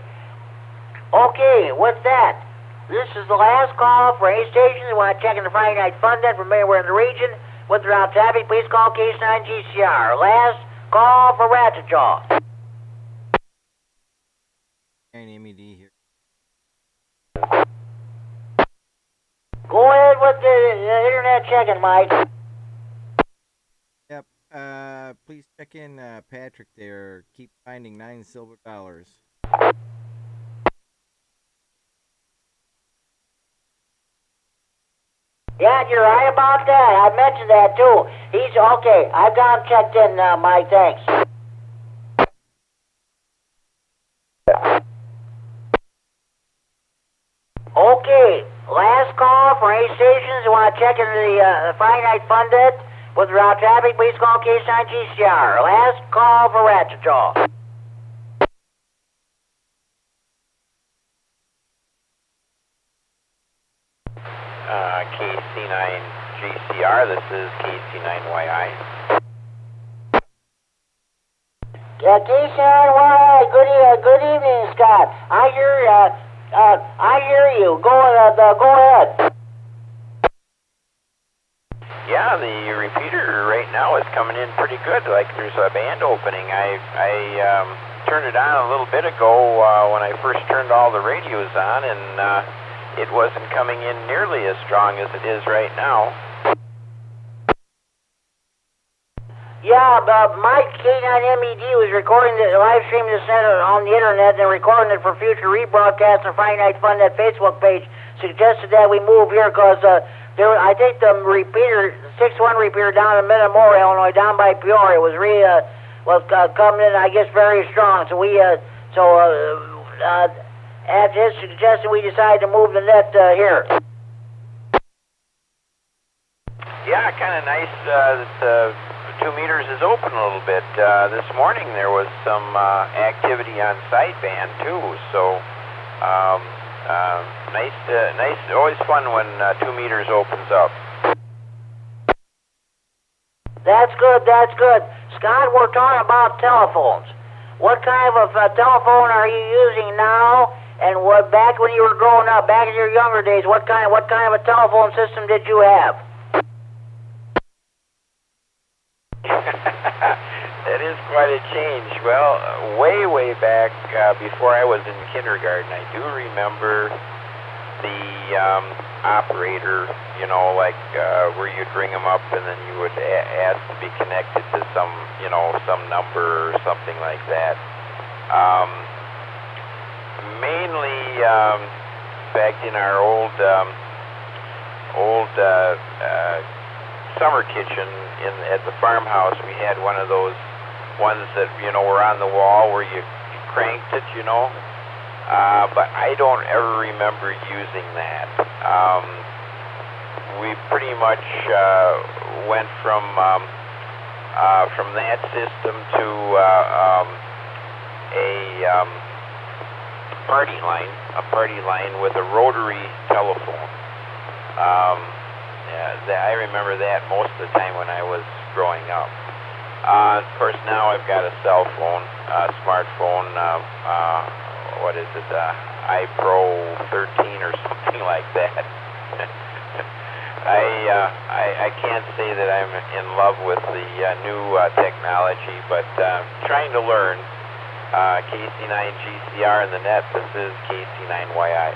Okay, with that, this is the last call for any stations who want to check in the Friday night fun net from anywhere in the region. With or without traffic, please call K9GCR. Last call for Ratchet Jaw. K9MED here. Go ahead with the internet checking, Mike. Yep. Please check in Patrick there. Keep finding $9 silver. Yeah, you're right about that. I mentioned that too. He's okay. I've got him checked in, Mike. Thanks. Okay, last call for any stations who want to check in the Friday night fun net with route traffic. Please call K9GCR. Last call for Ratchet Jaw. KC9GCR, this is KC9YI. Yeah, KC9YI, good evening, Scott. I hear you. Go ahead. Yeah, the repeater right now is coming in pretty good. Like there's a band opening. I turned it on a little bit ago when I first turned all the radios on, and it wasn't coming in nearly as strong as it is right now. Yeah, Mike K9MED was recording live streaming this net on the internet and recording it for future rebroadcast on Friday Night Fun Net Facebook page. Suggested that we move here because I think the repeater, 6-1 repeater down in Metamora, Illinois, down by Peoria, was coming in, I guess, very strong. So at his suggestion, we decided to move the net here. Yeah, kind of nice that the 2 meters is open a little bit. This morning there was some activity on sideband too, so nice. Always fun when 2 meters opens up. That's good. Scott, we're talking about telephones. What kind of a telephone are you using now? And what back when you were growing up, back in your younger days, what kind of a telephone system did you have? That is quite a change. Well, way back before I was in kindergarten, I do remember the operator, like where you'd ring them up and then you would ask to be connected to some number or something like that. Mainly, in fact, in our old summer kitchen at the farmhouse, we had one of those ones that were on the wall where you cranked it, but I don't ever remember using that. We pretty much went from that system to a party line with a rotary telephone. I remember that most of the time when I was growing up. Of course, now I've got a cell phone, smartphone. What is it? iPro 13 or something like that. I can't say that I'm in love with the new technology, but trying to learn. KC9GCR in the net. This is KC9YI.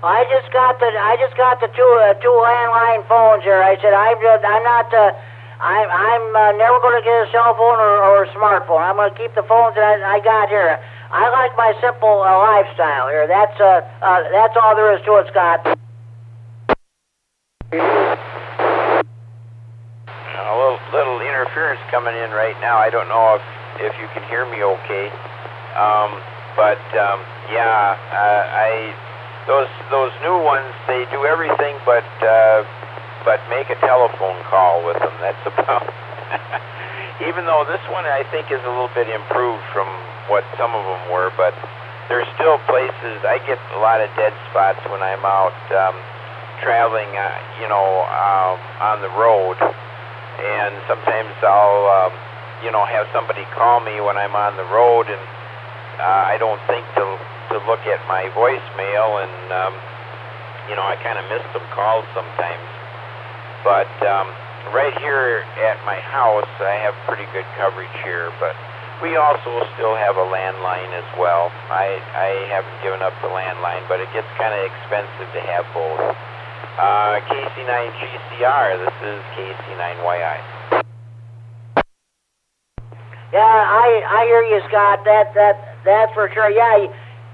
I just got the two landline phones here. I said I'm never going to get a cell phone or a smartphone. I'm going to keep the phones that I got here. I like my simple lifestyle here. That's all there is to it, Scott. A little interference coming in right now. I don't know if you can hear me okay. Those new ones, they do everything but but make a telephone call with them. That's about. Even though this one I think is a little bit improved from what some of them were, but there's still places. I get a lot of dead spots when I'm out traveling, on the road, and sometimes I'll, have somebody call me when I'm on the road, and I don't think to look at my voicemail, and I kind of miss some calls sometimes. But right here at my house, I have pretty good coverage here, but we also still have a landline as well. I haven't given up the landline, but it gets kind of expensive to have both. KC9GCR, this is KC9YI. Yeah, I hear you, Scott. That's for sure. Yeah,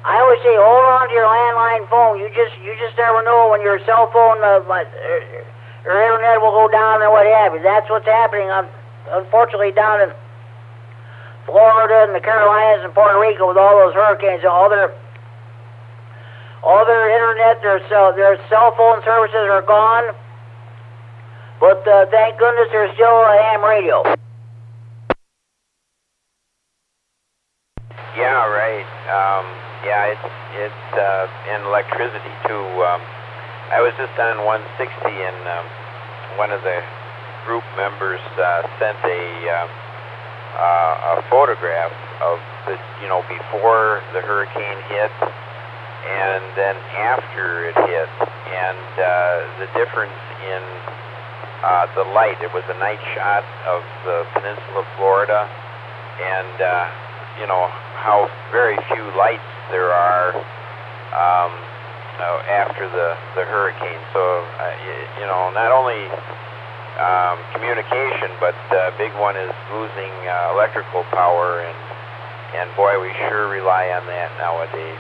I always say hold on to your landline phone. You just never know when your cell phone your internet will go down or what have you. That's what's happening, unfortunately, down in Florida and the Carolinas and Puerto Rico with all those hurricanes. All their internet, their cell phone services are gone. But thank goodness there's still a ham radio. Yeah, right. It's and electricity too. I was just on 160, and one of the group members sent a photograph of the before the hurricane hit, and then after it hit, and the difference in the light. It was a night shot of the peninsula of Florida, and how very few lights there are after the hurricane. So not only communication, but big one is losing electrical power, and boy, we sure rely on that nowadays.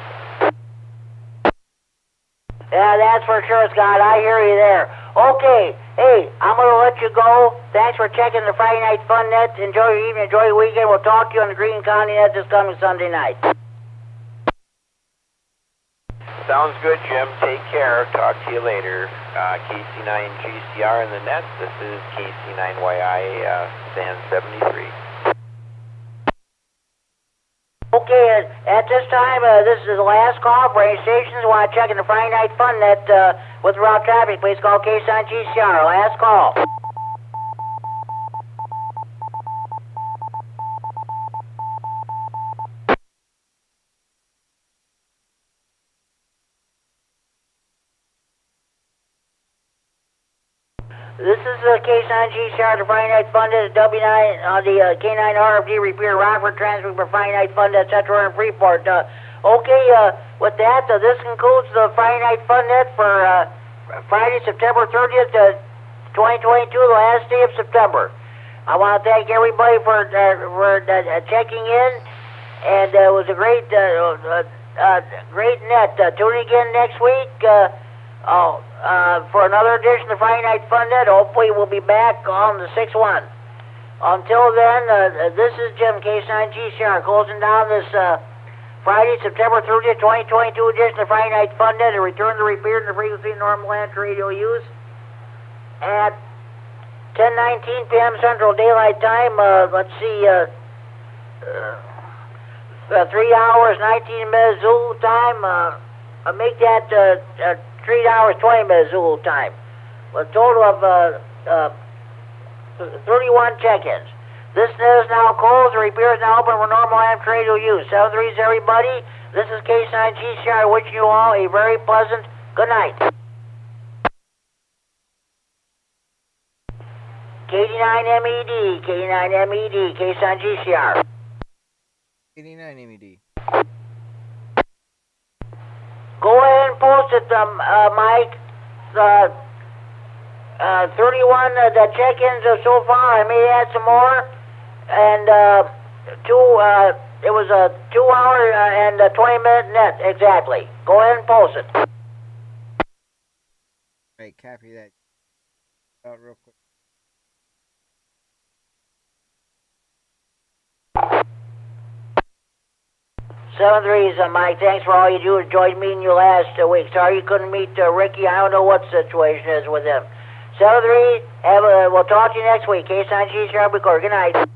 Yeah, that's for sure, Scott. I hear you there. Okay, hey, I'm going to let you go. Thanks for checking the Friday Night Fun Net. Enjoy your evening, enjoy your weekend. We'll talk to you on the Green County Net this coming Sunday night. Sounds good, Jim. Take care. Talk to you later. KC9GCR in the net. This is KC9YI, stand 73. Okay, at this time, this is the last call for any stations who want to check in the Friday Night Fun Net with route traffic. Please call KC9GCR. Last call. This is K9GCR, the Friday Night Fun Net, W9, the K9RFD Repeater, Rockford, transmitting for Friday Night Fun Net, Central and Freeport. With that, this concludes the Friday Night Fun Net for Friday, September 30th, 2022, the last day of September. I want to thank everybody for checking in, and it was a great net. Tune in again next week. For another edition of Friday Night Fun Net. Hopefully we'll be back on the 6-1. Until then, this is Jim, K9GCR, closing down this Friday, September 30th, 2022 edition of Friday Night Fun Net, and return the repeater to the frequency normal amateur radio use at 10:19 p.m. Central Daylight Time. Let's see, 3 hours, 19 minutes Zulu time. Make that 3 hours, 20 minutes Zulu time. A total of 31 check-ins. This net is now closed. The repair is now open for normal amateur radio use. 7-3s, everybody. This is K9GCR wishing you all a very pleasant good night. KD9MED, KD9MED, K9GCR. KD9MED. Go ahead and post it, Mike. 31 the check-ins so far. I may add some more. And it was a 2 hour and 20-minute net, exactly. Go ahead and post it. Right, copy that. Out real quick. Seven threes, Mike. Thanks for all you do. Enjoyed meeting you last week. Sorry you couldn't meet Ricky. I don't know what the situation is with him. We'll talk to you next week. K9 GCR record. Good night.